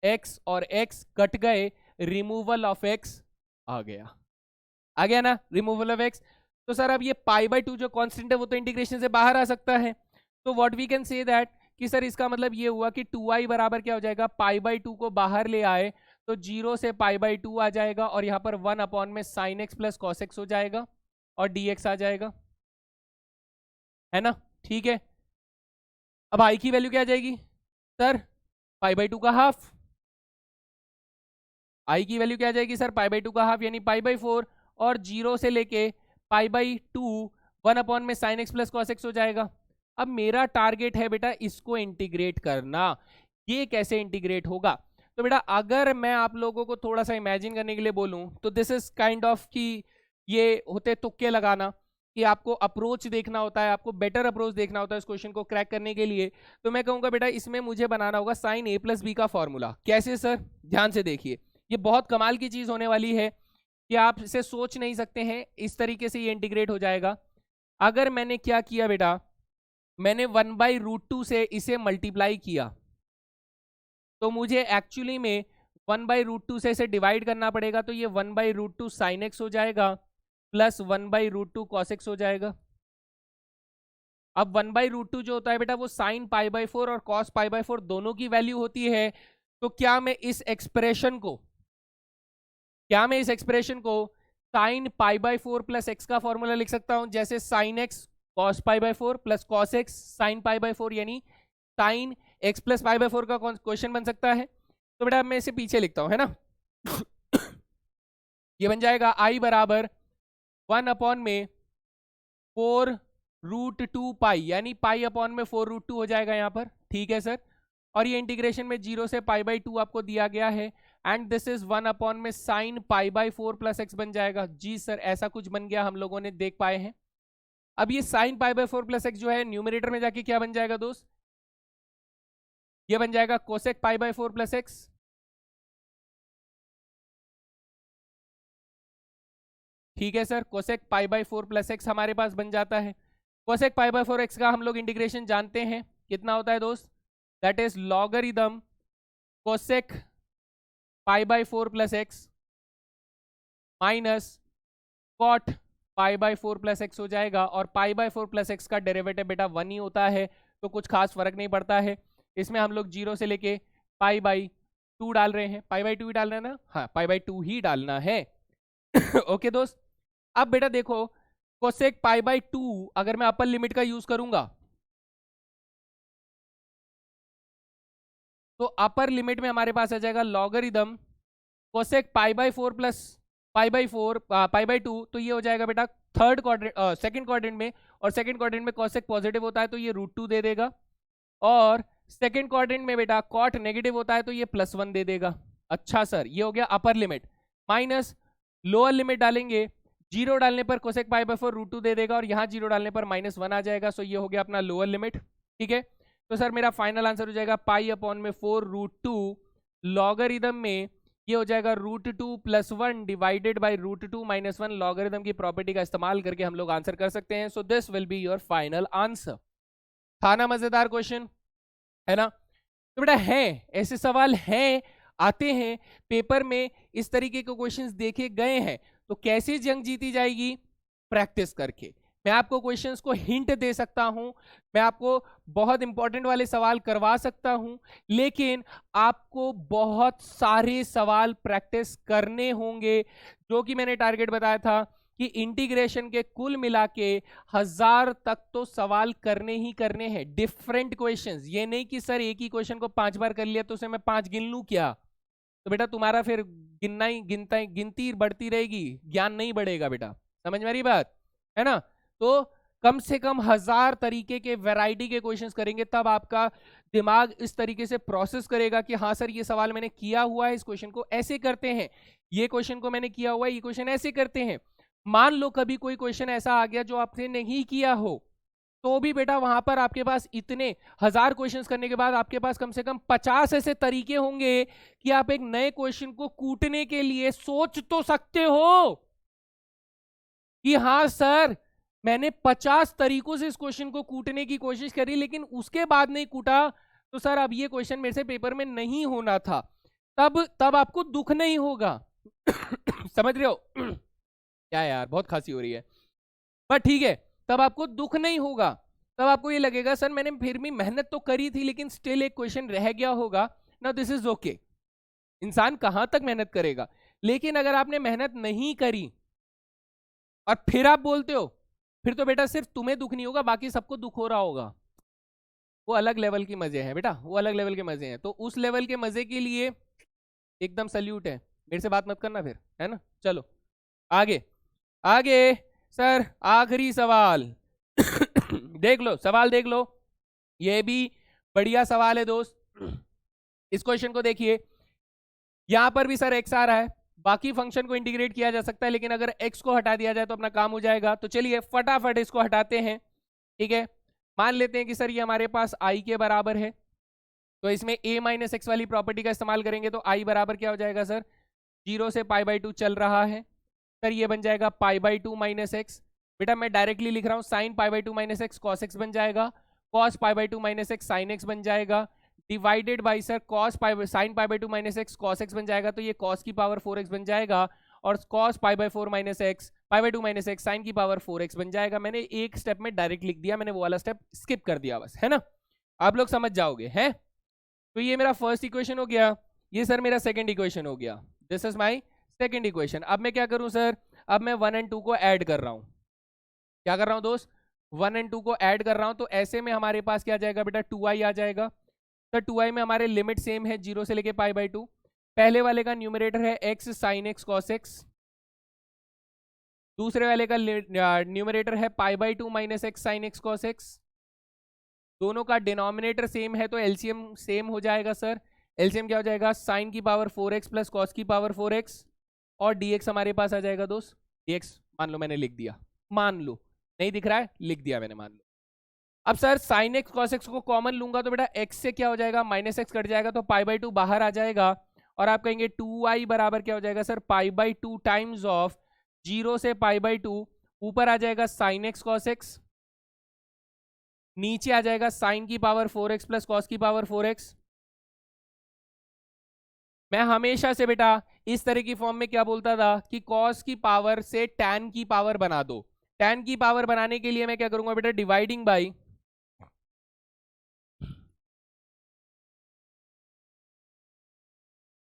x और x कट गए, रिमूवल ऑफ x आ गया ना, रिमूवल ऑफ x। तो सर अब ये π/2 जो कांस्टेंट है वो तो इंटीग्रेशन से बाहर आ सकता है, तो what we can say that कि सर इसका मतलब ये हुआ कि 2i बराबर क्या हो जाएगा, π/2 को बाहर ले आए तो 0 से π/2 आ जाएगा, और यहाँ पर 1 में sin x plus cos x हो जाएगा और dx आ जाएगा, है ना, ठीक है। अब i की वैल्यू क्या आ जाएगी सर, π/2 का हाफ। i की वैल्यू क्या आ जाएगी सर, π/2 का हाफ यानी π/4, और 0 से लेके π/2 1 में sin x plus cos x हो जाएगा। अब मेरा टारगेट है बेटा इसको इंटीग्रेट करना। ये कैसे इंटीग्रेट होगा, तो बेटा अगर मैं आप लोगों को थोड़ा सा इमेजिन करने के लिए बोलूं तो दिस इज काइंड ऑफ कि ये होते तुक्के लगाना कि आपको अप्रोच देखना होता है, आपको बेटर अप्रोच देखना होता है इस क्वेश्चन को क्रैक करने के लिए। तो मैं कहूंगा बेटा इसमें मुझे बनाना होगा sin a प्लस b का फॉर्मूला। कैसे सर, ध्यान से देखिए, ये बहुत कमाल की चीज होने वाली है कि आप इसे सोच नहीं सकते हैं, इस तरीके से ये इंटीग्रेट हो जाएगा। अगर मैंने क्या किया बेटा, मैंने 1/√2 से इसे मल्टीप्लाई किया, तो मुझे एक्चुअली में 1/√2 से इसे डिवाइड करना पड़ेगा, तो ये 1/√2 sin x हो जाएगा प्लस 1/√2 cos x हो जाएगा। अब 1/√2 जो होता है बेटा वो sin π/4 और cos π/4 दोनों की वैल्यू होती है। तो क्या मैं इस एक्सप्रेशन को sin π/4 प्लस x का फॉर्मूला लिख सकता हूं, जैसे sin x cos π/4 plus cos x sin π/4, यानी sin x प्लस π/4 का क्वेश्चन बन सकता है। तो बेटा मैं इसे पीछे लिखता हूं, है ना ये बन जाएगा i बराबर 1 में 4√2 पाई, यानी पाई अपॉन में 4√2 हो जाएगा यहाँ पर, ठीक है सर। और ये इंटीग्रेशन में 0 से π/2 आपको दिया गया है, एंड दिस इज 1 में sin π/4 प्लस x बन जाएगा। जी सर ऐसा कुछ बन गया, हम लोगों ने देख पाए हैं। अब ये sin π/4 प्लस x जो है न्यूमरेटर में जाके क्या बन जाएगा दोस्त, ये बन जाएगा cosec π/4 प्लस x, ठीक है सर। cosec π/4 प्लस x हमारे पास बन जाता है। cosec π/4 x का हम लोग इंटीग्रेशन जानते हैं कितना होता है दोस्त, that is logarithm cosec π/4 plus x minus cot pi by 4 plus x हो जाएगा, और पाई बाई 4 प्लस एक्स का डेरिवेटिव बेटा 1 ही होता है, तो कुछ खास फर्क नहीं पड़ता है। इसमें हम लोग 0 से लेके पाई बाई 2 डाल रहे हैं, पाई बाई 2 ही डाल रहे हैं ना, हाँ पाई बाई 2 ही डालना है। ओके दोस्त, अब बेटा देखो कोसेक पाई बाई 2 अगर मैं अपर लिमिट का यूज करूंगा तो अपर लिमिट में हमारे पास आ जाएगा logarithm cosec pi by 4 plus pi by 4 pi by 2, तो ये हो जाएगा बेटा थर्ड क्वाड्रेंट सेकंड क्वाड्रेंट में, और सेकंड क्वाड्रेंट में कोसेक पॉजिटिव होता है तो ये √2 दे देगा, और सेकंड क्वाड्रेंट में बेटा कॉट नेगेटिव होता है तो ये +1 दे देगा। अच्छा सर, ये हो गया upper limit, minus lower limit डालेंगे, 0 डालने पर कोसेक पाई बाई 4 √2 दे देगा, और यहाँ 0 डालने पर -1 आ जाएगा। सो ये हो गया अपना लोअर लिमिट, ठीक है। तो सर मेरा फाइनल आंसर हो जाएगा पाई अपॉन में 4 √2, लॉगरिदम में ये हो जाएगा √2 + 1 डिवाइडेड बाई √2 - 1। लॉगरिदम की प्रॉपर्टी का इस्तेमाल करके हम लोग आंसर कर सकते हैं। So this will be your final answer. था ना मजेदार क्वेश्चन, है ना? तो बेटा है ऐसे सवाल हैं, आते हैं पेपर में, इस तरीके के क्वेश्चंस देखे गए हैं। तो कैसे जंग जीती जाएगी? प्रैक्टिस करके। मैं आपको क्वेश्चंस को हिंट दे सकता हूं, मैं आपको बहुत इंपॉर्टेंट वाले सवाल करवा सकता हूं, लेकिन आपको बहुत सारे सवाल प्रैक्टिस करने होंगे, जो कि मैंने टारगेट बताया था कि इंटीग्रेशन के कुल मिला के 1000 तक तो सवाल करने ही करने हैं, डिफरेंट क्वेश्चंस। ये नहीं कि सर एक ही क्वेश्चन को 5 बार कर लिया तो उसे मैं 5 गिन लूं क्या? तो बेटा तुम्हारा फिर गिनती बढ़ती रहेगी, ज्ञान नहीं बढ़ेगा बेटा। समझ में आ रही बात, है ना? तो कम से कम 1000 तरीके के वैरायटी के क्वेश्चंस करेंगे, तब आपका दिमाग इस तरीके से प्रोसेस करेगा कि हाँ सर ये सवाल मैंने किया हुआ है, इस क्वेश्चन को ऐसे करते हैं, ये क्वेश्चन को मैंने किया हुआ है, ये क्वेश्चन ऐसे करते हैं। मान लो कभी कोई क्वेश्चन ऐसा आ गया जो आपने नहीं किया हो, तो भी बेटा वहां पर आपके पास इतने 1000 क्वेश्चंस करने के बाद आपके पास कम से कम 50 ऐसे तरीके होंगे कि आप एक नए क्वेश्चन को कूटने के लिए सोच तो सकते हो कि हाँ सर मैंने 50 तरीकों से इस क्वेश्चन को कूटने की कोशिश करी, लेकिन उसके बाद नहीं कूटा, तो सर अब ये क्वेश्चन मेरे से पेपर में नहीं होना था। तब आपको दुख नहीं होगा। समझ रहे हो? क्या यार बहुत खांसी हो रही है, पर ठीक है, तब आपको दुख नहीं होगा, तब आपको ये लगेगा सर मैंने फिर भी मेहनत तो करी थी लेकिन स्टिल एक क्वेश्चन रह गया होगा ना। This is okay. इंसान कहां तक मेहनत करेगा, लेकिन अगर आपने मेहनत नहीं करी और फिर आप बोलते हो, फिर तो बेटा सिर्फ तुम्हें दुख नहीं होगा, बाकी सबको दुख हो रहा होगा। वो अलग लेवल की मजे हैं बेटा, वो अलग लेवल के मजे हैं। तो उस लेवल के मजे के लिए एकदम सल्यूट है, मेरे से बात मत करना फिर, है ना? चलो आगे आगे सर, आखिरी सवाल। देख लो सवाल, देख लो, ये भी बढ़िया सवाल है दोस्त। इस क्वेश्चन को देखिए, यहां पर भी सर x आ रहा है, बाकी फंक्शन को इंटीग्रेट किया जा सकता है, लेकिन अगर x को हटा दिया जाए तो अपना काम हो जाएगा। तो चलिए फटाफट इसको हटाते हैं, ठीक है। मान लेते हैं कि सर ये हमारे पास i के बराबर है, तो इसमें a - x वाली प्रॉपर्टी का इस्तेमाल करेंगे तो i बराबर क्या हो जाएगा सर, 0 से π/2 चल रहा है, सर ये बन जाएगा π/2 - x। बेटा मैं डायरेक्टली लिख रहा हूँ, sin π/2 - x cos x बन जाएगा, cos π/2 - x sin x बन जाएगा, divided by sir sin π/2 - x cos x बन जाएगा, तो ये cos की पावर 4x बन जाएगा, और cos π/4 - x π/2 - x sin की पावर 4x बन जाएगा। मैंने एक स्टेप में डायरेक्ट लिख दिया, मैंने वो वाला स्टेप स्किप कर दिया बस, है ना? आप लोग समझ जाओगे, है? तो ये मेरा फर्स्ट इक्वेशन हो गया, ये सर मेरा सेकंड इक्वेशन हो गया। This is my second equation. अब मैं क्या करूं सर, अब मैं 1 और 2 को ऐड कर रहा हूं। क्या कर रहा हूं दोस्त? 1 और 2 को ऐड कर रहा हूं, तो ऐसे में हमारे पास क्या आ जाएगा बेटा, 2i आ जाएगा। सर 2i में हमारे लिमिट सेम है, 0 से लेके π/2। पहले वाले का न्यूमरेटर है x sin x cos x, दूसरे वाले का न्यूमरेटर है π/2 - x sin x cos x। दोनों का डिनोमिनेटर सेम है तो एलसीएम सेम हो जाएगा सर। एलसीएम क्या हो जाएगा, साइन की पावर 4x प्लस कॉस की पावर 4x, और dx हमारे पास आ जाएगा दोस्त। dx मान लो मैंने लिख दिया, मान लो नहीं दिख रहा है, लिख दिया मैंने, मान लो। अब sir sine x cos x को कॉमन लूंगा तो बेटा x से क्या हो जाएगा, -x कट जाएगा, तो π/2 बाहर आ जाएगा, और आप कहेंगे 2i बराबर क्या हो जाएगा सर, π/2 टाइम्स ऑफ 0 से π/2, ऊपर आ जाएगा साइन एक्स कॉस एक्स, नीचे आ जाएगा साइन की पावर 4x प्लस कॉस की पावर 4x। मैं हमेशा से बेटा इस तरह की फॉर्म में क्या बोलता था कि कॉस की पावर से टैन की पावर बना दो। टैन की पावर बनाने के लिए मैं क्या करूंगा बेटा, डिवाइडिंग बाई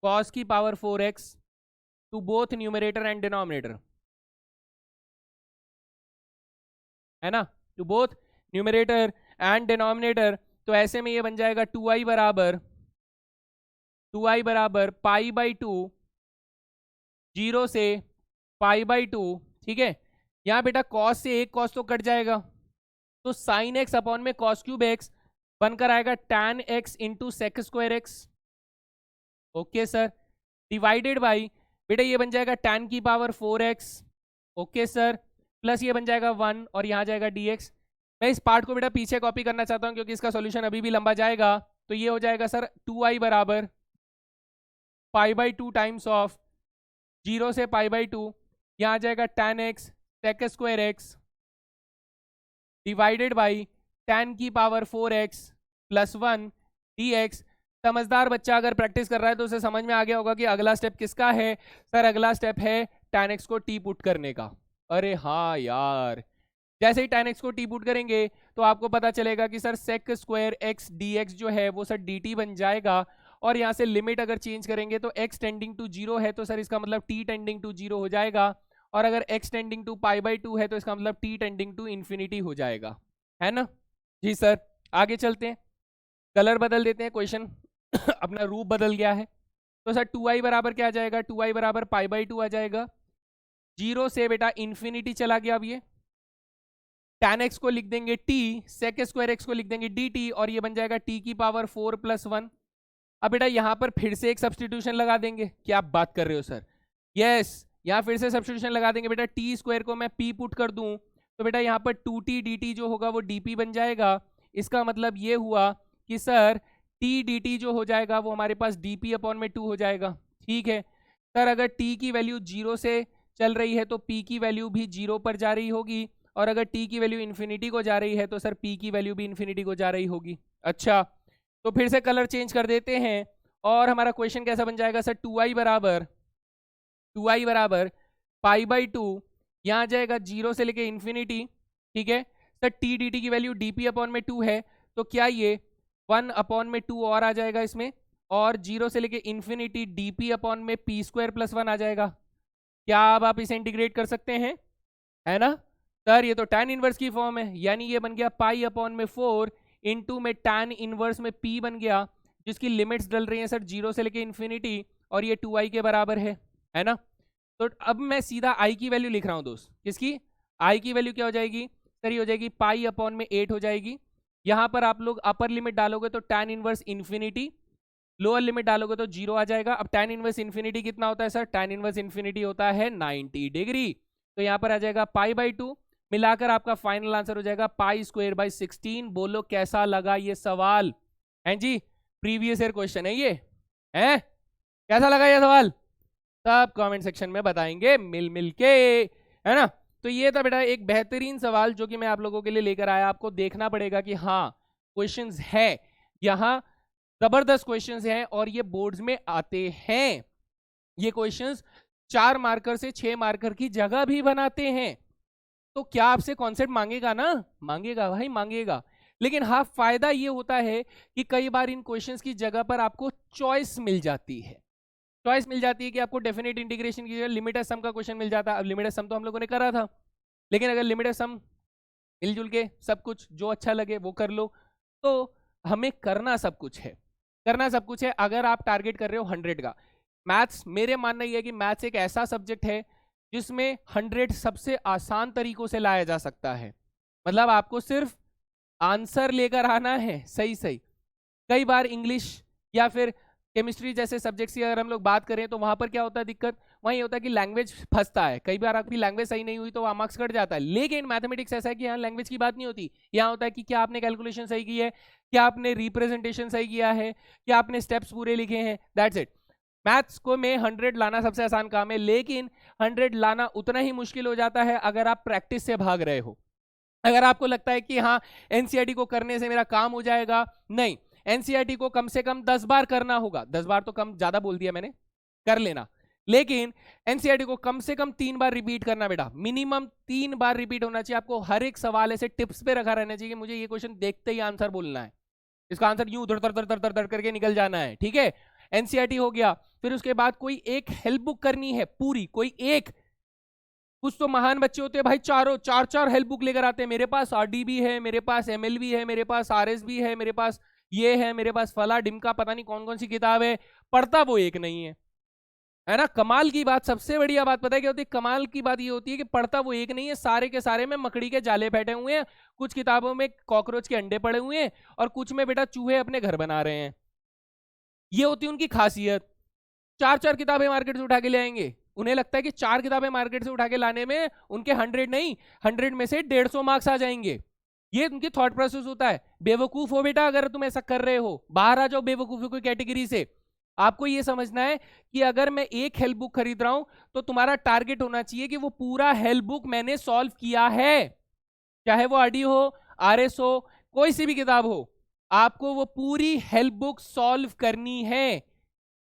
कॉस की power 4x to both numerator and denominator, है ना, to both numerator and denominator. तो ऐसे में ये बन जाएगा 2i बराबर पाई बाई 2, 0 से पाई बाई 2, ठीक है। यहाँ बेटा कॉस से एक कॉस तो कट जाएगा, तो साइन एक्स अपॉन में कॉस क्यूब एक्स बनकर आएगा tan x into sec square x. Okay sir, divided by बेटा ये बन जाएगा टैन की power 4x, okay sir, plus ये बन जाएगा 1 और यहाँ जाएगा dx। मैं इस पार्ट को बेटा पीछे कॉपी करना चाहता हूँ क्योंकि इसका सॉल्यूशन अभी भी लंबा जाएगा। तो ये हो जाएगा सर 2i बराबर पाई बाई 2 टाइम्स ऑफ 0 से पाई बाई 2, यहाँ आ जाएगा tan x sec square x divided by tan की पावर 4x प्लस 1 dx। समझदार बच्चा अगर प्रैक्टिस कर रहा है तो उसे समझ में आ गया होगा कि अगला स्टेप किसका है। सर अगला स्टेप है tan x को t पुट करने का। अरे हाँ यार, जैसे ही tan x को t पुट करेंगे तो आपको पता चलेगा कि सर सेक स्क्वायर एक्स dx जो है वो सर dt बन जाएगा। और यहाँ से लिमिट अगर चेंज करेंगे तो x टेंडिंग टू 0 है तो सर इसका मतलब t टेंडिंग टू 0 हो जाएगा, और अगर x tending to pi by 2 है तो इसका मतलब t टेंडिंग टू इन्फिनिटी हो जाएगा, है ना जी। सर आगे चलते हैं, कलर बदल देते हैं, क्वेश्चन अपना रूप बदल गया है। तो सर 2i बराबर क्या आ जाएगा, 2i बराबर पाई बाई 2 आ जाएगा। 0 से बेटा इन्फिनिटी चला गया, अब ये tan x को लिख देंगे t, सेक स्क्वायर एक्स को लिख देंगे dt, और ये बन जाएगा t की पावर 4 प्लस 1। अब बेटा यहाँ पर फिर से एक सब्स्टिट्यूशन लगा देंगे। क्या आप बात कर रहे हो सर? यस, यहाँ फिर से सब्स्टिट्यूशन लगा देंगे बेटा। टी स्क्वायर को मैं p पुट कर दूं तो बेटा यहाँ पर 2t dt जो होगा वो dp बन जाएगा। इसका मतलब ये हुआ कि सर t dt जो हो जाएगा वो हमारे पास dp अपॉन में 2 हो जाएगा, ठीक है। सर अगर t की वैल्यू 0 से चल रही है तो p की वैल्यू भी 0 पर जा रही होगी, और अगर t की वैल्यू इन्फिनिटी को जा रही है तो सर p की वैल्यू भी इन्फिनिटी को जा रही होगी। अच्छा, तो फिर से कलर चेंज कर देते हैं और हमारा क्वेश्चन कैसा बन जाएगा सर, 2i बराबर पाई बाई 2, यहाँ जाएगा 0 से लेके इन्फिनिटी, ठीक है। सर t dt की वैल्यू dp अपॉन में 2 है तो क्या ये 1 अपॉन में 2 और आ जाएगा इसमें, और 0 से लेके इन्फिनिटी dp अपॉन में p स्क्वायर प्लस 1 आ जाएगा। क्या अब आप इसे इंटीग्रेट कर सकते हैं, है ना सर? ये तो tan इनवर्स की फॉर्म है, यानी ये बन गया पाई अपॉन में 4 इंटू में tan इनवर्स में p बन गया, जिसकी लिमिट्स डल रही हैं सर 0 से लेके इन्फिनिटी, और ये 2i के बराबर है ना। तो अब मैं सीधा i की वैल्यू लिख रहा हूं दोस्त। किसकी? i की वैल्यू क्या हो जाएगी सर? ये हो जाएगी पाई अपॉन में 8 हो जाएगी। यहाँ पर आप लोग अपर लिमिट डालोगे तो tan inverse infinity, lower limit डालोगे तो 0 आ जाएगा। अब tan इनवर्स इन्फिनिटी कितना होता है सर? tan इनवर्स इन्फिनिटी होता है 90 डिग्री। तो यहाँ पर आ जाएगा पाई बाई 2, मिलाकर आपका फाइनल आंसर हो जाएगा पाई स्क्वायर बाई 16। बोलो कैसा लगा ये सवाल? हैं जी, प्रीवियस ईयर क्वेश्चन है ये, है कैसा लगा ये सवाल? सब कमेंट सेक्शन में बताएंगे मिल मिल के, है ना। तो ये था बेटा एक बेहतरीन सवाल जो कि मैं आप लोगों के लिए लेकर आया। आपको देखना पड़ेगा कि हाँ क्वेश्चंस है यहाँ, जबरदस्त क्वेश्चंस हैं और ये बोर्ड्स में आते हैं। ये क्वेश्चंस 4 मार्कर से 6 मार्कर की जगह भी बनाते हैं। तो क्या आपसे कॉन्सेप्ट मांगेगा ना? मांगेगा भाई, मांगेगा। लेकिन हाँ फायदा ये होता है कि कई बार इन क्वेश्चंस की जगह पर आपको चॉइस मिल जाती है। चॉइस मिल जाती है कि आपको डेफिनेट इंटीग्रेशन की जगह लिमिटेड सम का क्वेश्चन मिल जाता है। अब लिमिटेड सम तो हम लोगों ने करा था, लेकिन अगर लिमिटेड सम मिलजुल के सब कुछ जो अच्छा लगे वो कर लो, तो हमें करना सब कुछ है, करना सब कुछ है। अगर आप टारगेट कर रहे हो 100 का मैथ्स, मेरे मानना यह है कि मैथ्स एक ऐसा सब्जेक्ट है जिसमें 100 सबसे आसान तरीकों से लाया जा सकता है। मतलब आपको सिर्फ आंसर लेकर आना है सही सही। कई बार इंग्लिश या फिर केमिस्ट्री जैसे सब्जेक्ट्स की अगर हम लोग बात करें तो वहां पर क्या होता है दिक्कत, वहीं होता है कि लैंग्वेज फंसता है। कई बार आपकी लैंग्वेज सही नहीं हुई तो वहां मार्क्स कट जाता है। लेकिन मैथमेटिक्स ऐसा है कि यहाँ लैंग्वेज की बात नहीं होती, यहाँ होता है कि क्या आपने कैलकुलेशन सही की है, क्या आपने रिप्रेजेंटेशन सही किया है, क्या आपने स्टेप्स पूरे लिखे हैं, दैट्स इट। मैथ्स को में 100 लाना सबसे आसान काम है, लेकिन 100 लाना उतना ही मुश्किल हो जाता है अगर आप प्रैक्टिस से भाग रहे हो। अगर आपको लगता है कि हाँ एनसीईआरटी को करने से मेरा काम हो जाएगा, नहीं, एनसीईआरटी को कम से कम 10 बार करना होगा। 10 बार तो कम ज्यादा बोल दिया मैंने, कर लेना, लेकिन एनसीईआरटी को कम से कम 3 बार रिपीट करना बेटा, मिनिमम 3 बार रिपीट होना चाहिए। आपको हर एक सवाल ऐसे टिप्स पे रखा रहना चाहिए कि मुझे ये क्वेश्चन देखते ही आंसर बोलना है, इसका आंसर यूं धड़ धड़ धड़ धड़ धड़ करके निकल जाना है, ठीक है। एनसीईआरटी हो गया, फिर उसके बाद कोई एक हेल्प बुक करनी है पूरी, कोई एक। कुछ तो महान बच्चे होते हैं भाई, चार चार हेल्प बुक लेकर आते हैं, मेरे पास आरडी भी है, मेरे पास एमएल भी है, मेरे पास आरएस भी है, मेरे पास ये है, मेरे पास फला डिमका पता नहीं कौन कौन सी किताब है, पढ़ता वो एक नहीं है ना। कमाल की बात, सबसे बढ़िया बात पता है क्या होती है? कमाल की बात ये होती है कि पढ़ता वो एक नहीं है, सारे के सारे में मकड़ी के जाले बैठे हुए हैं, कुछ किताबों में कॉकरोच के अंडे पड़े हुए हैं, और कुछ में बेटा चूहे अपने घर बना रहे हैं। ये होती है उनकी खासियत। 4 किताबें मार्केट से उठा के ले आएंगे, उन्हें लगता है कि 4 किताबें मार्केट से उठा के लाने में उनके 100 नहीं, 100 में से 150 मार्क्स आ जाएंगे। ये उनकी थॉट प्रोसेस होता है। बेवकूफ हो बेटा अगर तुम ऐसा कर रहे हो, बाहर आ जाओ बेवकूफी की कैटेगरी से। आपको ये समझना है कि अगर मैं एक हेल्प बुक खरीद रहा हूं तो तुम्हारा टारगेट होना चाहिए कि वो पूरा हेल्प बुक मैंने सॉल्व किया है, चाहे वो आरडी हो, आरएस हो, कोई सी भी किताब हो, आपको वो पूरी हेल्प बुक सॉल्व करनी है।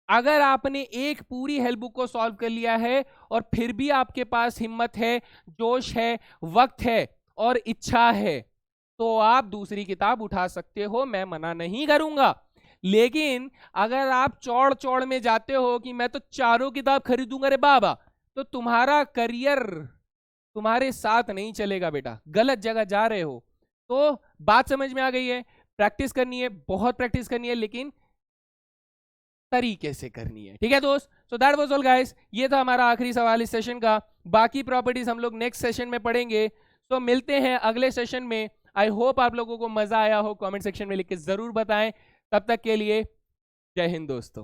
अगर आपने एक पूरी हेल्प बुक को सॉल्व कर लिया है और फिर भी आपके पास हिम्मत है, जोश है, वक्त है और इच्छा है, तो आप दूसरी किताब उठा सकते हो, मैं मना नहीं करूंगा। लेकिन अगर आप चौड़ चौड़ में जाते हो कि मैं तो 4 किताब खरीदूंगा रे बाबा, तो तुम्हारा करियर तुम्हारे साथ नहीं चलेगा बेटा, गलत जगह जा रहे हो। तो बात समझ में आ गई है? प्रैक्टिस करनी है, बहुत प्रैक्टिस करनी है, लेकिन तरीके से करनी है, ठीक है दोस्त। So that was all guys, ये था हमारा आखिरी सवाल इस सेशन का। बाकी प्रॉपर्टीज हम लोग नेक्स्ट सेशन में पढ़ेंगे। तो मिलते हैं अगले सेशन में। आई होप आप लोगों को मजा आया हो, कमेंट सेक्शन में लिख के जरूर बताएं। तब तक के लिए जय हिंद दोस्तों।